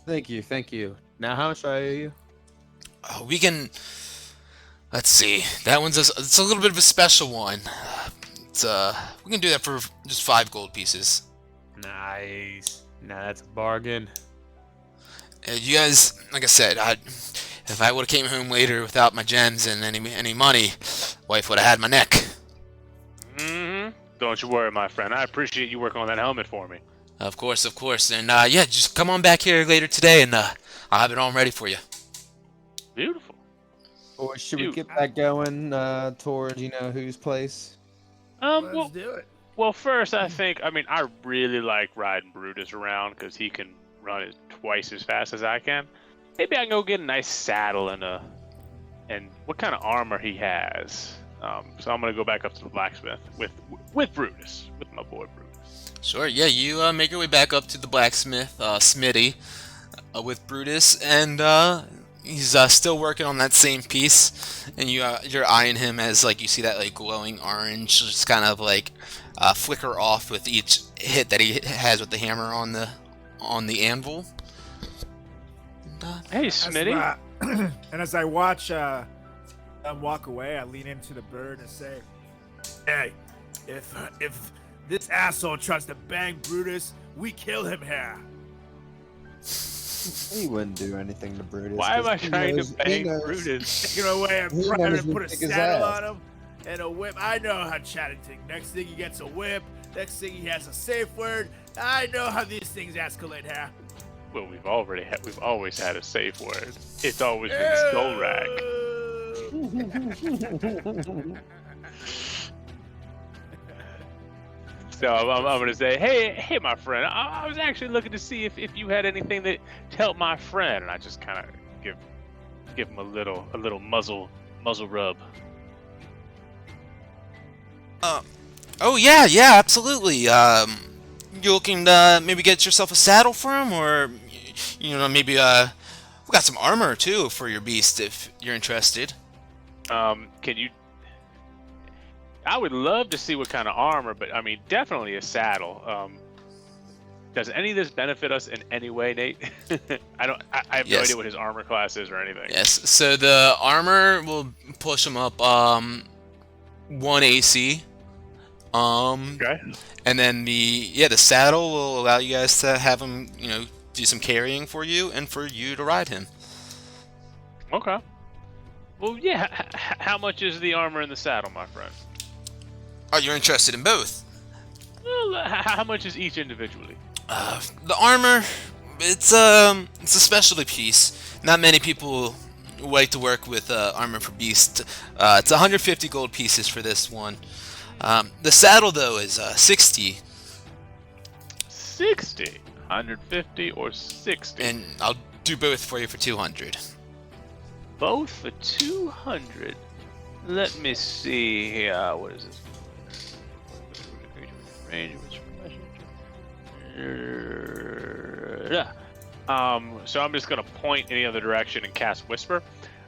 Thank you, thank you. Now, how much do I owe you? We can. Let's see. That one's it's a little bit of a special one. It's we can do that for just 5 gold pieces. Nice. Nah, that's a bargain. You guys, like I said, if I would have came home later without my gems and any money, wife would have had my neck. Don't you worry, my friend. I appreciate you working on that helmet for me. Of course, of course. And yeah, just come on back here later today, and I'll have it all ready for you. Beautiful. Or should we Dude. get that going towards, whose place? Let's Well, do it. well, first, I mean, I really like riding Brutus around because he can run it twice as fast as I can. Maybe I can go get a nice saddle and what kind of armor he has. So I'm gonna go back up to the blacksmith with Brutus, with my boy Brutus. Sure. Yeah, you make your way back up to the blacksmith, Smitty, with Brutus, and he's still working on that same piece. And you're eyeing him as like you see that like glowing orange, just kind of like flicker off with each hit that he has with the hammer on the anvil. And, Hey, Smitty. And as I watch them walk away, I lean into the bird and say, "Hey, if this asshole tries to bang Brutus, we kill him here." He wouldn't do anything to Brutus. Why am I 'cause he trying knows- to he bang knows- Brutus? Take him away and He prime knows and put a who kick his saddle ass. on him and a whip. I know how chatting thing. Next thing he gets a whip. Next thing he has a safe word. I know how these things escalate here. Well, we've always had a safe word. It's always been skull rack. So I'm gonna say, hey, my friend. I was actually looking to see if you had anything to help my friend, and I just kind of give him a little muzzle rub. oh yeah, absolutely. You looking to maybe get yourself a saddle for him, or maybe we got some armor too for your beast if you're interested. Can you? I would love to see what kind of armor, but I mean, definitely a saddle. Does any of this benefit us in any way, Nate? I have no Yes. idea what his armor class is or anything. Yes. So the armor will push him up 1 AC. Okay. And then the saddle will allow you guys to have him, do some carrying for you and for you to ride him. Okay. Well, yeah. How much is the armor and the saddle, my friend? Oh, you're interested in both? Well, how much is each individually? The armor, it's a specialty piece. Not many people like to work with armor for beast. It's 150 gold pieces for this one. The saddle though is 60, 60, 150, or 60? and I'll do both for you for 200. Both for 200. Let me see here. What is this? So I'm just gonna point in the other direction and cast Whisper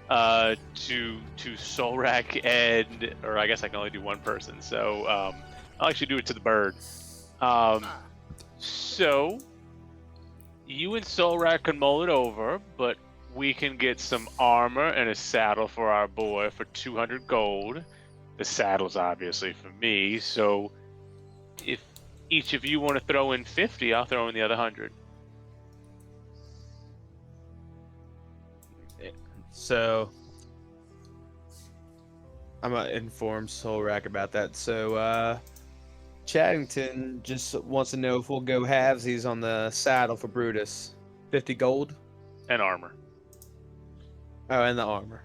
to Solrak and, or I guess I can only do one person. So I'll actually do it to the bird. So you and Solrak can mull it over, but we can get some armor and a saddle for our boy for 200 gold. The saddle's obviously for me, so if each of you want to throw in 50, I'll throw in the other 100. So I'm gonna inform Solrak about that. So Chaddington just wants to know if we'll go halvesies on the saddle for Brutus. 50 gold. And armor. Oh, and the armor.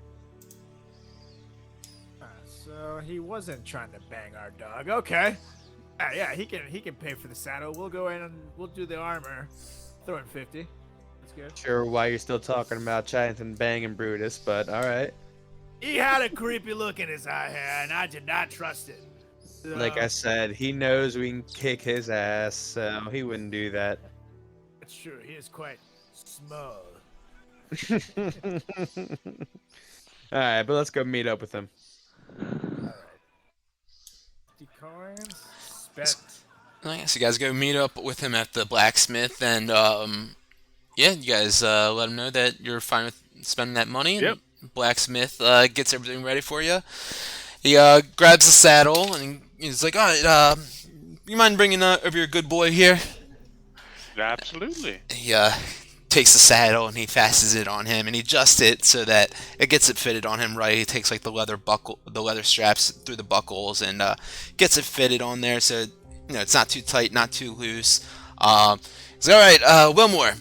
So he wasn't trying to bang our dog. Okay. Yeah, he can pay for the saddle. We'll go in and we'll do the armor. Throw in 50. That's good. Sure, why you're still talking about Chaddington banging Brutus, but all right. He had a creepy look in his eye hair, and I did not trust it. So, Like I said, he knows we can kick his ass, so he wouldn't do that. that's true. He is quite small. Alright, but let's go meet up with him. All right. 50 coins spent. I guess you guys go meet up with him at the blacksmith, and yeah, you guys let him know that you're fine with spending that money. Yep. And blacksmith gets everything ready for you. He grabs the saddle and he's like, "All right, you mind bringing over your good boy here?" Absolutely. He takes the saddle and he fastens it on him and he adjusts it so that it gets it fitted on him right. He takes like the leather straps through the buckles and gets it fitted on there so it's not too tight, not too loose. He's like, "All right, Wilmore."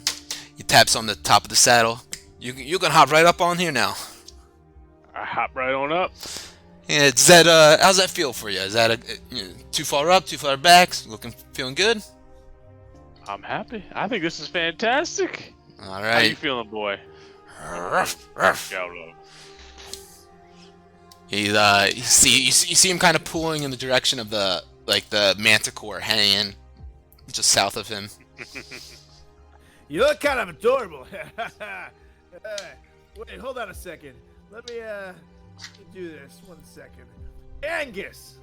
He taps on the top of the saddle. You can hop right up on here now. I hop right on up. Yeah, does that how's that feel for you? Is that too far up, too far back? Feeling good? I'm happy. I think this is fantastic. All How you right. feeling, boy? Ruff, ruff. Yowlo. You see him kind of pulling in the direction of the manticore hanging just south of him. You look kind of adorable. Wait, hold on a second. Let me do this. 1 second. Angus.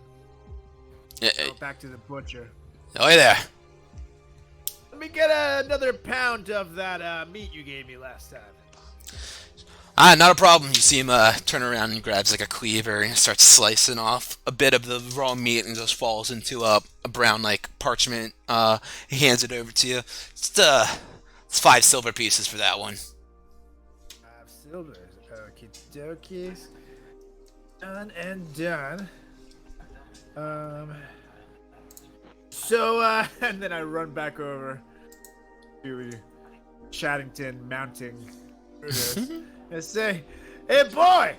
Go back to the butcher. Oh, hey there. Let me get another pound of that meat you gave me last time. Not a problem. You see him turn around and he grabs like a cleaver and starts slicing off a bit of the raw meat and just falls into a brown like parchment. He hands it over to you. It's 5 silver pieces for that one. 5 silvers. Okie dokies. Done and done. So, and then I run back over to Chaddington mounting Brutus and say, "Hey, boy!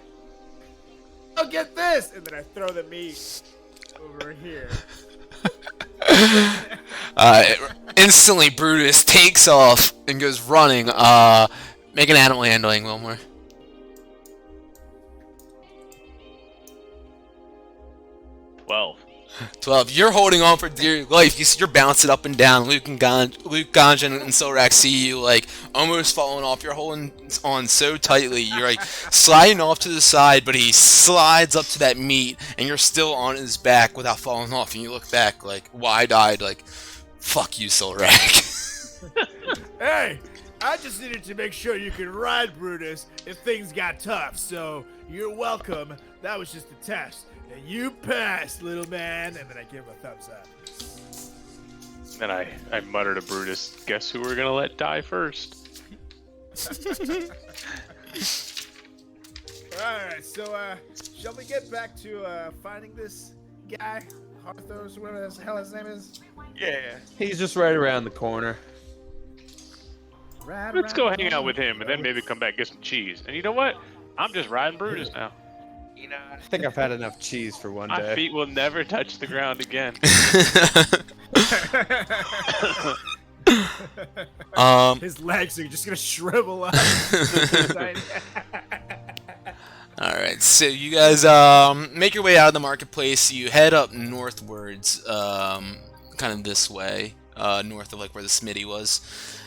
I'll get this!" And then I throw the meat over here. Instantly, Brutus takes off and goes running. Make an animal handling, Wilmore. 12. 12. You're holding on for dear life. You're bouncing up and down. Luke Ganjan and Solrak see you like almost falling off. You're holding on so tightly. You're like sliding off to the side, but he slides up to that meat, and you're still on his back without falling off. And you look back like wide-eyed, like, "Fuck you, Solrak." Hey, I just needed to make sure you could ride Brutus if things got tough. So you're welcome. That was just a test. And you passed, little man. And then I give him a thumbs up. Then I mutter to Brutus, "Guess who we're gonna let die first?" Alright, so shall we get back to finding this guy? Harthos, whatever the hell his name is? Yeah. He's just right around the corner. Right Let's around go the hang out corner. with him and then maybe come back and get some cheese. And you know what? I'm just riding Brutus now. I think I've had enough cheese for one My day. feet will never touch the ground again. His legs are just gonna shrivel up. Alright, so you guys make your way out of the marketplace. You head up northwards, kind of this way, north of like where the smithy was,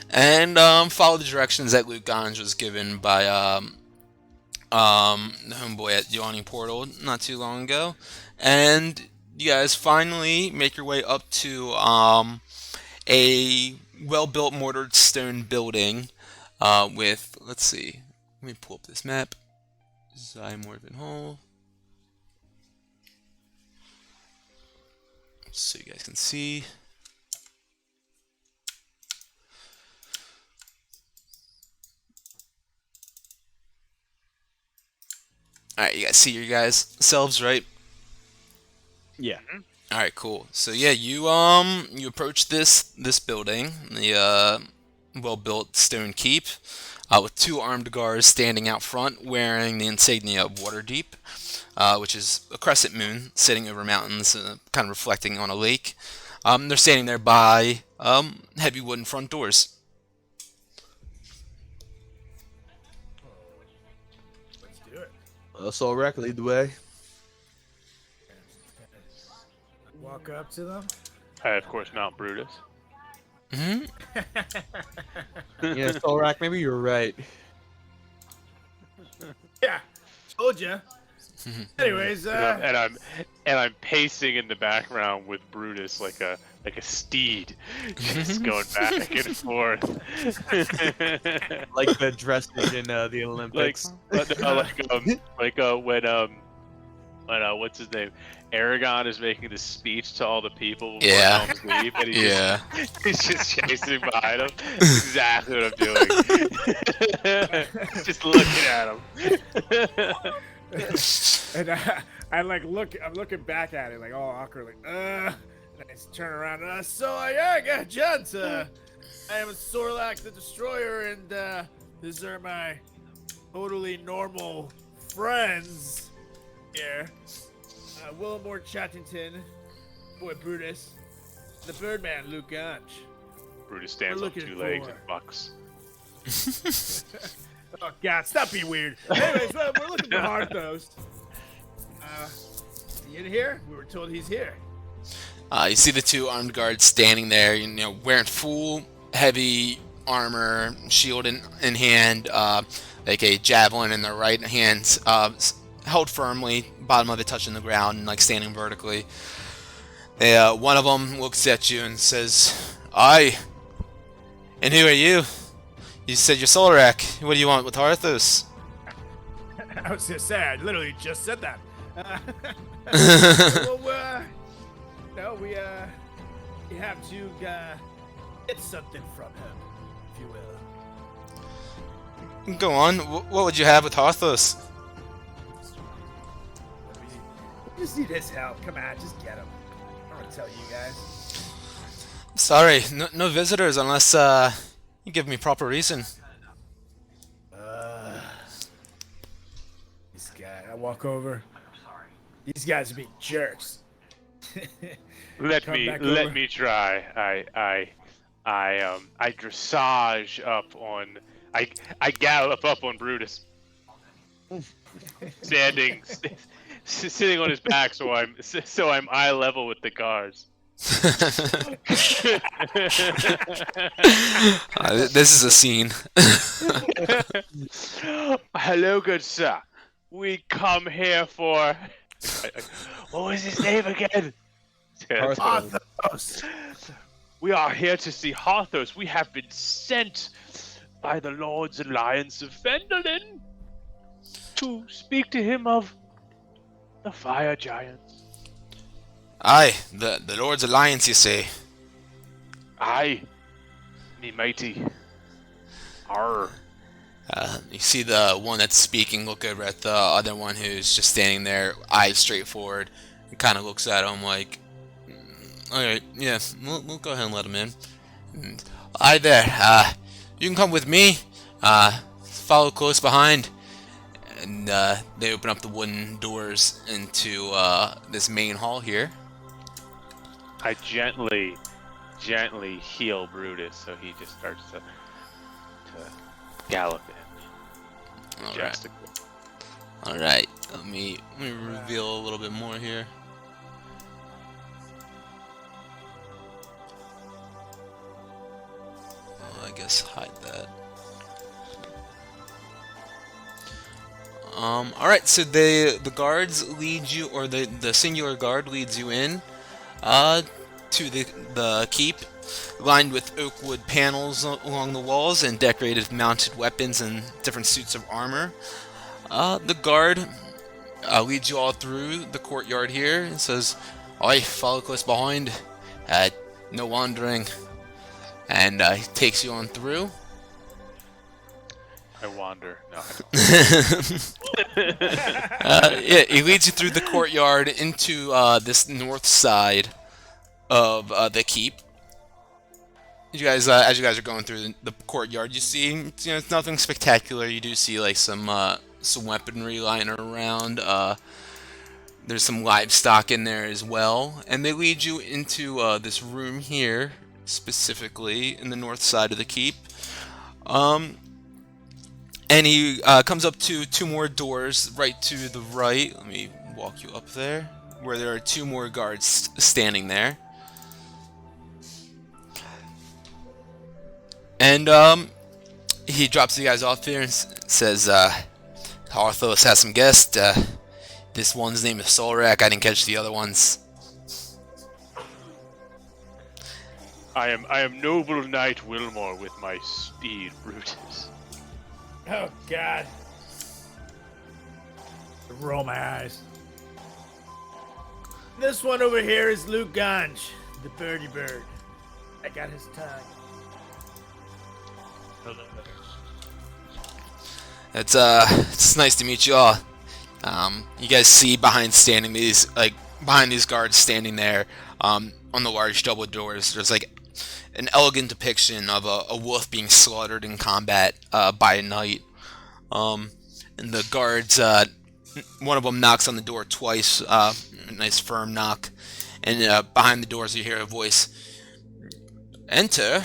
and follow the directions that Luke Ganj was given by the homeboy at Yawning Portal not too long ago. And you guys finally make your way up to a well-built mortared stone building with, let's see, let me pull up this map. Zymorven Hall. So you guys can see. Alright, you guys see your guys selves, right? Yeah. Alright, cool. So yeah, you approach this building, the well-built stone keep, with 2 armed guards standing out front wearing the insignia of Waterdeep, which is a crescent moon sitting over mountains, kind of reflecting on a lake. They're standing there by heavy wooden front doors. Let's do it. Solrak, lead the way. Walk up to them. I, of course, mount Brutus. Hmm. Yeah, Solrak, maybe you're right. Yeah, told ya. Anyways, And I'm pacing in the background with Brutus like a steed, just going back and forth. Like the dresses in the like Olympics. when what's his name? Aragon is making the speech to all the people before Yeah. Helm's Deep, and Yeah. he's just chasing behind him. That's exactly what I'm doing. Just looking at him. and I'm looking back at it like all awkward, like and I turn around. Yeah, gents, I am Sorlak the Destroyer, and these are my totally normal friends here. Willamore Chattington, boy Brutus, the Birdman Luke Gunch. Brutus stands We're on two looking legs for- and bucks. Oh God, stop being weird. Anyways, we're looking for Hardthos. Is he in here? We were told he's here. You see the two armed guards standing there, you know, wearing full heavy armor, shield in hand, like a javelin in their right hands, held firmly, bottom of it touching the ground, and like standing vertically. One of them looks at you and says, "Aye. And who are you? You said you're Solrak. What do you want with Arthos?" I was just sad. Literally just said that. No, we have to get something from him, if you will. Go on. What would you have with Arthos? We just need his help. Come on, just get him. I'm gonna tell you guys. Sorry, no visitors unless you give me proper reason. This guy. I walk over. These guys are being jerks. Let Come me back let over. me try. I dressage up on. I gallop up on Brutus, sitting on his back, so I'm eye level with the guards. This is a scene. Hello, good sir. We come here for. What was his name again? Arthos. We are here to see Harthos. We have been sent by the Lord's Alliance of Fendelin to speak to him of the Fire Giants. Aye, the Lord's Alliance, you say. Aye, me matey. Arr. You see the one that's speaking look over at the other one who's just standing there, eyes straight forward, and kind of looks at him like, "Alright, yeah, we'll go ahead and let him in." And, "Aye there, you can come with me, follow close behind." And they open up the wooden doors into this main hall here. I gently heal Brutus, so he just starts to gallop in. Alright, Majestically. alright, let me reveal a little bit more here. I guess hide that. Alright, so the guards lead you, or the singular guard leads you in to the keep, lined with oak wood panels along the walls and decorated with mounted weapons and different suits of armor. The guard leads you all through the courtyard here and says, "Oi, follow close behind, no wandering," and he takes you on through. I wander. No, I don't. Yeah, he leads you through the courtyard into this north side of the keep. You guys, as you guys are going through the courtyard, you see, it's nothing spectacular. You do see like some weaponry lying around. There's some livestock in there as well, and they lead you into this room here, specifically in the north side of the keep. And he comes up to two more doors right to the right. Let me walk you up there, where there are two more guards standing there. And he drops you guys off there and says, Arthos has some guests. This one's name is Solrak. I didn't catch the other ones. I am noble knight Wilmore with my speed, Brutus. Oh, God. Roll my eyes. This one over here is Luke Ganj, the birdie bird. I got his tongue. It's nice to meet you all. You guys see behind these guards standing there, on the large double doors. There's like an elegant depiction of a wolf being slaughtered in combat by a knight. And the guards, one of them knocks on the door twice, a nice firm knock, and behind the doors you hear a voice, "Enter."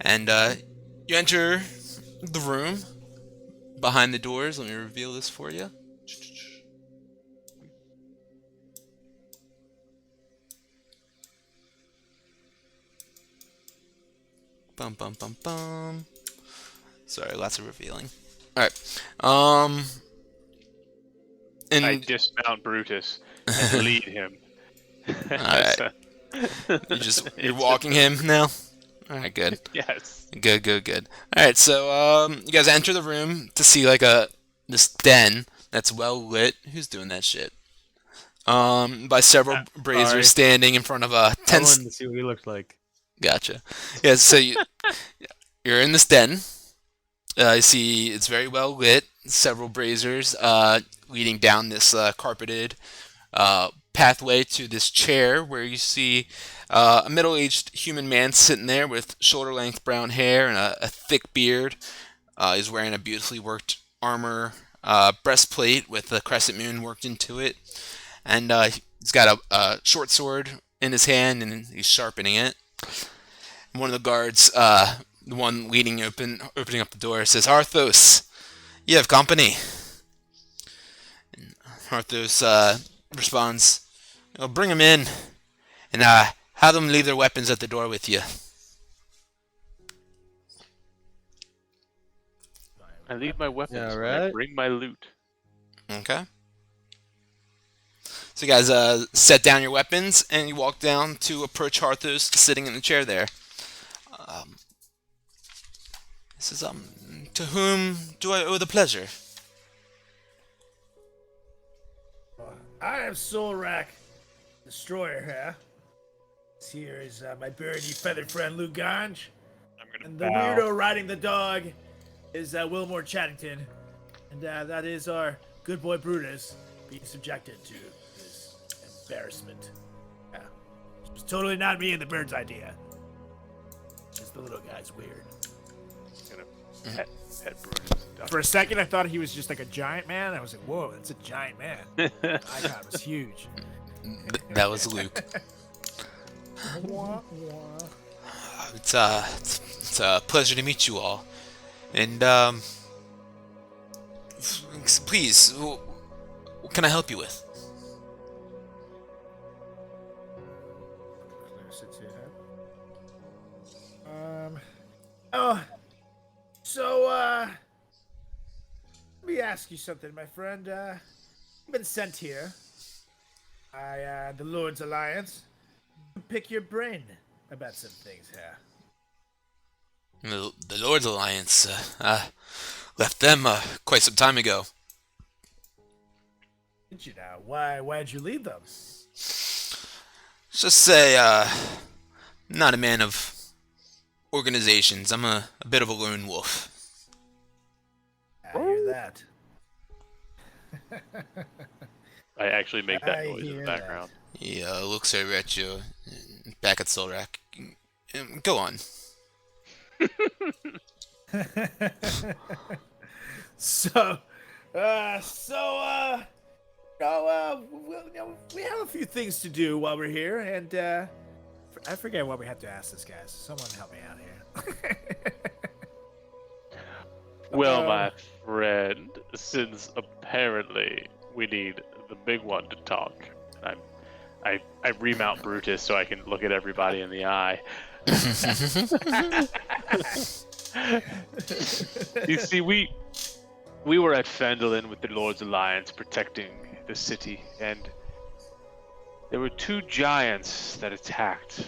And you enter the room behind the doors. Let me reveal this for you. Bum bum bum bum. Sorry, lots of revealing. All right. And I dismount Brutus and lead him. Alright. You're walking him now? Alright, good. Yes. Good. Alright, so you guys enter the room to see like this den that's well lit. Who's doing that shit? By several braziers sorry. standing in front of a I tent. wanted to see what he looked like. Gotcha. Yeah, so you're in this den. You see it's very well lit. Several braziers leading down this carpeted pathway to this chair where you see a middle-aged human man sitting there with shoulder-length brown hair and a thick beard. He's wearing a beautifully worked armor breastplate with a crescent moon worked into it. And he's got a short sword in his hand and he's sharpening it. And one of the guards, the one opening up the door, says, "Arthos, you have company." And Arthos responds, "Oh, bring them in, and have them leave their weapons at the door with you." I leave my weapons. Yeah, But I right. bring my loot. Okay. So you guys set down your weapons, and you walk down to approach Arthos sitting in the chair there. He says, "To whom do I owe the pleasure?" I am Solrak, Destroyer here. This here is my birdie feathered friend Luke Ganj. I'm gonna And the weirdo riding the dog is Wilmore Chattington. And that is our good boy Brutus being subjected to this embarrassment. Yeah. It was totally not me and the bird's idea. Just the little guy's weird. Pet Brutus. For a second, I thought he was just like a giant man. I was like, whoa, that's a giant man. Icon was huge. That was Luke. It's a pleasure to meet you all. And please, what can I help you with? Let me ask you something, my friend. I've been sent here by the Lord's Alliance to pick your brain about some things here. The Lord's Alliance left them quite some time ago. Did you now? Why'd you leave them? Let's just say, not a man of organizations. I'm a bit of a lone wolf. I hear that. I actually make that I noise in the hear background. He looks over at you, back at Solrak. Go on. We have a few things to do while we're here, and I forget what we have to ask this guy. Someone help me out here. Well, my friend, since apparently we need the big one to talk, I remount Brutus so I can look at everybody in the eye. You see, we were at Phandalin with the Lord's Alliance protecting the city, and there were two giants that attacked,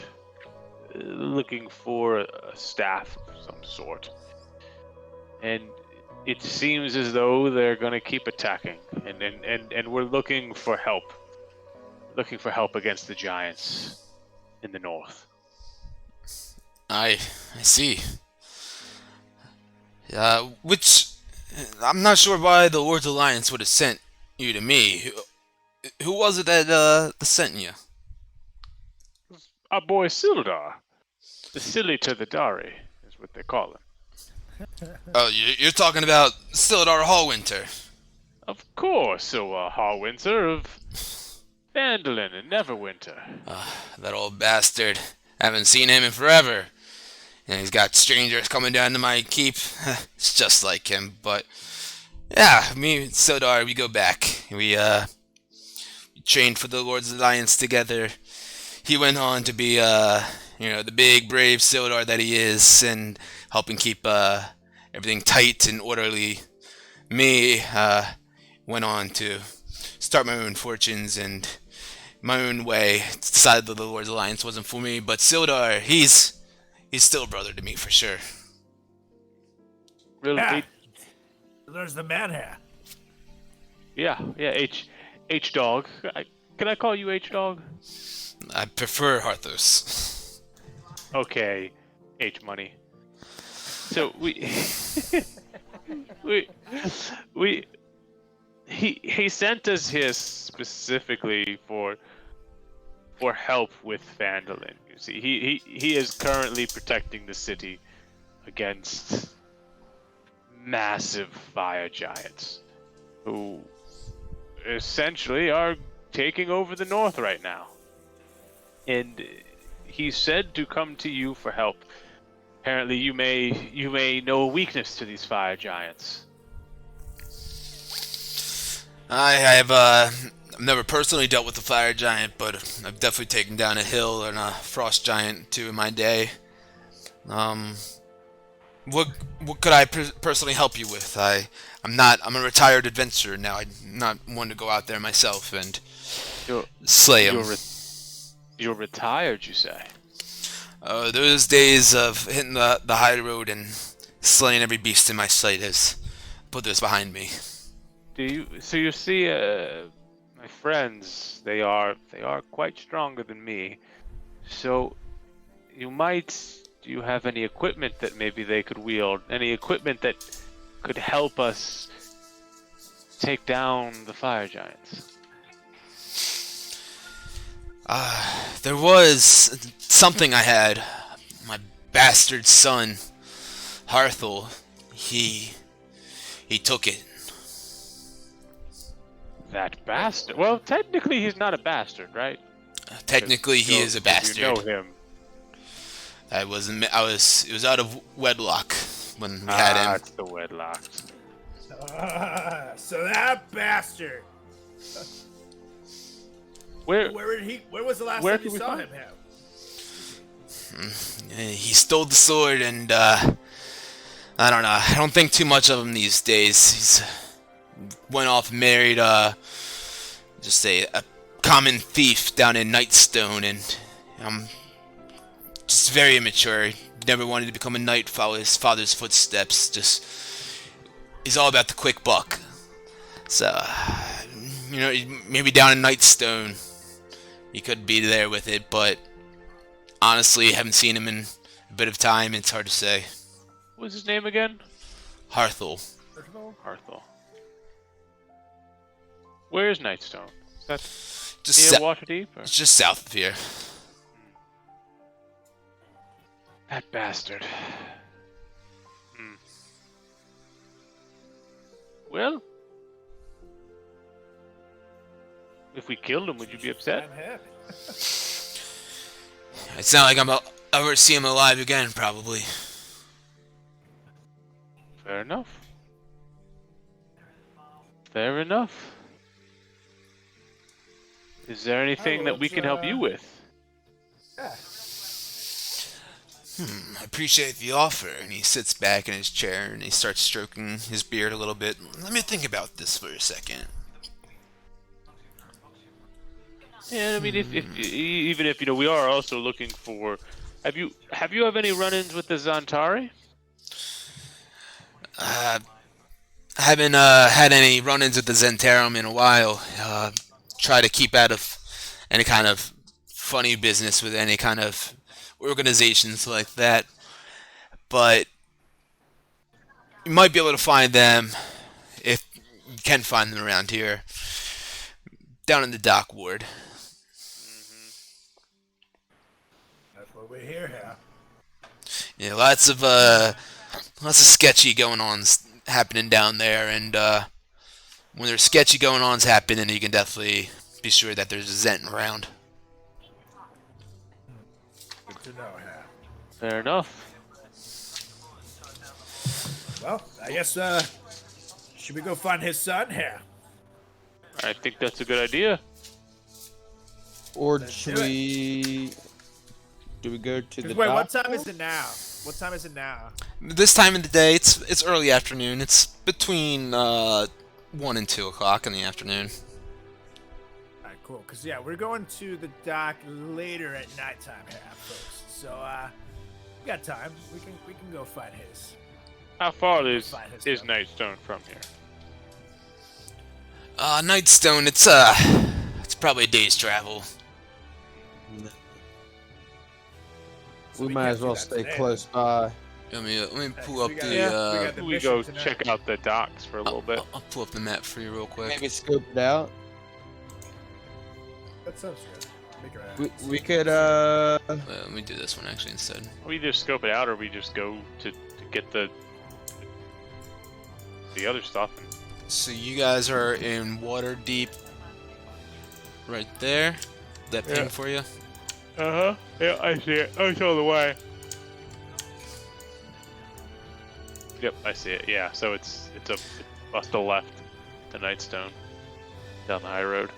looking for a staff of some sort. And it seems as though they're going to keep attacking, and we're looking for help. Looking for help against the giants in the north. I see. Which I'm not sure why the Lord's Alliance would have sent you to me. Who was it that sent you? Our boy Sildar. The Silly to the Dari is what they call him. Oh, you're talking about Sildar Hallwinter. Of course, so Harwinter of Phandalin and Neverwinter. That old bastard. Haven't seen him in forever. And he's got strangers coming down to my keep. It's just like him, but yeah, me and Sildar, we go back. We trained for the Lord's Alliance together. He went on to be the big brave Sildar that he is, and helping keep everything tight and orderly. Me went on to start my own fortunes and my own way. Decided that the Lord's Alliance wasn't for me, but Sildar, he's still a brother to me for sure. Really? Yeah. There's the man here. Yeah. H Dog. Can I call you H Dog? I prefer Harthos. Okay, H Money. So he sent us here specifically for help with Phandalin. You see, he is currently protecting the city against massive fire giants who essentially are taking over the north right now. And he said to come to you for help. Apparently you may know a weakness to these fire giants. I've never personally dealt with a fire giant, but I've definitely taken down a hill and a frost giant too in my day. What could I personally help you with? I'm a retired adventurer now. I'm not one to go out there myself and slay them. You're retired, you say? Those days of hitting the high road and slaying every beast in my sight has put this behind me. So you see, my friends, they are quite stronger than me. So do you have any equipment that maybe they could wield? Any equipment that could help us take down the fire giants? There was something I had. My bastard son, Harthel, he took it. That bastard? Well, technically he's not a bastard, right? Technically he is a bastard. You know him. It was out of wedlock when we had him. It's the wedlock. So that bastard. Where was the last time you saw him? He stole the sword, and I don't know. I don't think too much of him these days. He's went off and married just a common thief down in Nightstone, and just very immature. Never wanted to become a knight, follow his father's footsteps. Just he's all about the quick buck. So maybe down in Nightstone, he could be there with it, but honestly, haven't seen him in a bit of time. It's hard to say. What's his name again? Harthel. Harthel. Where is Nightstone? Is that Just near Waterdeep? Or? It's just south of here. That bastard. Well, if we killed him, would you be upset? It's not like I'm ever see him alive again, probably. Fair enough. Fair enough. Is there anything that we can help you with? Yeah. I appreciate the offer. And he sits back in his chair and he starts stroking his beard a little bit. Let me think about this for a second. Yeah, I mean, if even if we are also looking for, have you have any run-ins with the Zantari? I haven't had any run-ins with the Zentarum in a while. Try to keep out of any kind of funny business with any kind of organizations like that. But you might be able to find them if you can find them around here. Down in the dock ward. That's what we hear here. Yeah, lots of sketchy going on happening down there, and when there's sketchy going ons happening, you can definitely be sure that there's a Zent around. Good to know here. Fair enough. Well, I guess, should we go find his son here? I think that's a good idea. Or Let's should do it. we? Do we go to the? Wait, what dock? time is it now? What time is it now? This time of the day, it's early afternoon. It's between 1 and 2 o'clock in the afternoon. Alright, cool. Cause yeah, we're going to the dock later at nighttime here, folks. So we got time. We can go find his. How far is Find his is son. Nightstone from here? Nightstone, it's probably a day's travel. So We might can't as do well that stay today, close by. Let me pull so up we gotta- the we got the We mission go tonight. check out the docks for a little bit. I'll pull up the map for you real quick. Maybe scope it out. That sounds good. Make her happy. We could Let me do this one actually instead. We either scope it out or we just go to get the other stuff. So you guys are in water deep, right there. That ping Yeah. for you. Uh-huh. Yeah, I see it. Oh, it's all the way. Yep, I see it. Yeah, so it's bust to left to Nightstone down the high road,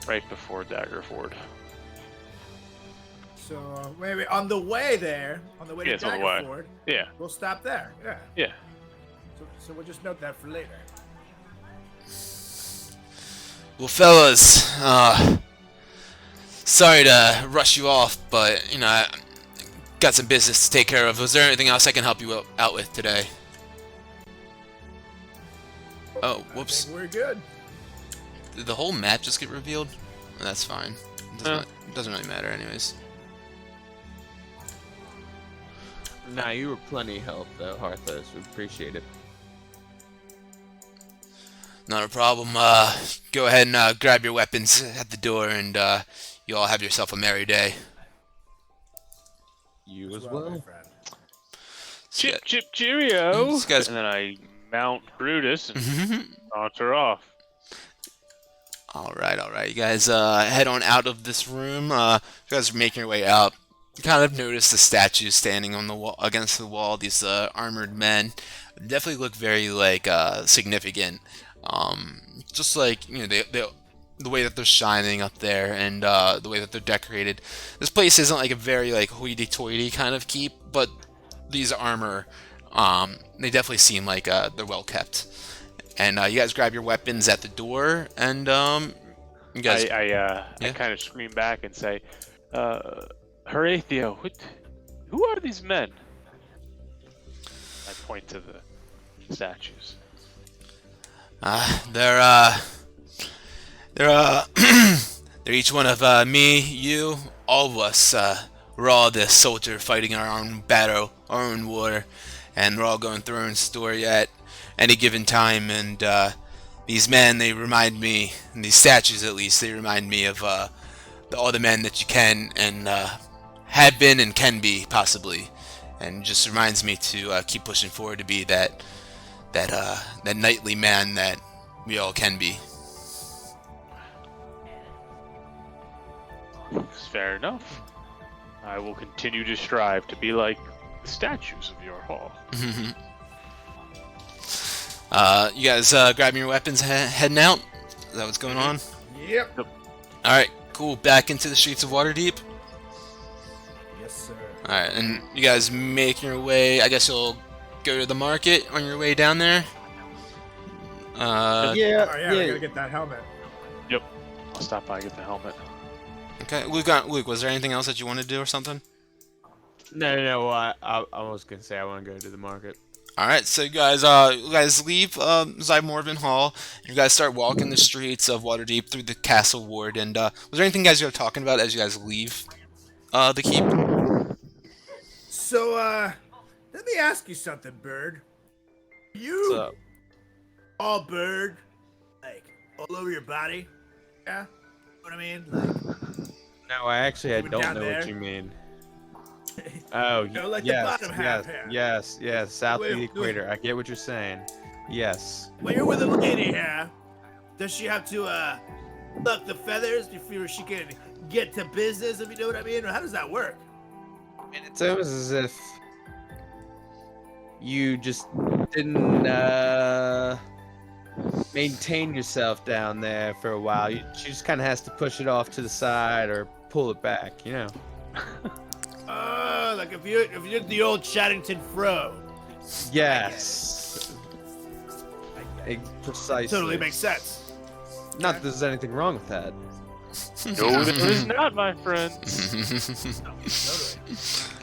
right before Dagger Ford. So wait, on the way there, on the way Yeah, to it's on the way. Dagger Ford, Yeah, we'll stop there. Yeah. yeah. So we'll just note that for later. Well, fellas, sorry to rush you off, but I got some business to take care of. Was there anything else I can help you out with today? Oh, I whoops. think we're good. Did the whole map just get revealed? That's fine. It doesn't really matter anyways. Nah, you were plenty of help though, Harthos. We appreciate it. Not a problem. Go ahead and grab your weapons at the door, and you all have yourself a merry day. You as my well. friend. Chip, chip, cheerio! These guys- And then I mount Brutus and Mhm. saunter off. All right. You guys head on out of this room. You guys are making your way out. You kind of notice the statues standing on the wall, against the wall. These armored men definitely look very significant. Just like the way that they're shining up there, and the way that they're decorated. This place isn't like a very hoity-toity kind of keep, but these armor, they definitely seem like they're well kept. And you guys grab your weapons at the door, and you guys. I kind of scream back and say, Horatio, who are these men? I point to the statues. They're they're each one of me, you, all of us. We're all the soldier fighting our own battle, our own war, and we're all going through our own story at any given time. And these men, they remind me, and these statues at least, they remind me of all the men that you can and have been and can be possibly, and just reminds me to keep pushing forward to be that knightly man that we all can be. It's fair enough. I will continue to strive to be like the statues of your hall. You guys grabbing your weapons, heading out? Is that what's going on? Yep. Alright, cool. Back into the streets of Waterdeep. Yes, sir. Alright, and you guys making your way, I guess you'll go to the market on your way down there? Oh, yeah, yeah, I yeah. gotta get that helmet. Yep. I'll stop by and get the helmet. Okay, Luke, was there anything else that you wanted to do or something? No. I was gonna say I want to go to the market. Alright, so you guys leave Zymorvan Hall, and you guys start walking the streets of Waterdeep through the castle ward, and was there anything you guys were talking about as you guys leave the keep? So, let me ask you something, Bird. You So, all bird, like, all over your body? Yeah? Know what I mean? Like, no, I Going don't down know there? what you mean. Oh, know, like the yes, bottom half yes, here. yes, south of the Wait. equator. I get what you're saying. Yes. when you're with a lady here, does she have to, pluck the feathers before she can get to business, if you know what I mean? Or how does that work? I mean, it's almost as if you just didn't maintain yourself down there for a while. She just kind of has to push it off to the side or pull it back, you know. Oh, like if you're the old Chaddington Fro. Yes. Precisely. Totally makes sense. Not that there's anything wrong with that. No, there is not, my friend. Totally.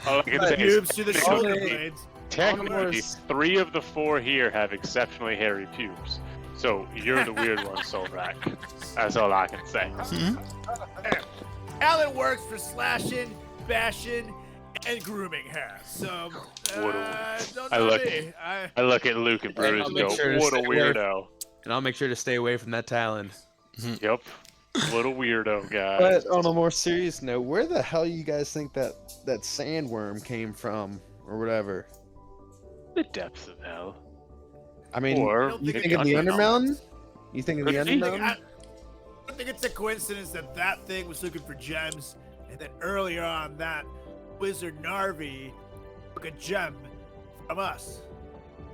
All I can But say is, Pubes to the shoulder Only- blades. technically, Almost. 3 of the 4 here have exceptionally hairy pubes. So you're the weird one, Solrak. That's all I can say. Alan works for slashing, bashing, and grooming hair. So, don't I tell look- me. I look at Luke and Brutus I'll and make go, sure to what a stay away weirdo. And I'll make sure to stay away from that talon. Yep. What a weirdo, guy. But on a more serious note, where the hell you guys think that sandworm came from, or whatever? The depths of hell. I mean, Or don't you think think of the underground. Undermountain? You think of the Could be. Undermountain? I don't think it's a coincidence that that thing was looking for gems, and then earlier on that wizard Narvi took a gem from us.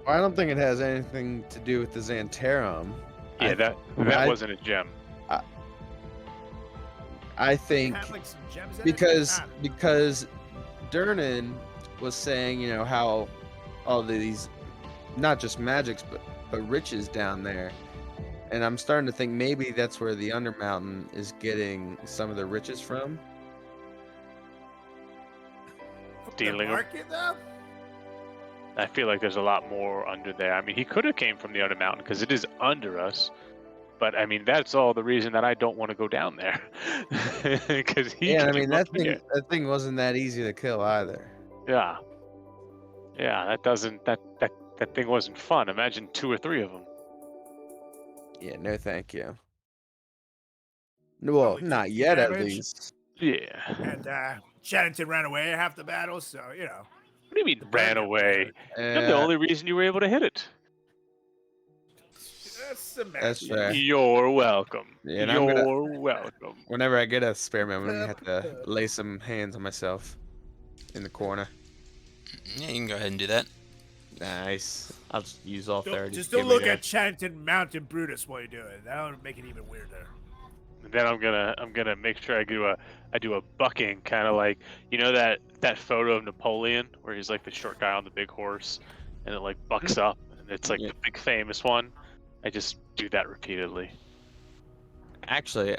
I don't think it has anything to do with the Xantarum. Yeah, that I- wasn't a gem. I It think had like some gems in it? because Durnan was saying, you know, how all these not just magics but riches down there. And I'm starting to think maybe that's where the Undermountain is getting some of the riches from. Stealing 'em. market though. I feel like there's a lot more under there. I mean, he could have came from the Undermountain because it is under us. But I mean, that's all the reason that I don't want to go down there. Because Yeah, I mean that thing wasn't that easy to kill either. Yeah. Yeah, that thing wasn't fun. Imagine 2 or 3 of them. Yeah, no thank you. Well, Probably not 50 yet at damage. least. Yeah. And Chaddington ran away half the battle, so you know. What do you mean ran away? You're the Uh, only reason you were able to hit it. That's fair. You're welcome. Yeah, and I'm gonna- You're welcome. Whenever I get a spare moment, I'm gonna have to lay some hands on myself in the corner. Yeah, you can go ahead and do that. Nice. I'll just use all 30. Just Give don't me look a- at Chaddington Mountain Brutus while you do it. That'll make it even weirder. And then I'm gonna make sure I do a bucking, kind of like, you know, that photo of Napoleon where he's like the short guy on the big horse and it like bucks up and it's like Yeah. the big famous one. I just do that repeatedly. Actually,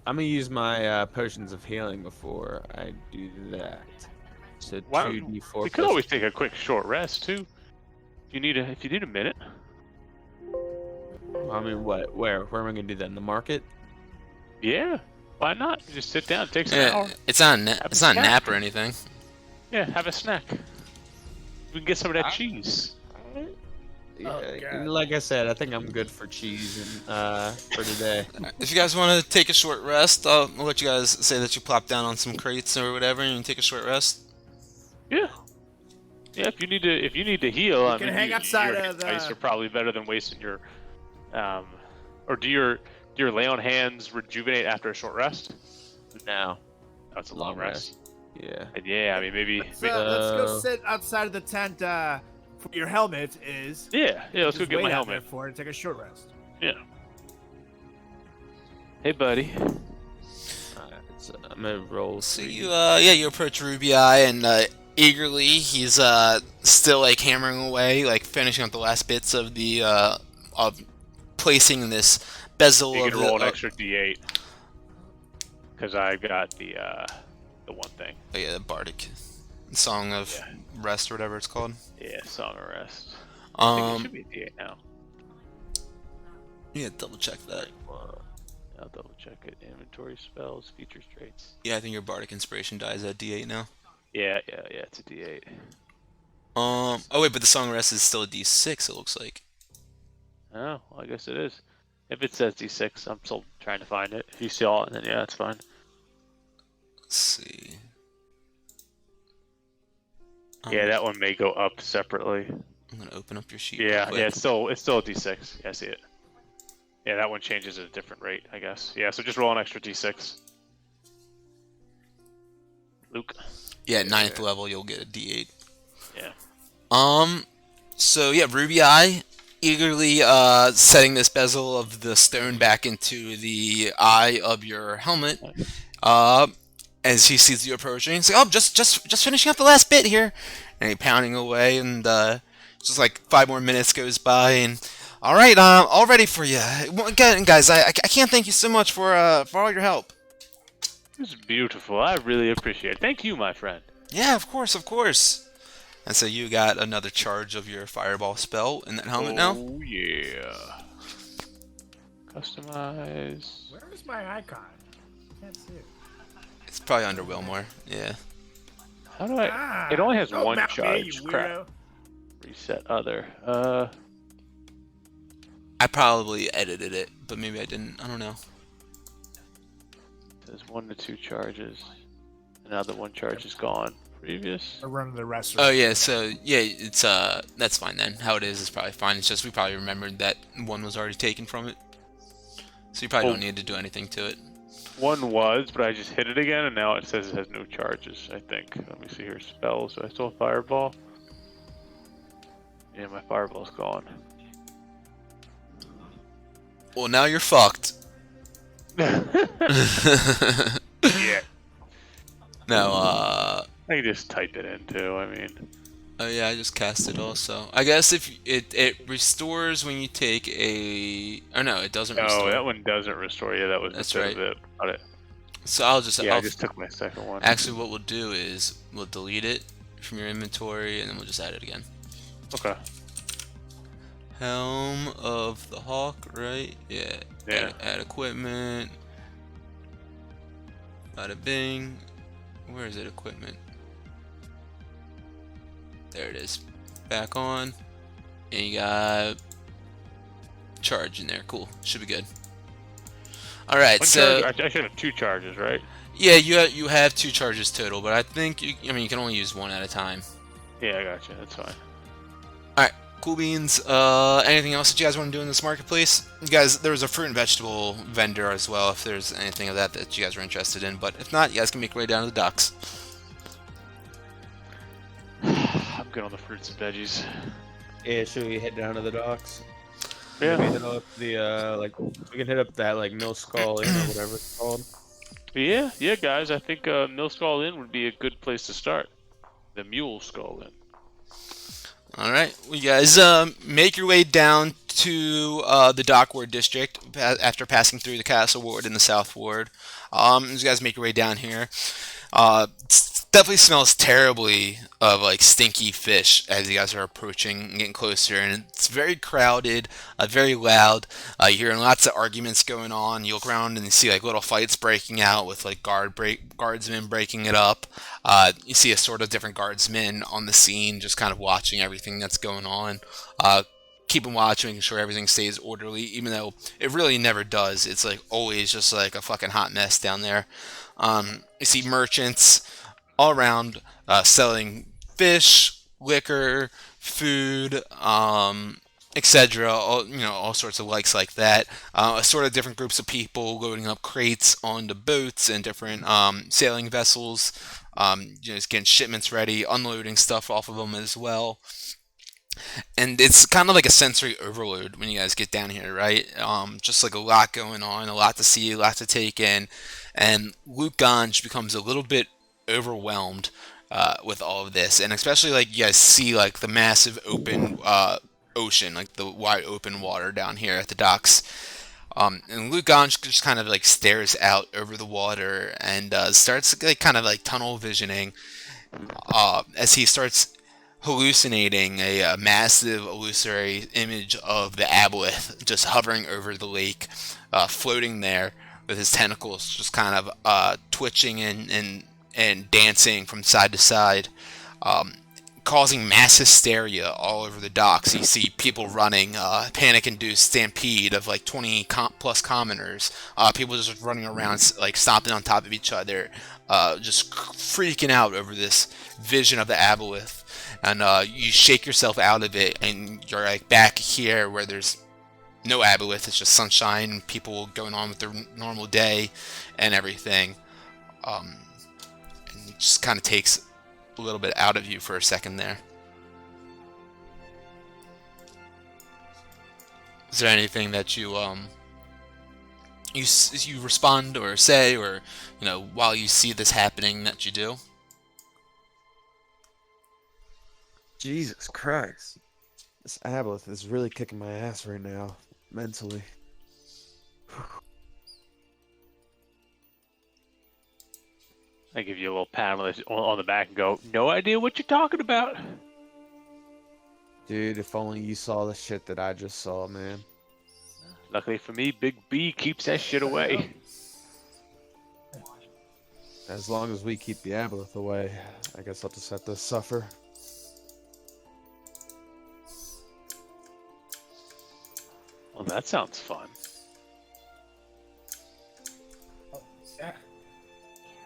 I'm gonna use my potions of healing before I do that. So Why- 2d4. We could plus- always take a quick short rest too. If you need a minute. I mean, what? Where am I gonna do that? In the market? Yeah. Why not? Just sit down, take an hour. Yeah, it's not Have it's a not snack. nap or anything. Yeah, have a snack. We can get some of that I- cheese. Yeah, God. like I said, I think I'm good for cheese and for today. If you guys want to take a short rest, I'll let you guys say that you plop down on some crates or whatever, and you take a short rest. Yeah. Yeah, if you need to heal, I can mean, hang outside your of the- dice are probably better than wasting your, or do your lay on hands rejuvenate after a short rest? No. That's a long Long rest. Yeah. And yeah, I mean maybe Let's go Uh, sit outside of the tent for your helmet is Yeah, let's go just get my wait out there helmet. for it and take a short rest. Yeah. Hey, buddy. Alright, so I'm gonna roll. So three. you approach Ruby Eye and eagerly he's still like hammering away, like finishing up the last bits of the of placing this bezel You of can the roll an extra D8 because I got the one thing. oh yeah, the bardic song of Yeah. rest or whatever it's called. Yeah, Song of Rest. I think it should be a D8 now. Yeah, double check that. I'll double check it. Inventory spells, features, traits. Yeah, I think your bardic inspiration dies at D8 now. Yeah, it's a D8. Oh wait, but the song of rest is still a D6. It looks like. Oh, well, I guess it is. If it says D6, I'm still trying to find it. If you saw it, then yeah, it's fine. Let's see. Yeah, that one may go up separately. I'm gonna open up your sheet. Yeah, real quick. it's still a D6. Yeah, I see it. Yeah, that one changes at a different rate, I guess. Yeah, so just roll an extra D6. Luke. Yeah, ninth level, you'll get a D8. Yeah. So yeah, Ruby Eye eagerly setting this bezel of the stone back into the eye of your helmet. As he sees you approaching, he's like, "Oh, just finishing up the last bit here," and he pounding away, and just like 5 more minutes goes by, and all right, all ready for you. Well, again, guys, I can't thank you so much for all your help. This is beautiful. I really appreciate it. Thank you, my friend. Yeah, of course, of course. And so you got another charge of your fireball spell in that helmet now. Oh, yeah. Customize. Where is my icon? Can't see it. It's probably under Wilmore. Yeah. How do I... It only has don't one map me, charge. you Crap. weirdo. Reset other. I probably edited it, but maybe I didn't. I don't know. Says 1 to 2 charges. And now the 1 charge is gone. Previous. I run the rest. Oh yeah, so yeah, it's that's fine then. How it is probably fine. It's just we probably remembered that one was already taken from it, so you probably don't need to do anything to it. 1 was, but I just hit it again, and now it says it has no charges, I think. Let me see here. Spells. Do I still have Fireball? Yeah, my Fireball's gone. Well, now you're fucked. Yeah. No, I can just type it in, too. I mean... oh yeah, I just cast it also. I guess if it restores when you take a... Oh no, it doesn't restore. No, that one doesn't restore. Yeah, that was That's instead right. of it. Got it. So I'll just... Yeah, I'll, I just took my second one. actually, what we'll do is we'll delete it from your inventory, and then we'll just add it again. Okay. Helm of the Hawk, right? Yeah. Yeah. Add equipment. Bada bing. Where is it? Equipment. There it is. Back on. And you got charge in there. Cool. Should be good. All right. One So charge, I should have 2 charges, right? yeah, you have 2 charges total, but I think you can only use 1 at a time. Yeah, I got you. That's fine. All right. Cool beans. Anything else that you guys want to do in this marketplace? You guys, there was a fruit and vegetable vendor as well. If there's anything of that you guys are interested in, but if not, you guys can make your way down to the docks. I'm good on the fruits and veggies. Yeah, should we head down to the docks? Yeah. Maybe hit up the we can hit up that like Mill Skull Inn or whatever it's called. Yeah, guys. I think Mill Skull Inn would be a good place to start. The Mule Skull Inn. All right, well, you guys make your way down to the Dock Ward District after passing through the Castle Ward and the South Ward. As you guys make your way down here, it definitely smells terribly of like stinky fish as you guys are approaching and getting closer, and it's very crowded, very loud. You're hearing lots of arguments going on. You look around and you see like little fights breaking out with like guardsmen breaking it up. You see a sort of different guardsmen on the scene, just kind of watching everything that's going on. Keeping watch, making sure everything stays orderly, even though it really never does. It's like always just like a fucking hot mess down there. You see merchants all around selling fish, liquor, food, etc. All sorts of likes like that. Sort of different groups of people loading up crates onto boats and different sailing vessels. Just getting shipments ready, unloading stuff off of them as well. And it's kind of like a sensory overload when you guys get down here, right? Just like a lot going on, a lot to see, a lot to take in, and Luke Ganj becomes a little bit overwhelmed with all of this, and especially like you guys see like the massive open ocean, like the wide open water down here at the docks. And Luke Ganj just kind of like stares out over the water and starts like kind of like tunnel visioning as he starts hallucinating a massive illusory image of the aboleth just hovering over the lake, floating there with his tentacles just kind of twitching and dancing from side to side, causing mass hysteria all over the docks. You see people running, panic-induced stampede of like 20 plus commoners. People just running around, like stomping on top of each other, just freaking out over this vision of the aboleth. And you shake yourself out of it, and you're like back here where there's no aboleth. It's just sunshine, people going on with their normal day, and everything. And it just kind of takes a little bit out of you for a second there. Is there anything that you respond or say, or while you see this happening, that you do? Jesus Christ. This aboleth is really kicking my ass right now, mentally. I give you a little pat on the back and go, no idea what you're talking about. Dude, if only you saw the shit that I just saw, man. Luckily for me, Big B keeps that shit away. As long as we keep the aboleth away, I guess I'll just have to suffer. Well, that sounds fun. Yeah.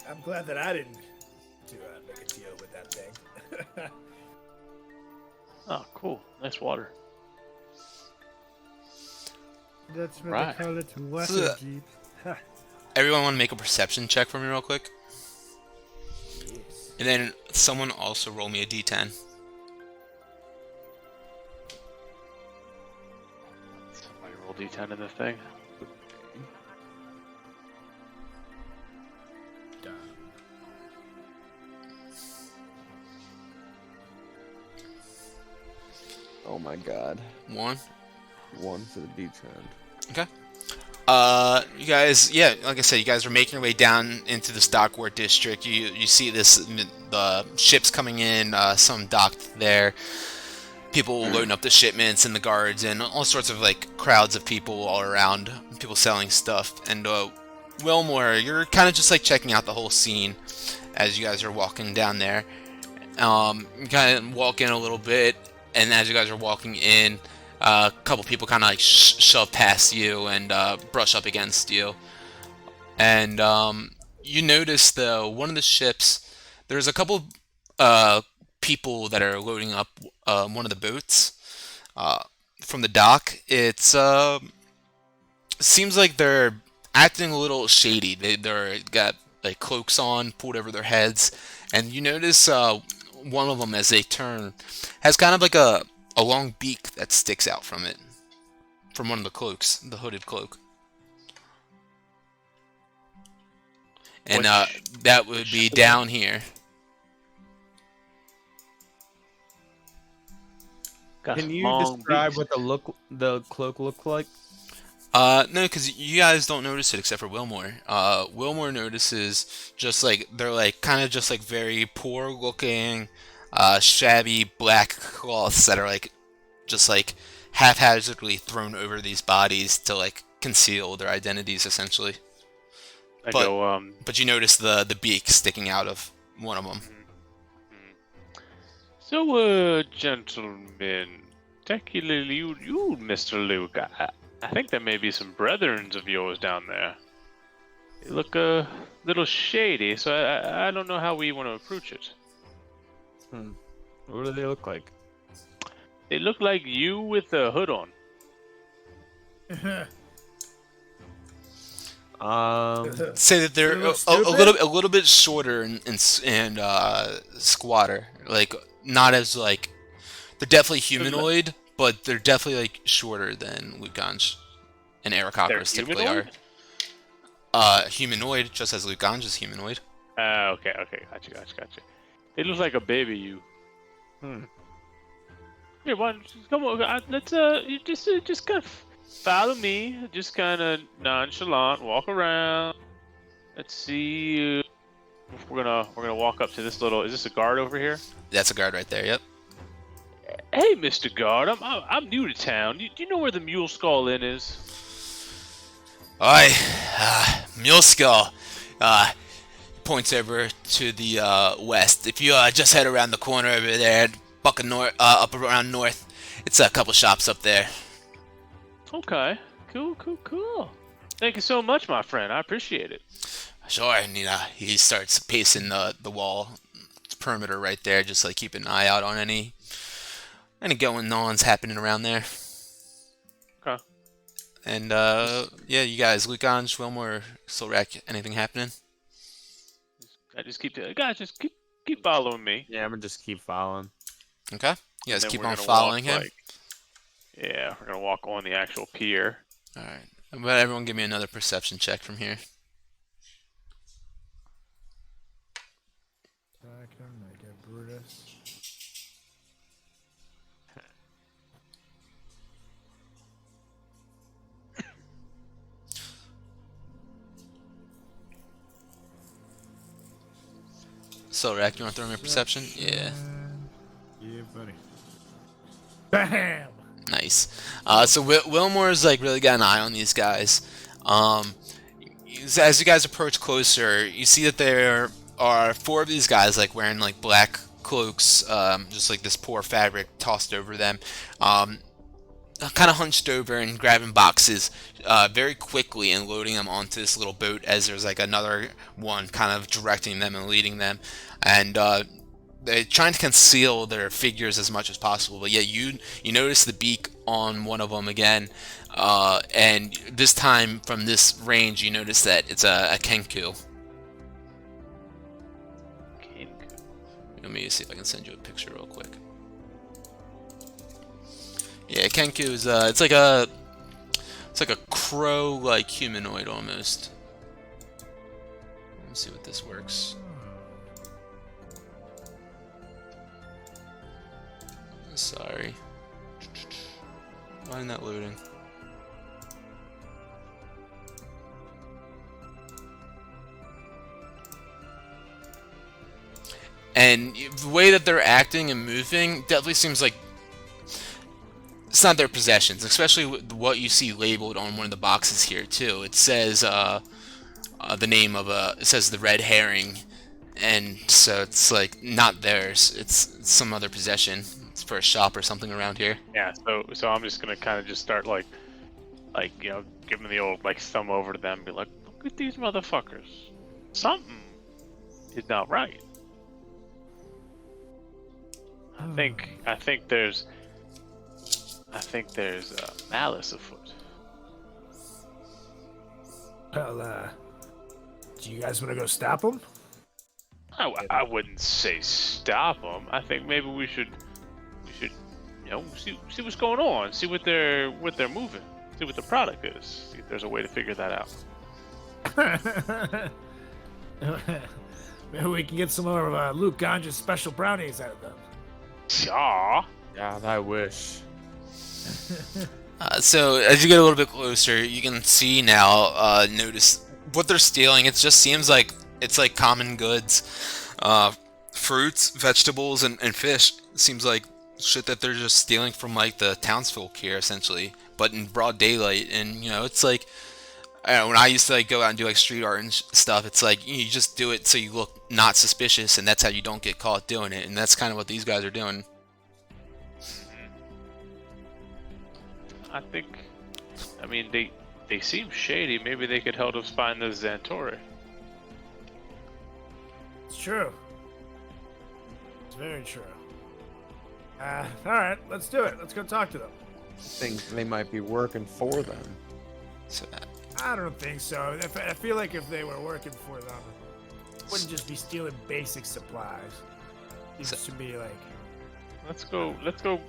I'm glad that I didn't make a deal with that thing. Oh, cool. Nice water. That's what Right. they call it, water So- jeep. Everyone want to make a perception check for me real quick? Yes. And then someone also roll me a d10. Somebody roll D10 in this thing. Oh my god. 1. 1 for the D10. Okay. You guys, yeah, like I said, you guys are making your way down into the Stockward district. You see the ships coming in, some docked there. People loading up the shipments and the guards and all sorts of like crowds of people all around. People selling stuff. And Wilmore, you're kind of just like checking out the whole scene as you guys are walking down there. You kind of walk in a little bit, and as you guys are walking in, a couple people kind of like shove past you and brush up against you. And you notice though, one of the ships, there's a couple people that are loading up one of the boats from the dock. It's seems like they're acting a little shady. They're got like cloaks on, pulled over their heads, and you notice one of them as they turn has kind of like a long beak that sticks out from it, from one of the cloaks, the hooded cloak. And that would be down here. Got Can some you long describe beaks. what the cloak looked like? No, because you guys don't notice it except for Wilmore. Wilmore notices just like they're like kind of just like very poor looking, shabby black cloths that are like just like haphazardly thrown over these bodies to like conceal their identities essentially. I but- go, But you notice the beak sticking out of one of them. so, gentlemen, particularly you, Mr. Luke, I think there may be some brethrens of yours down there. They look a little shady, so I don't know how we want to approach it. What do they look like? They look like you with a hood on. Say that they're a little bit shorter and squatter, like not as like They're definitely humanoid, but they're definitely like shorter than Luganj and They're Aarakocras typically are. humanoid? Humanoid, just as Luganj is humanoid. Okay, gotcha. It looks like a baby you. Here, why don't you come on, let's you just kind of follow me, just kind of nonchalant, walk around. Let's see. We're gonna walk up to this little. Is this a guard over here? That's a guard right there. Yep. Hey, Mr. Guard, I'm new to town. Do you know where the Mule Skull Inn is? Oi, Mule Skull. Points over to the west. If you just head around the corner over there, bucking north, up around north, it's a couple shops up there. Okay, cool. Thank you so much, my friend. I appreciate it. Sure, and he starts pacing the wall perimeter right there, just like keeping an eye out on any going-ons happening around there. Okay. And yeah, you guys, Lukanj, Wilmore, Silrak, anything happening? Just keep following me. Yeah, I'm gonna just keep following. Okay. You guys And then keep we're on gonna following walk, him. like- yeah, we're gonna walk on the actual pier. All right. But everyone, give me another perception check from here. I can make it Brutus. Silrak, you want to throw me a perception? Yeah. Yeah, buddy. Bam! Nice. So Wilmore's like really got an eye on these guys. As you guys approach closer, you see that there are 4 of these guys like wearing like black cloaks, just like this poor fabric tossed over them, kind of hunched over and grabbing boxes very quickly and loading them onto this little boat as there's like another one kind of directing them and leading them, and they're trying to conceal their figures as much as possible. But yeah, you notice the beak on one of them again, and this time from this range you notice that it's a Kenku. Let me see if I can send you a picture real quick. Yeah, Kenku is it's like a crow like humanoid almost. Let's see what this works. Sorry. Why isn't that loading? And the way that they're acting and moving definitely seems like it's not their possessions, especially what you see labeled on one of the boxes here too. It says the name of it says the red herring, and so it's like not theirs. It's some other possession. It's for a shop or something around here. Yeah, so I'm just gonna kind of just start like giving the old like thumb over to them, and be like, look at these motherfuckers. Something is not right. I think there's malice afoot. Well, do you guys want to go stop them? I wouldn't say stop them. I think maybe we should see what's going on, see what they're moving, see what the product is, see if there's a way to figure that out. Maybe we can get some more of Luke Ganja's special brownies out of them. Aw. God, I wish. So as you get a little bit closer, you can see now, notice what they're stealing. It just seems like it's like common goods, fruits, vegetables, and fish. It seems like shit that they're just stealing from like the townsfolk here, essentially, but in broad daylight. And it's like, I don't know, when I used to like go out and do like street art and stuff, it's like you just do it so you look not suspicious, and that's how you don't get caught doing it. And that's kind of what these guys are doing. I mean, they seem shady. Maybe they could help us find the Xantori. It's true. It's very true. All right, let's do it. Let's go talk to them. I think they might be working for them. So, I don't think so. I feel like if they were working for them, it wouldn't just be stealing basic supplies. Seems to be like Let's go. Let's go.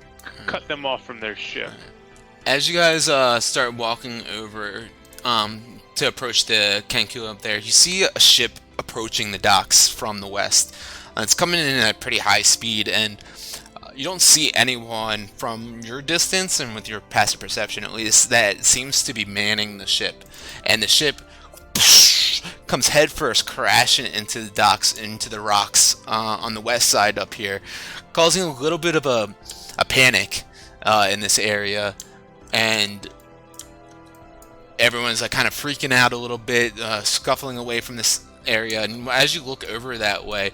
Cut them off from their ship. As you guys start walking over to approach the Kenku up there, you see a ship approaching the docks from the west. It's coming in at pretty high speed, and you don't see anyone from your distance, and with your passive perception at least, that seems to be manning the ship. And the ship comes headfirst crashing into the docks, into the rocks on the west side up here, causing a little bit of a panic in this area. And everyone's like kind of freaking out a little bit, scuffling away from this area. And as you look over that way,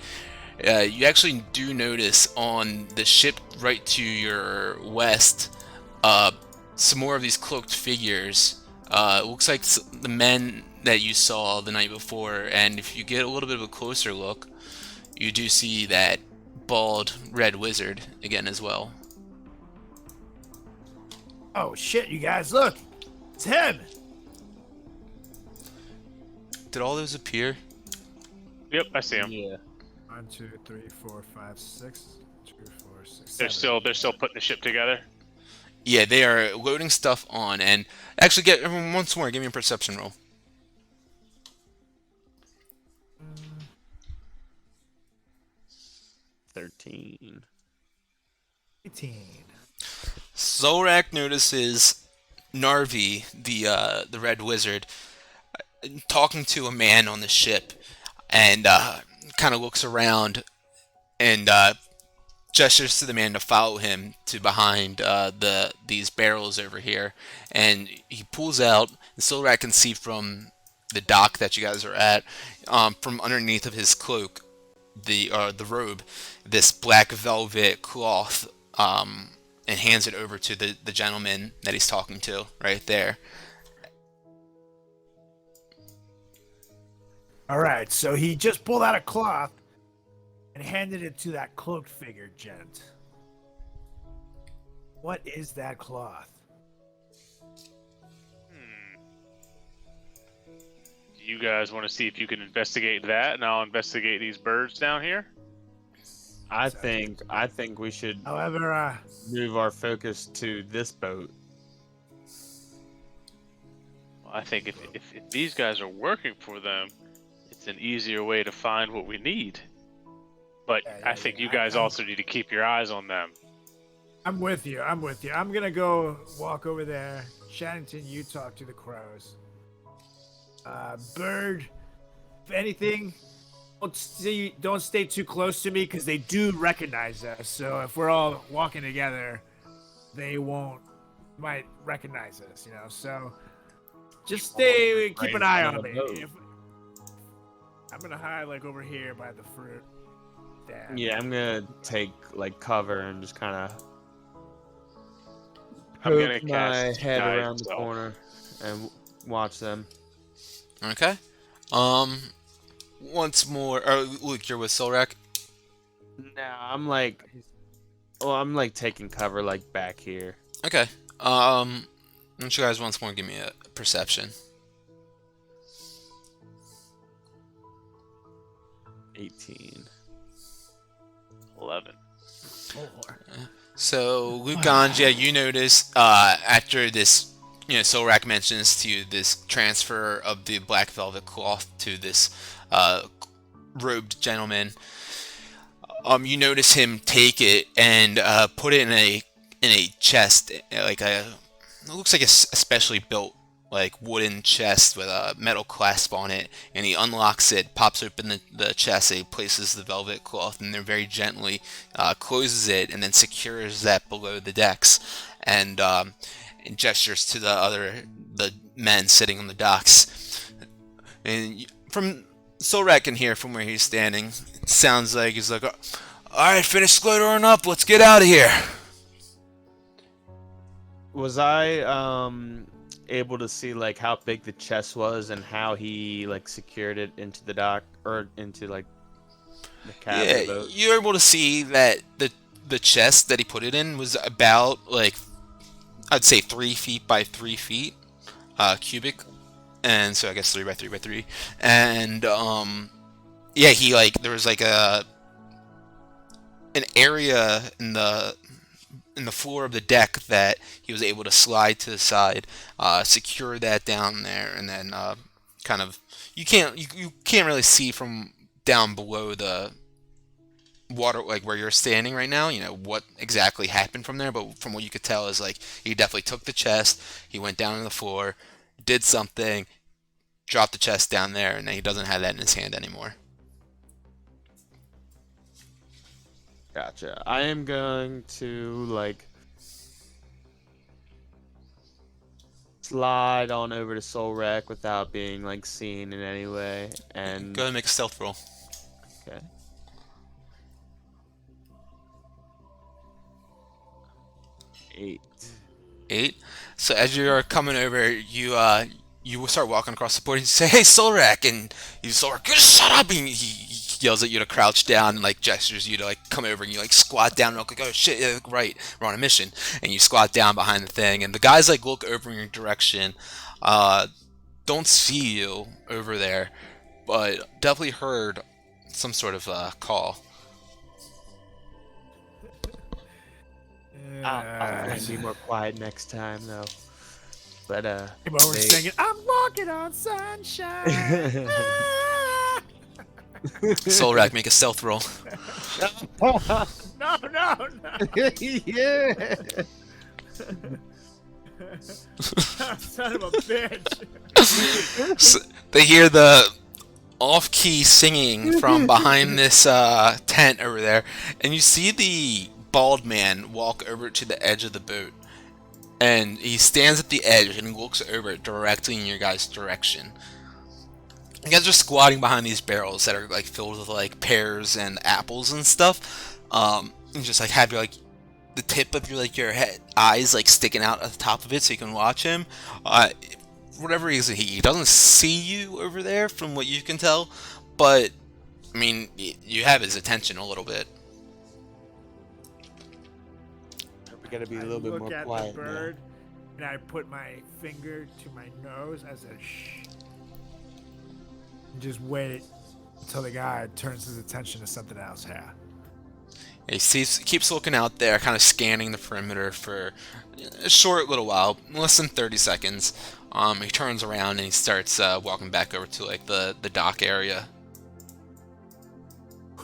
you actually do notice on the ship right to your west some more of these cloaked figures. It looks like the men that you saw the night before, and if you get a little bit of a closer look, you do see that bald red wizard again as well. Oh shit, you guys, look! It's him! Did all those appear? Yep, I see them. Yeah. 1, 2, 3, 4, 5, 6. 2, 4, 6. They're 7. still putting the ship together. Yeah, they are loading stuff on, and actually, get everyone once more. Give me a perception roll. 13. 18. Zorak notices Narvi, the red wizard, talking to a man on the ship, and kind of looks around and gestures to the man to follow him to behind these barrels over here. And he pulls out, and Zorak can see from the dock that you guys are at, from underneath of his cloak, the robe, this black velvet cloth, and hands it over to the gentleman that he's talking to right there. Alright, so he just pulled out a cloth and handed it to that cloaked figure, gent. What is that cloth? Do you guys want to see if you can investigate that, and I'll investigate these birds down here? I think we should However, move our focus to this boat. Well, I think if these guys are working for them, it's an easier way to find what we need. But I think you guys also need to keep your eyes on them. I'm with you. I'm gonna go walk over there. Shannington, you talk to the crows. Bird, if anything, don't stay too close to me because they do recognize us. So if we're all walking together, they might recognize us, you know. So just keep an eye on me. I'm gonna hide like over here by the fruit. Damn. Yeah, I'm gonna take like cover and just kind of I'm gonna poke my cast head guide around the self. corner and watch them. Okay. Once more, Luke, you're with Solrak. No, I'm like taking cover like back here. Okay. Why don't you guys once more give me a perception? 18. 11. So, Luke Ganja, you notice after this, Solrak mentions to you this transfer of the black velvet cloth to this robed gentleman. You notice him take it and put it in a chest, like it looks like a specially built like wooden chest with a metal clasp on it, and he unlocks it, pops open the chest, and he places the velvet cloth, and then very gently closes it, and then secures that below the decks, and gestures to the men sitting on the docks. And from Solrak can hear from where he's standing, it sounds like he's like, "All right, finish loading up. Let's get out of here." Was I able to see like how big the chest was and how he like secured it into the dock or into like the cab of the Yeah, boat? you're able to see that the chest that he put it in was about like, I'd say 3 feet by 3 feet cubic, and so I guess 3 by 3 by 3, and yeah, he like there was like an an area in the floor of the deck that he was able to slide to the side, secure that down there, and then kind of you can't really see from down below the water, like where you're standing right now, what exactly happened from there, but from what you could tell is like he definitely took the chest, he went down to the floor, did something, dropped the chest down there, and then he doesn't have that in his hand anymore. Gotcha. I am going to like slide on over to Soul Wreck without being like seen in any way, and Go ahead and make a stealth roll. okay. 8. 8. So as you're coming over, you start walking across the board and you say, "Hey, Solrak," and you Solrak, "Just shut up!" And he yells at you to crouch down and like gestures you to like come over, and you like squat down and look like, "Oh shit, yeah, right, we're on a mission." And you squat down behind the thing, and the guys like look over in your direction, don't see you over there, but definitely heard some sort of call. I'll try and be more quiet next time, though. But Came over singing, "I'm walking on sunshine." Ah! Solrak, make a stealth roll. No. yeah. Son of a bitch. So they hear the off-key singing from behind this tent over there, and you see the bald man walk over to the edge of the boat, and he stands at the edge and he looks over directly in your guys' direction. You guys are squatting behind these barrels that are like filled with like pears and apples and stuff, and just like have your like the tip of your head eyes like sticking out at the top of it so you can watch him. For whatever reason, he doesn't see you over there from what you can tell, but I mean you have his attention a little bit. We gotta be a little I bit look more at quiet the now. bird, and I put my finger to my nose as a shh. And just wait until the guy turns his attention to something else here. He keeps looking out there, kind of scanning the perimeter for a short little while, less than 30 seconds. He turns around and he starts walking back over to like the dock area.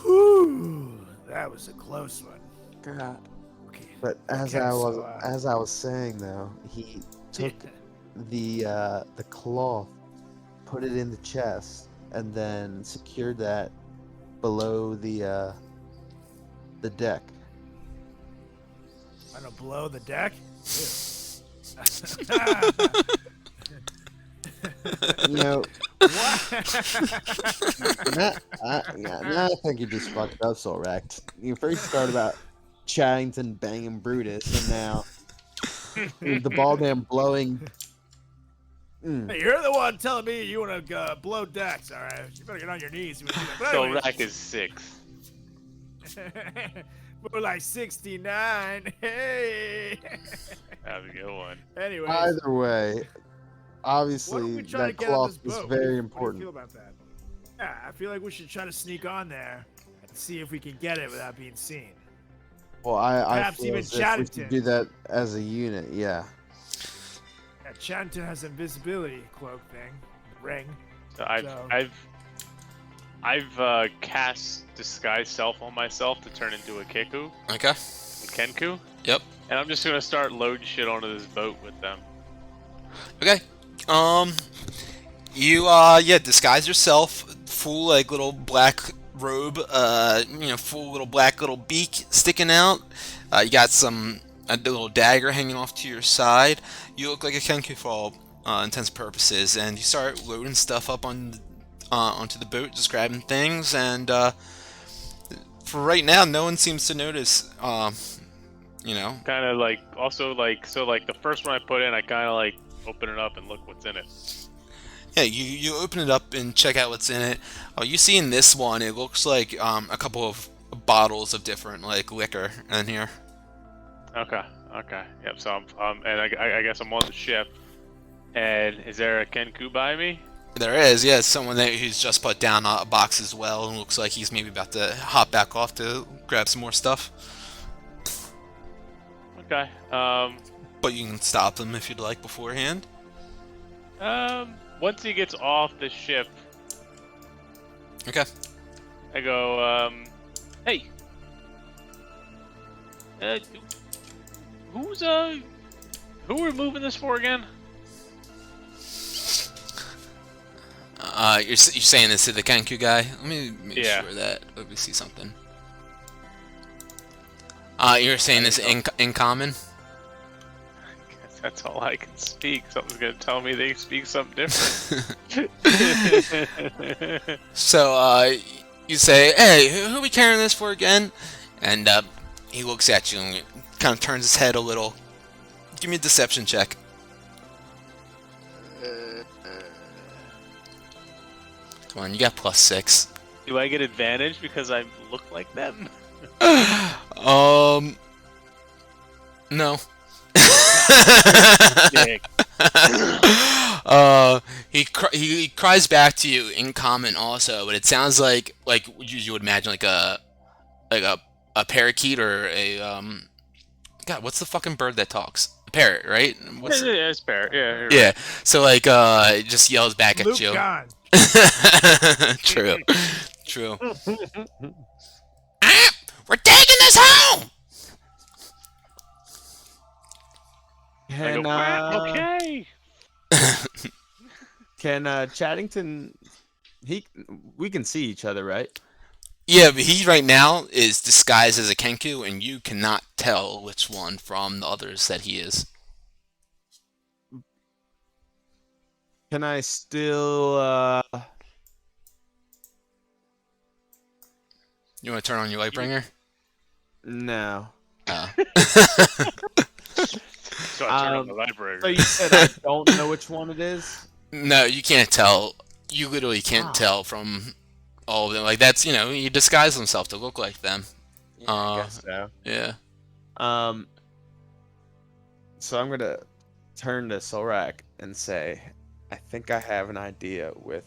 Whew, that was a close one. God. Okay. But as Okay, I was saying though, he took the cloth, put it in the chest, and then secured that below the deck. Wanna blow the deck? You know, What? now I think you just fucked up, Solrak. You first started about Chaddington banging Brutus, and now the ball man blowing. Hey, you're the one telling me you want to blow decks, all right? You better get on your knees. But So anyways, Rack is 6. more like 69. Hey. Have a good one. Anyways, Either way, why don't obviously we try to that get on cloth this is boat? very What do important. you feel about that? Yeah, I feel like we should try to sneak on there and see if we can get it without being seen. Well, I Perhaps feel even as if we Chaddington. should do that as a unit. Yeah. Yeah, Chaddington has an invisibility cloak thing, ring. So So- I've cast disguise self on myself to turn into a Kiku, Okay. a Kenku, Yep. and I'm just gonna start loading shit onto this boat with them. Okay. You disguise yourself, full like little black robe, full little black little beak sticking out. You got a little dagger hanging off to your side. You look like a Kenku for all intents and purposes, and you start loading stuff up onto the boat, just grabbing things, and for right now, no one seems to notice. Kind of like the first one I put in, I kind of like open it up and look what's in it. Yeah, you open it up and check out what's in it. You see in this one, it looks like a couple of bottles of different like liquor in here. Okay. Yep. So and I guess I'm on the ship. And is there a Kenku by me? There is, yeah, someone there who's just put down a box as well, and looks like he's maybe about to hop back off to grab some more stuff. Okay. But you can stop him if you'd like beforehand. Once he gets off the ship, Okay. I go, hey. Who are we moving this for again? You're saying this to the Kenku guy? Let me make Yeah. sure that. Let me see something. You're saying this in common? Guess that's all I can speak. Something's gonna tell me they speak something different. So, you say, hey, who are we carrying this for again? And, he looks at you and kind of turns his head a little. Give me a deception check. Come on, you got +6. Do I get advantage because I look like them? No. Dick. He cries back to you in common also, but it sounds like you would imagine like a parakeet or a God, what's the fucking bird that talks? A parrot, right? What's Yeah, it's fair. Yeah. You're yeah. right. So like it just yells back at Luke you. gone. True. True. We're taking this home. I go, Can okay. can Chaddington? We can see each other, right? Yeah, but he right now is disguised as a Kenku, and you cannot tell which one from the others that he is. Can I still? You want to turn on your Lightbringer? No. So I turn on the library. So you said I don't know which one it is? No, you can't tell. You literally can't tell from all of them. Like that's he disguised himself to look like them. Yeah, I guess so. Yeah. So I'm gonna turn to Solrak and say, I think I have an idea with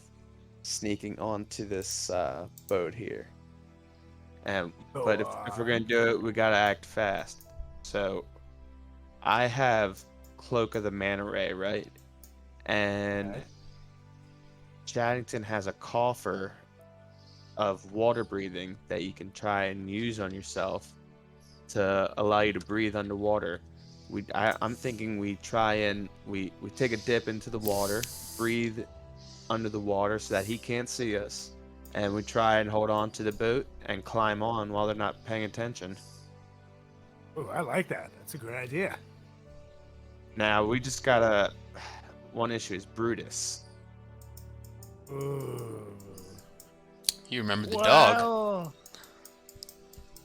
sneaking onto this boat here. But if we're gonna do it, we gotta act fast. So I have Cloak of the Manta Ray, right? And Chaddington has a coffer of water breathing that you can try and use on yourself to allow you to breathe underwater. I'm thinking we try and we take a dip into the water, breathe under the water so that he can't see us, and we try and hold on to the boat and climb on while they're not paying attention. Oh, I like that. That's a great idea. Now we just gotta. One issue is Brutus. Ooh. You remember the dog? Well,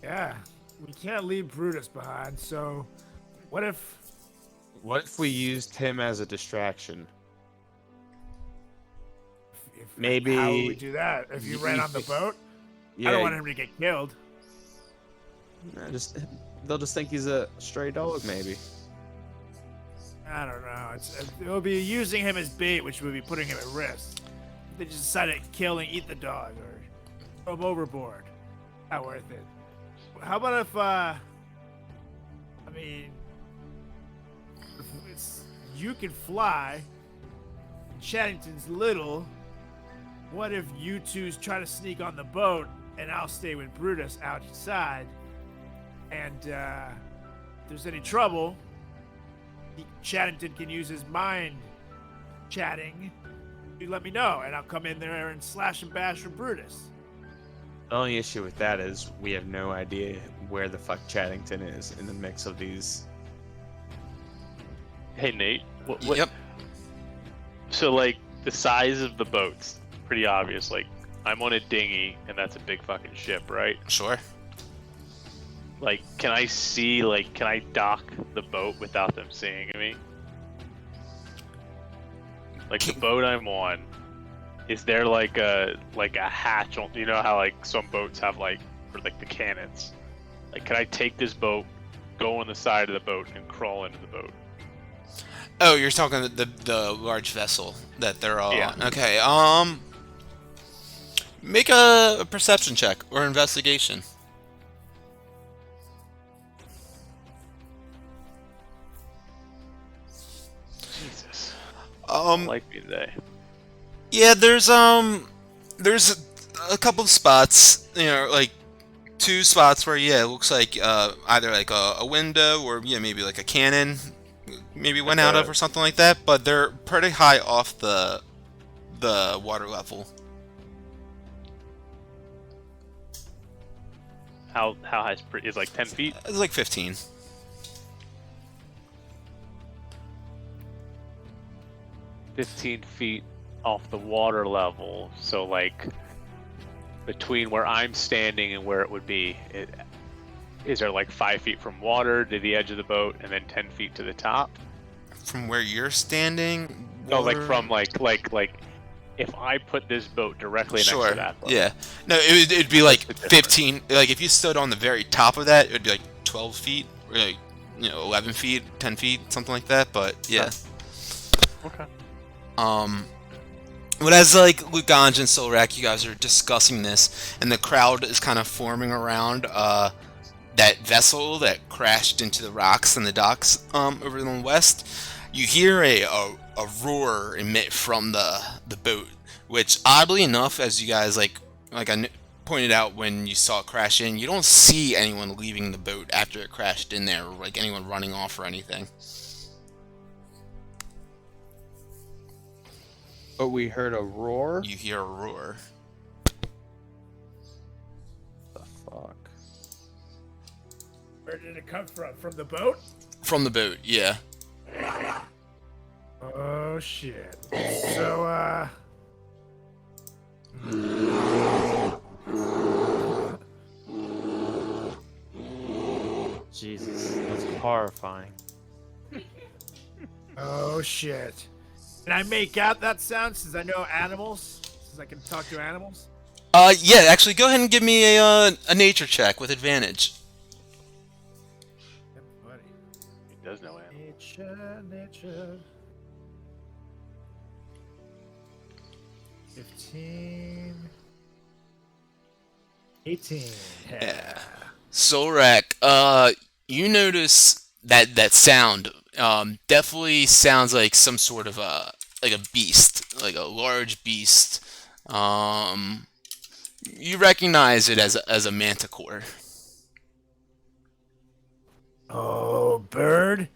yeah, we can't leave Brutus behind. So, what if? What if we used him as a distraction? Maybe. How would we do that? If you ran on the boat? Yeah, I don't want him to get killed. they'll just think he's a stray dog, maybe. I don't know. It will be using him as bait, which would be putting him at risk. If they just decided to kill and eat the dog or throw him overboard. Not worth it. How about if, if you can fly, Chaddington's little, what if you two try to sneak on the boat and I'll stay with Brutus outside, and if there's any trouble, Chaddington can use his mind chatting. You let me know, and I'll come in there and slash and bash for Brutus. The only issue with that is we have no idea where the fuck Chaddington is in the mix of these. Hey Nate. What? Yep. So like the size of the boat's pretty obvious. Like I'm on a dinghy, and that's a big fucking ship, right? Sure. Like, can I see? Like, can I dock the boat without them seeing me? Like the boat I'm on, is there like a hatch on? You know how like some boats have like for like the cannons. Like, can I take this boat, go on the side of the boat, and crawl into the boat? Oh, you're talking the large vessel that they're all Yeah. on. Okay. Make a perception check or investigation. Jesus. Um, Like me today. yeah, there's a couple of spots, you know, like two spots where yeah, it looks like either like a window or yeah, maybe like a cannon, maybe went out of or something like that. But they're pretty high off the water level. How high is like 10 feet? It's like 15. 15 feet off the water level. So like between where I'm standing and where it would be, is there like 5 feet from water to the edge of the boat and then 10 feet to the top? From where you're standing? No, like water- from like if I put this boat directly next Sure. to that boat. Yeah. No, it'd be like What's the difference? 15. Like if you stood on the very top of that, it'd be like 12 feet, or like 11 feet, 10 feet, something like that. But yeah. Okay. But as like Luganj and Solrak, you guys are discussing this, and the crowd is kind of forming around that vessel that crashed into the rocks and the docks over in the west. You hear a roar emit from the boat, which oddly enough, as you guys like I pointed out when you saw it crash in, you don't see anyone leaving the boat after it crashed in there, or like anyone running off or anything. But we heard a roar. You hear a roar. The fuck? Where did it come from? From the boat? From the boat, yeah. Oh shit. So Jesus, that's horrifying. oh shit. Can I make out that sound since I know animals? Since I can talk to animals? Yeah, actually, go ahead and give me a nature check with advantage. Yep, buddy. He does know it. Nature. 15. 18. Yeah. Solrak, you notice that sound definitely sounds like some sort of like a beast, like a large beast. You recognize it as a manticore. Oh, bird.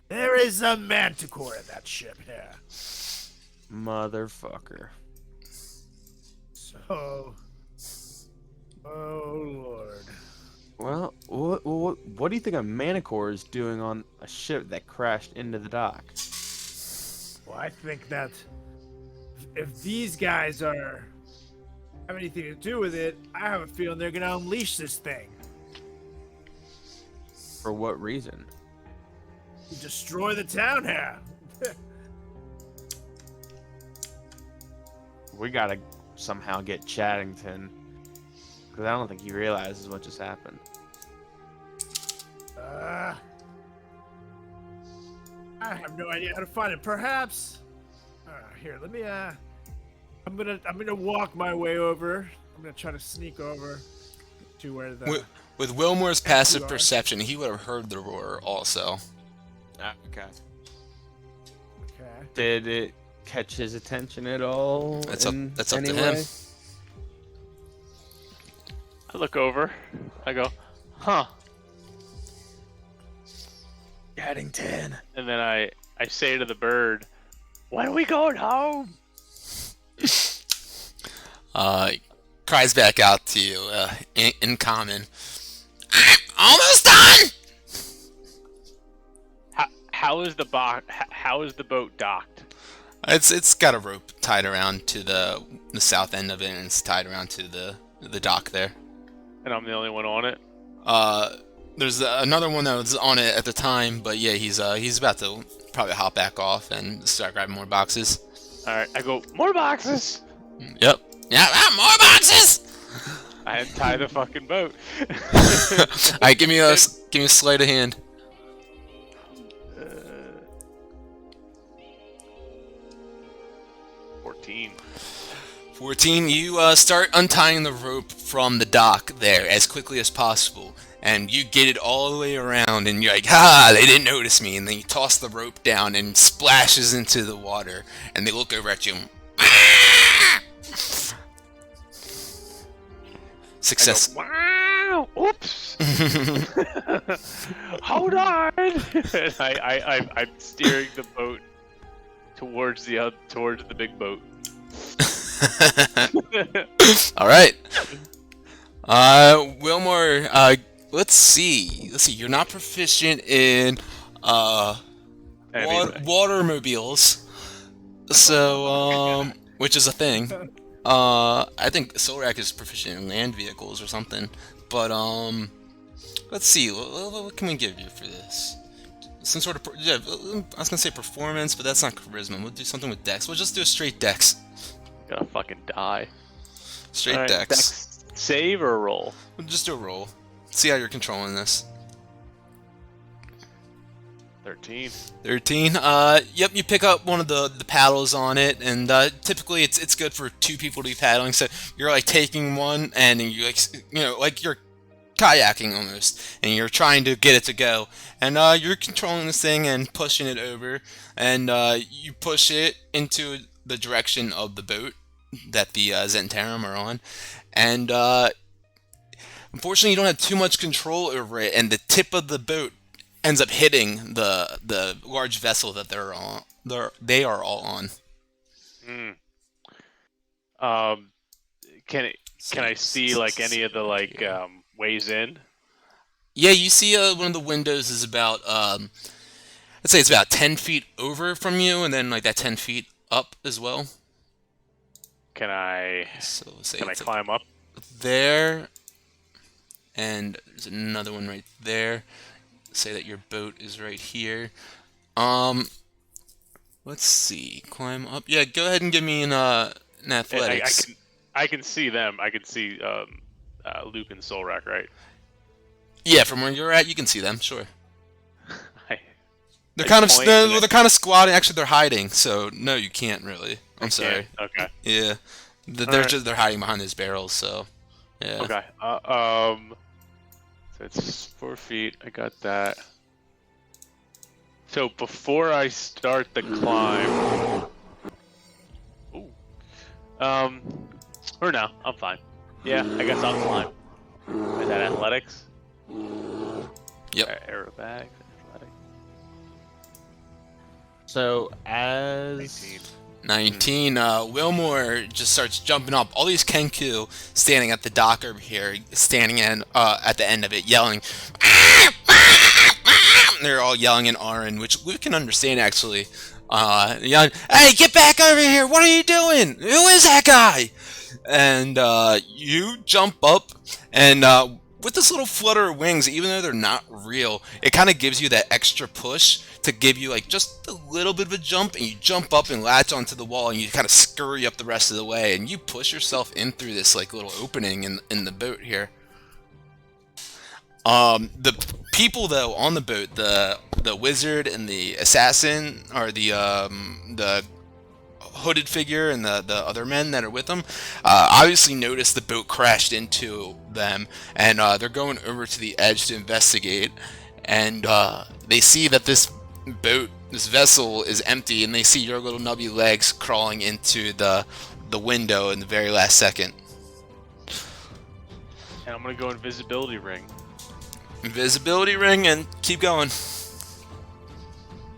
There is a manticore in that ship here. Motherfucker. So. Oh, Lord. Well, what do you think a manicore is doing on a ship that crashed into the dock? Well, I think that if these guys have anything to do with it, I have a feeling they're gonna unleash this thing. For what reason? Destroy the town here. We gotta somehow get Chaddington. Because I don't think he realizes what just happened. I have no idea how to find it. Perhaps. Here, let me. I'm gonna walk my way over. I'm gonna try to sneak over to where the. With Wilmore's passive are. perception, he would have heard the roar also. Okay. Okay. Did it catch his attention at all? That's up in to any him. way? I look over. I go, huh? Chaddington. And then I say to the bird, "When are we going home?" Cries back out to you in common. I'm almost done. How is the boat docked? It's got a rope tied around to the south end of it, and it's tied around to the dock there. And I'm the only one on it. There's another one that was on it at the time, but yeah, he's about to probably hop back off and start grabbing more boxes. All right, I go, more boxes. Yep. Yeah, more boxes. I untie the fucking boat. All right, give me a sleight of hand. 14, you start untying the rope from the dock there as quickly as possible. And you get it all the way around, and you're like, ha, they didn't notice me. And then you toss the rope down and splashes into the water. And they look over at you. Success. I go, wow! Oops! Hold on! And I'm steering the boat towards the big boat. All right. Wilmore, let's see. You're not proficient in Anything. watermobiles. So, which is a thing. I think Solrak is proficient in land vehicles or something. But, let's see. What can we give you for this? Some sort of, yeah, I was gonna say performance, but that's not charisma. We'll do something with dex. We'll just do a straight dex. Gonna fucking die. Straight Alright, dex. Save or roll? We'll just do a roll. See how you're controlling this. 13. 13. Yep, you pick up one of the paddles on it, and typically it's good for 2 people to be paddling. So you're like taking one, and you like you're kayaking almost, and you're trying to get it to go, and you're controlling this thing and pushing it over, and you push it into the direction of the boat that the Zentarum are on, and unfortunately you don't have too much control over it, and the tip of the boat ends up hitting the large vessel that they are all on. Can I see like any of the like ways in? Yeah, you see one of the windows is about let's say it's about 10 feet over from you, and then like that 10 feet up as well. Can I climb up? There, and there's another one right there. Say that your boat is right here. Let's see. Climb up. Yeah, go ahead and give me an athletics. I can see them. I can see Luke and Solrak, right? Yeah, from where you're at, you can see them. Sure. They're I kind of point they're kind of squatting. Actually, they're hiding. So no, you can't really. I'm sorry. Okay. Yeah, they're hiding behind these barrels. So yeah. Okay. So it's 4 feet. I got that. So before I start the climb, or no, I'm fine. Yeah, I guess I'll climb. Is that athletics? Yep. Aerobatics, athletics. So as 19. Wilmore just starts jumping up. All these Kenku standing at the dock over here, standing at the end of it, yelling. They're all yelling in Aran, which we can understand actually. Yelling, "Hey, get back over here! What are you doing? Who is that guy?" And you jump up, and with this little flutter of wings, even though they're not real, it kind of gives you that extra push to give you like just a little bit of a jump, and you jump up and latch onto the wall, and you kind of scurry up the rest of the way, and you push yourself in through this like little opening in the boat here. The people though on the boat, the wizard and the assassin, or the hooded figure and the other men that are with them, obviously noticed the boat crashed into them, and they're going over to the edge to investigate, and they see that this vessel is empty, and they see your little nubby legs crawling into the window in the very last second. And I'm gonna go invisibility ring. Invisibility ring, and keep going.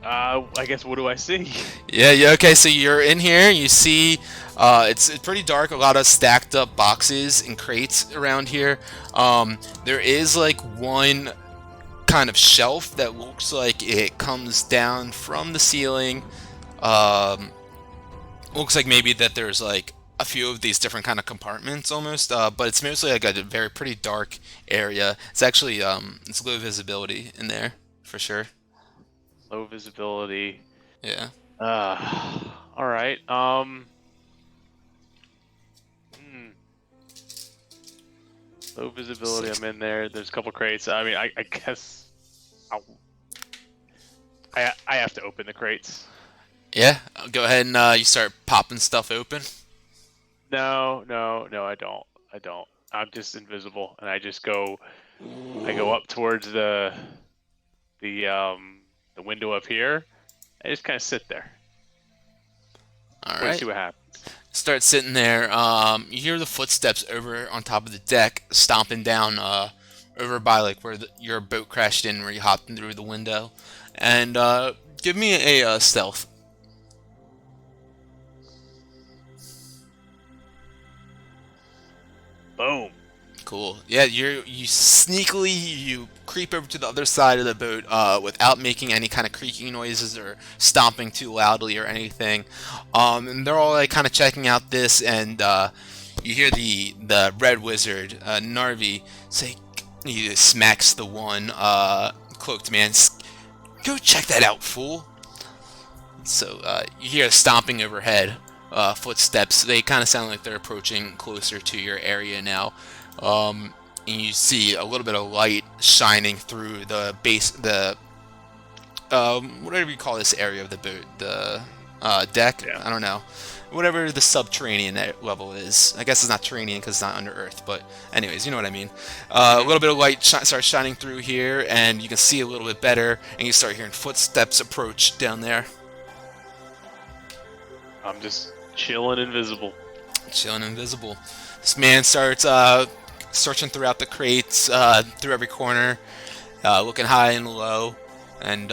I guess, what do I see? Yeah, okay, so you're in here, you see, it's pretty dark, a lot of stacked up boxes and crates around here. There is like one kind of shelf that looks like it comes down from the ceiling. Looks like maybe that there's like a few of these different kind of compartments almost, but it's mostly like a very pretty dark area. It's actually, it's low visibility in there, for sure. Low visibility. Yeah. Alright, low visibility, I'm in there, there's a couple crates. I mean, I guess I have to open the crates. Yeah, go ahead and you start popping stuff open. No, I don't. I don't. I'm just invisible, and I just go. I go up towards the window up here. I just kind of sit there. All Wait to right. see what happens. Start sitting there. You hear the footsteps over on top of the deck, stomping down over by like where your boat crashed in, where you hopped in through the window. And give me a stealth. Boom. Cool. Yeah, you sneakily you creep over to the other side of the boat without making any kind of creaking noises or stomping too loudly or anything. And they're all like kind of checking out this, and you hear the red wizard Narvi say, he smacks the one cloaked man. Go check that out, fool. So you hear stomping overhead, footsteps. They kind of sound like they're approaching closer to your area now. And you see a little bit of light shining through the base, the whatever you call this area of the boat, the deck. Yeah. I don't know, whatever the subterranean level is. I guess it's not terranean because it's not under earth, but anyways, you know what I mean. A little bit of light starts shining through here, and you can see a little bit better, and you start hearing footsteps approach down there. I'm just chilling invisible. Chilling invisible. This man starts searching throughout the crates, through every corner, looking high and low, and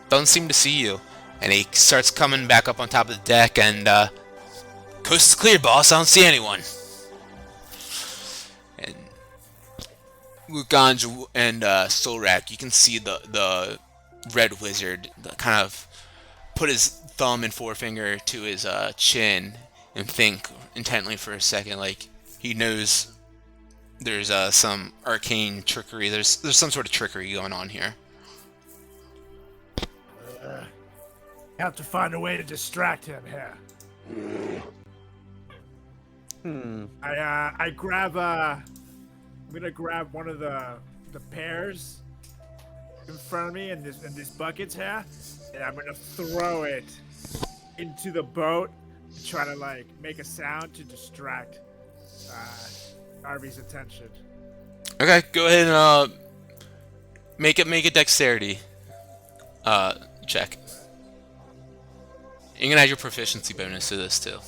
doesn't seem to see you. And he starts coming back up on top of the deck, and coast is clear, boss. I don't see anyone. And Luganj and Solrak, you can see the red wizard kind of put his thumb and forefinger to his chin and think intently for a second, like he knows there's some arcane trickery. There's some sort of trickery going on here. Have to find a way to distract him here. I grab I'm gonna grab one of the pears in front of me in this buckets here, and I'm gonna throw it into the boat and try to like make a sound to distract Arby's attention. Okay, go ahead and make a dexterity check. You're gonna add your proficiency bonus to this too.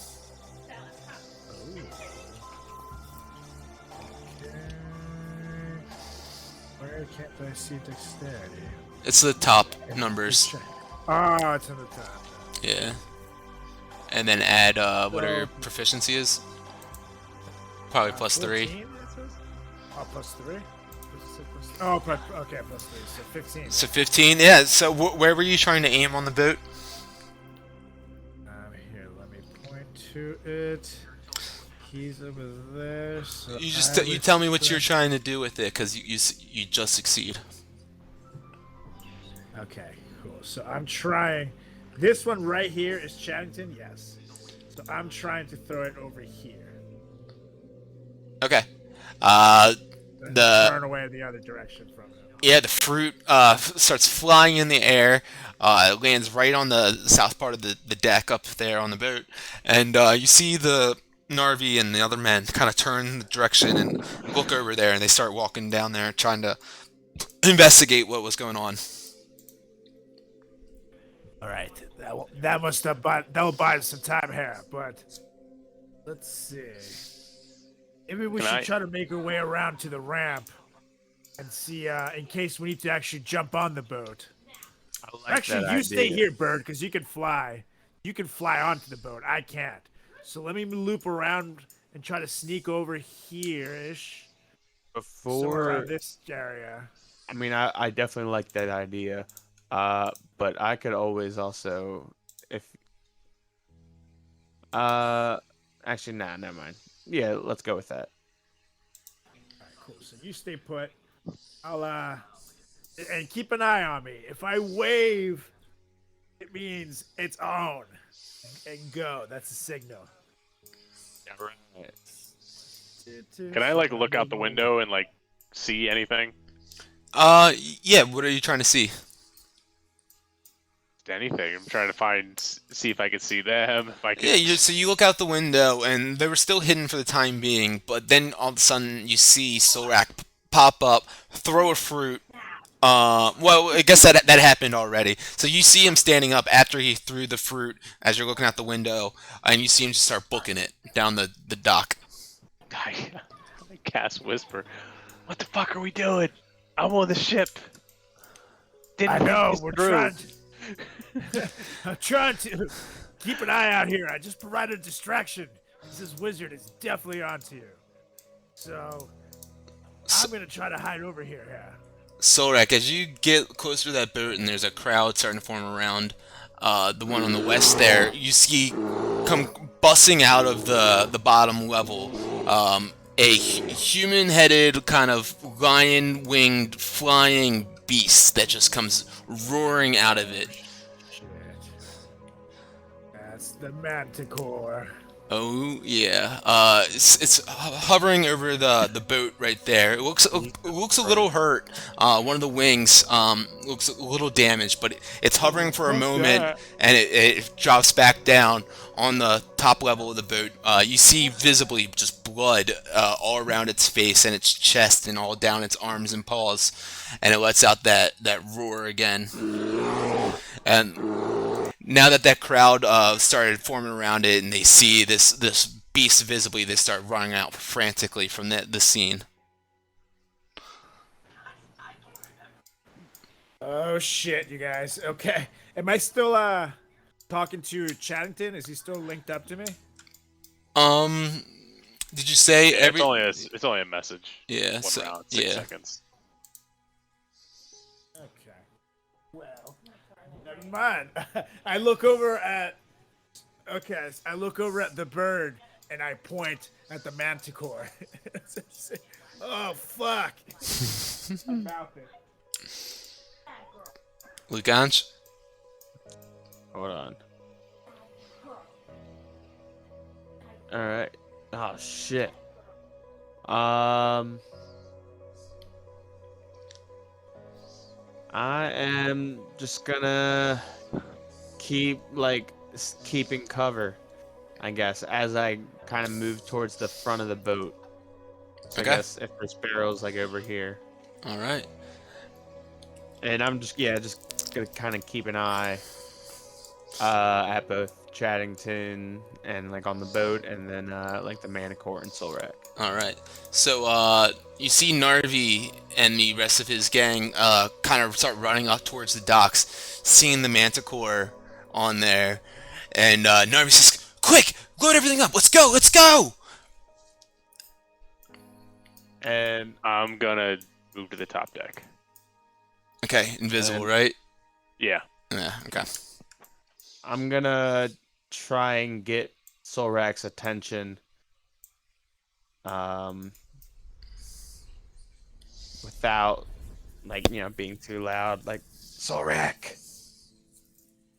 Where can't I see dexterity? It's the top numbers. Oh, it's in the top. Yeah. And then add whatever your proficiency is. Probably plus 3. 14, it says? Oh, plus 3? Oh, okay, plus 3, so 15. So 15, yeah. So where were you trying to aim on the boat? Here, let me point to it. He's over there. So You tell me what you're trying to do with it, because you just succeed. Okay, cool. So I'm trying. This one right here is Chaddington, yes. So I'm trying to throw it over here. Okay. Turn away the other direction from him. Yeah, the fruit starts flying in the air. It lands right on the south part of the deck up there on the boat. And you see the Narvi and the other men kind of turn the direction and look over there, and they start walking down there trying to investigate what was going on. All right, that must have that'll buy us some time here, but let's see. Maybe we should try to make our way around to the ramp and see in case we need to actually jump on the boat. Actually, you stay here, Bird, because you can fly. You can fly onto the boat. I can't. So let me loop around and try to sneak over here-ish. Somewhere around this area. I mean, I definitely like that idea. But I could always also, if actually, nah, never mind. Yeah, let's go with that. All right, cool. So you stay put. I'll and keep an eye on me. If I wave, it means it's on and go. That's a signal. Yeah, right. Can I like look out the window and like see anything? Yeah. What are you trying to see? anything. I'm trying to see if I can see them. If I can. Yeah, so you look out the window, and they were still hidden for the time being, but then all of a sudden you see Solrak pop up, throw a fruit. Well, I guess that happened already. So you see him standing up after he threw the fruit as you're looking out the window, and you see him just start booking it down the dock. I cast Whisper. What the fuck are we doing? I'm on the ship. I know, we're through. I'm trying to keep an eye out here. I just provided a distraction. This wizard is definitely onto you. So, I'm gonna try to hide over here. Solrak, as you get closer to that boat and there's a crowd starting to form around the one on the west there, you see come bussing out of the bottom level a human-headed kind of lion-winged flying beast that just comes roaring out of it. Shit. That's the manticore. Oh yeah, it's hovering over the boat right there. It looks a little hurt. One of the wings looks a little damaged, but it's hovering for a moment, and it drops back down on the top level of the boat. You see visibly just blood all around its face and its chest and all down its arms and paws, and it lets out that roar again. And now that crowd started forming around it and they see this beast visibly, they start running out frantically from the scene. Oh shit, you guys. Okay. Am I still talking to Chaddington? Is he still linked up to me? Did you say every? It's only a message. Yeah. One round, 6 yeah. seconds. Okay. Well, never mind. I look over at the bird and I point at the manticore. Oh fuck! About it. Luganch? Hold on. Alright. Oh, shit. I am just gonna keep, keeping cover, I guess, as I kind of move towards the front of the boat. So Okay. I guess if there's barrels, over here. All right. And I'm just gonna kind of keep an eye at both Chaddington and on the boat, and then the Manticore and Solrak. All right. So you see Narvi and the rest of his gang kind of start running up towards the docks, seeing the Manticore on there, and Narvi says, "Quick, load everything up. Let's go. Let's go." And I'm gonna move to the top deck. Okay, invisible, right? Yeah. Yeah. Okay. I'm gonna try and get Solrak's attention without being too loud. Solrak,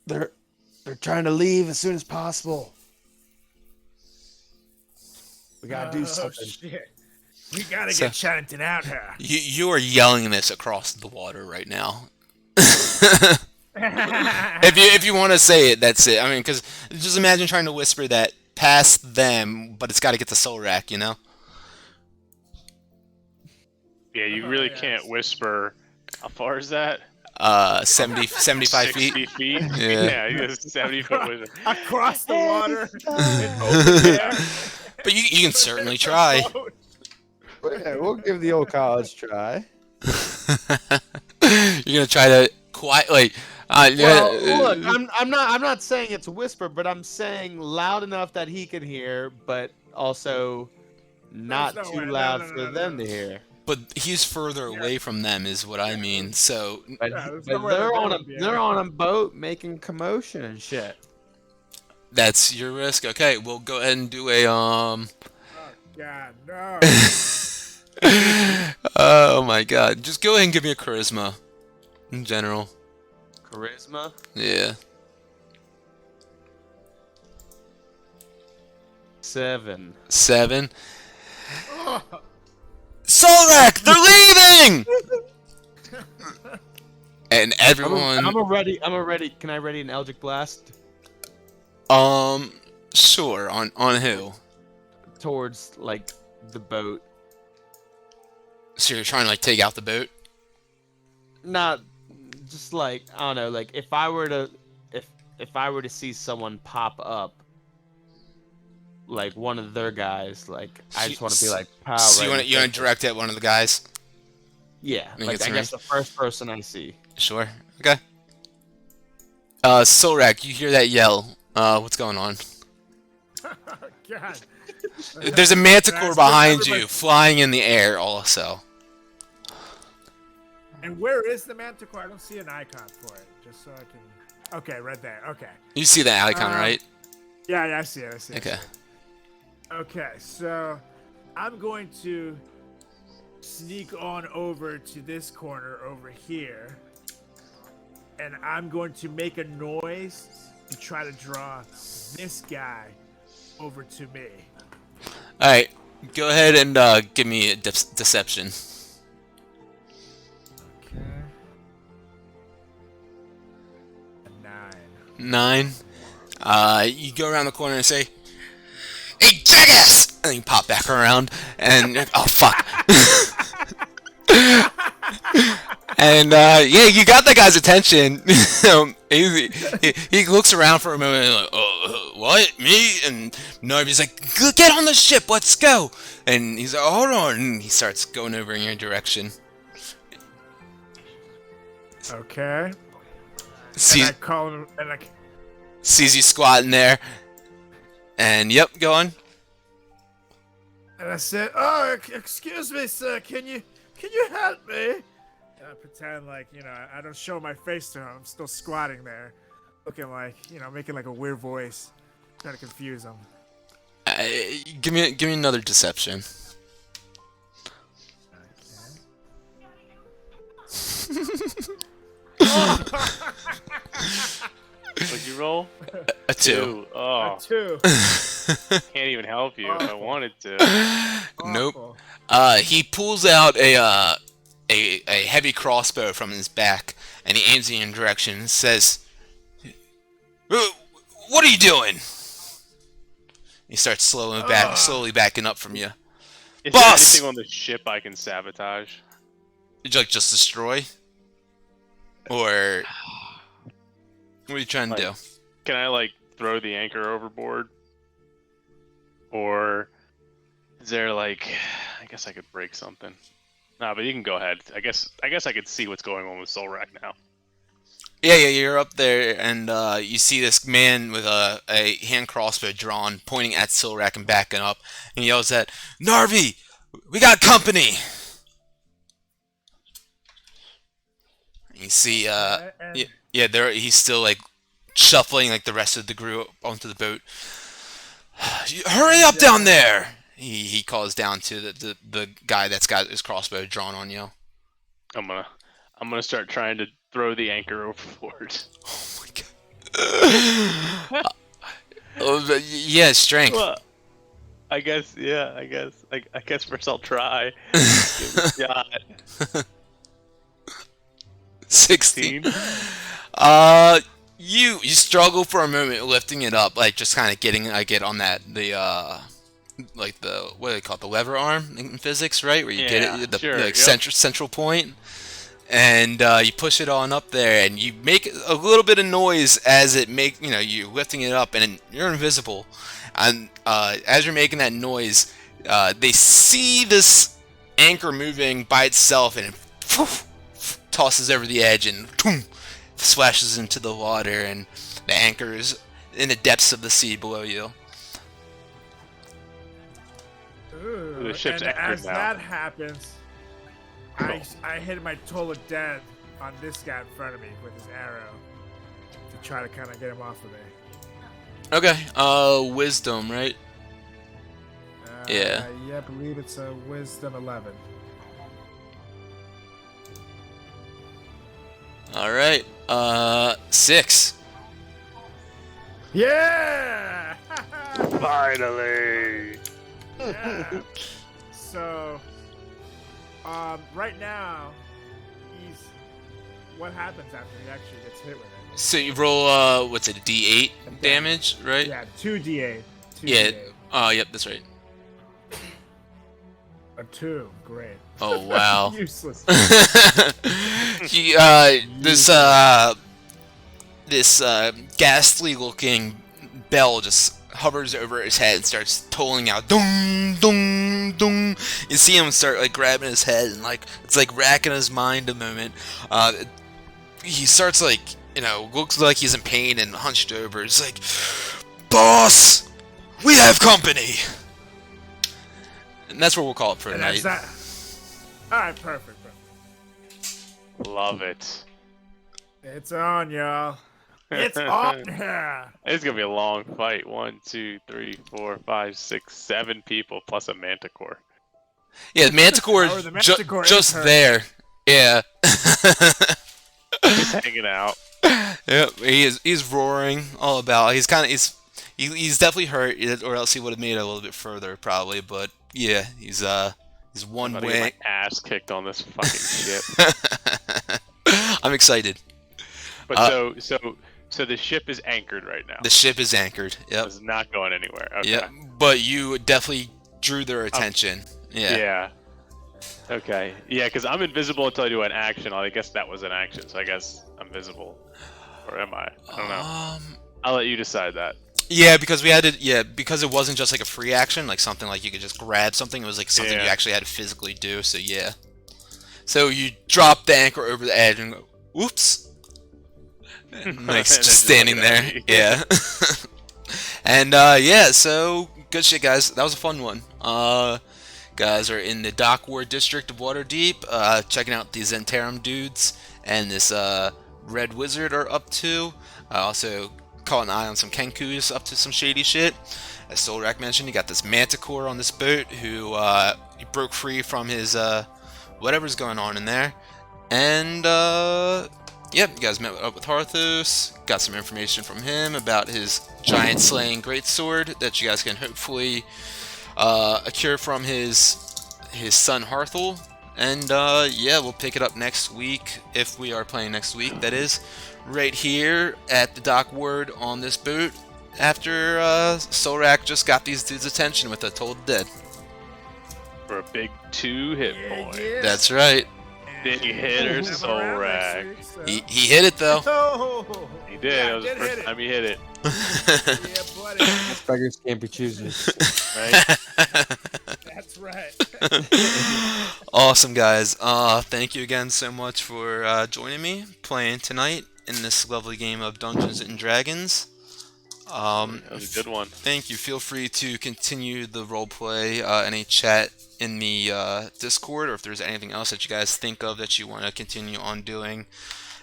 they're trying to leave as soon as possible. We gotta do something. Shit. We gotta So- get Chaddington out here. You are yelling this across the water right now. If you want to say it, that's it. I mean, because just imagine trying to whisper that past them, but it's got to get to Solrak, you know? Yeah, you really can't whisper. How far is that? 75 feet. 60 feet? Yeah. Yeah, 70 foot whisper. Across the water. And over there. But you can certainly try. Yeah, we'll give the old college try. You're gonna try to quietly. Well, look, I'm not saying it's a whisper, but I'm saying loud enough that he can hear, but also not There's no too way. No, loud no, no, for no, them no. to hear. But he's further away from them, is what I mean. So But, Yeah, there's but no way they're on a would be they're able- on a boat making commotion and shit. that's your risk. Okay, we'll go ahead and do a God, no. Oh my God! Just go ahead and give me a charisma, in general. Charisma. Yeah. 7. 7. Solrak, they're leaving! and everyone. I'm already. Can I ready an Eldritch Blast Sure. On who? towards like the boat? So you're trying to like take out the boat? Not just like I don't know. Like if I were to see someone pop up, like one of their guys, like I just want to be like, pow. So right you want to direct at one of the guys? Yeah, Think like it's I right? guess the first person I see. Sure. Okay. Solrak, you hear that yell? What's going on? God. There's a manticore Guys, behind everybody- you, flying in the air. Also. And where is the manticore? I don't see an icon for it. Just so I can. Okay, right there. Okay. You see that icon, Um, right? Yeah, I see it. I see it. Okay. Okay, so I'm going to sneak on over to this corner over here, and I'm going to make a noise to try to draw this guy over to me. All right. Go ahead and give me a deception. Okay. A 9. 9. You go around the corner and say, "Hey, jackass!" And you pop back around, and oh fuck. And yeah, you got that guy's attention. He looks around for a moment, like, "Oh, what? Me?" And Narvi's like, "Get on the ship, let's go!" And he's like, "Hold on!" And he starts going over in your direction. Okay. See, And I call him, and I. sees you squatting there, and yep, go on. And I said, "Oh, excuse me, sir. Can you help me?" And I pretend like I don't show my face to him. I'm still squatting there, looking like making like a weird voice, trying to confuse him. Give me another deception. What'd you roll? A 2. Oh, 2. can't even help you if I wanted to. Nope. He pulls out a heavy crossbow from his back, and he aims in your direction and says, "What are you doing?" He starts slowly backing up from you. Is Boss! there anything on the ship I can sabotage? Would you like just destroy, or what are you trying to do? Can I like throw the anchor overboard? Or is there like I guess I could break something. Nah, but you can go ahead. I guess I could see what's going on with Solrak now. Yeah, you're up there, and you see this man with a hand crossbow drawn, pointing at Silrak and backing up, and he yells at, "Narvi, we got company!" And you see, there he's still like shuffling like the rest of the crew onto the boat. "Hurry up down there!" He calls down to the guy that's got his crossbow drawn on you. I'm gonna start trying to throw the anchor overboard. Oh my god. Yeah, strength. Well, I guess first I'll try. Give it a shot. 16. You struggle for a moment lifting it up, like just kind of getting it on that like the what do they call it, the lever arm in physics, right? Where you get it yep. central point, and you push it on up there, and you make a little bit of noise as it you're lifting it up, and you're invisible, and as you're making that noise, they see this anchor moving by itself, and it tosses over the edge and splashes into the water, and the anchor is in the depths of the sea below you. Ooh, The ship's and anchored as now. that happens, I hit my total dead on this guy in front of me with his arrow to try to kind of get him off of me. Okay, wisdom, right? Yeah. Yeah, I believe it's a wisdom 11. All right. 6. Yeah! Finally. Yeah. So, right now, what happens after he actually gets hit with it? So you roll what's it, a D8 damage, right? Yeah, 2d8. Yeah. 2d8. Yep, that's right. A 2, great. Oh wow. Useless. He this ghastly looking bell just hovers over his head and starts tolling out, dong dong dong. You see him start like grabbing his head and like it's like racking his mind a moment. He starts like, you know, looks like he's in pain and hunched over. He's like, "Boss, we have company." And that's what we'll call it for And tonight. that's that. Alright, perfect. Love it. It's on, y'all. It's on here. It's gonna be a long fight. 1, 2, 3, 4, 5, 6, 7 people plus a manticore. Yeah, the Manticore Oh, is the Manticore is just hurt. there. Yeah. Just hanging out. Yep, he's roaring all about. He's he's definitely hurt, or else he would have made it a little bit further probably. But yeah, he's one I'm about to get way. my ass kicked on this fucking ship. I'm excited. But so the ship is anchored right now. The ship is anchored. Yep. It's not going anywhere. Okay. Yep. But you definitely drew their attention. Yeah. Yeah. Okay. Yeah, because I'm invisible until I do an action. I guess that was an action, so I guess I'm visible. Or am I? I don't know. I'll let you decide that. Yeah, because we had to. Yeah, because it wasn't just like a free action, like something like you could just grab something. It was like something you Yeah. actually had to physically do. So yeah. So you drop the anchor over the edge and go, "Oops." And, like And then just just standing looking there. at me. Yeah. And yeah, so good shit, guys. That was a fun one. Guys are in the Dockward district of Waterdeep, checking out these Zentarum dudes and this Red Wizard are up to. Also caught an eye on some Kenkus up to some shady shit. As Solrak mentioned, you got this Manticore on this boat who he broke free from his whatever's going on in there. And yep, you guys met up with Harthos, got some information from him about his giant slaying greatsword that you guys can hopefully accrue from his son Harthul. And yeah, we'll pick it up next week, if we are playing next week, that is, right here at the Dockward on this boat, after Solrak just got these dudes' attention with a Toll Dead. For a big 2-hit boy. Yeah. That's right. Big hitter, I'm Soul around next Rag. week, so- He hit it though. Oh, He did. Yeah, That was the did first hit it. time he hit it. Yeah, buddy. Beggars can't be choosers. Right? That's right. Awesome, guys. Thank you again so much for joining me playing tonight in this lovely game of Dungeons and Dragons. That was a good one. Thank you. Feel free to continue the roleplay, any chat in the Discord, or if there's anything else that you guys think of that you want to continue on doing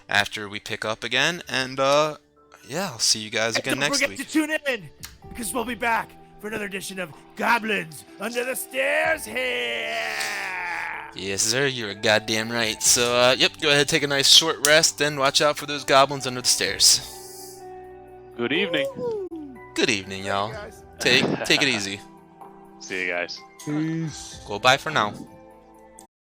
after we pick up again. And yeah, I'll see you guys again Don't next forget week. to tune in, because we'll be back for another edition of Goblins Under the Stairs here. Yes, sir. You're a goddamn right. So, yep, go ahead, take a nice short rest, and watch out for those goblins under the stairs. Good evening. Good evening, y'all. Guys. Take it easy. See you guys. Peace. Goodbye for now.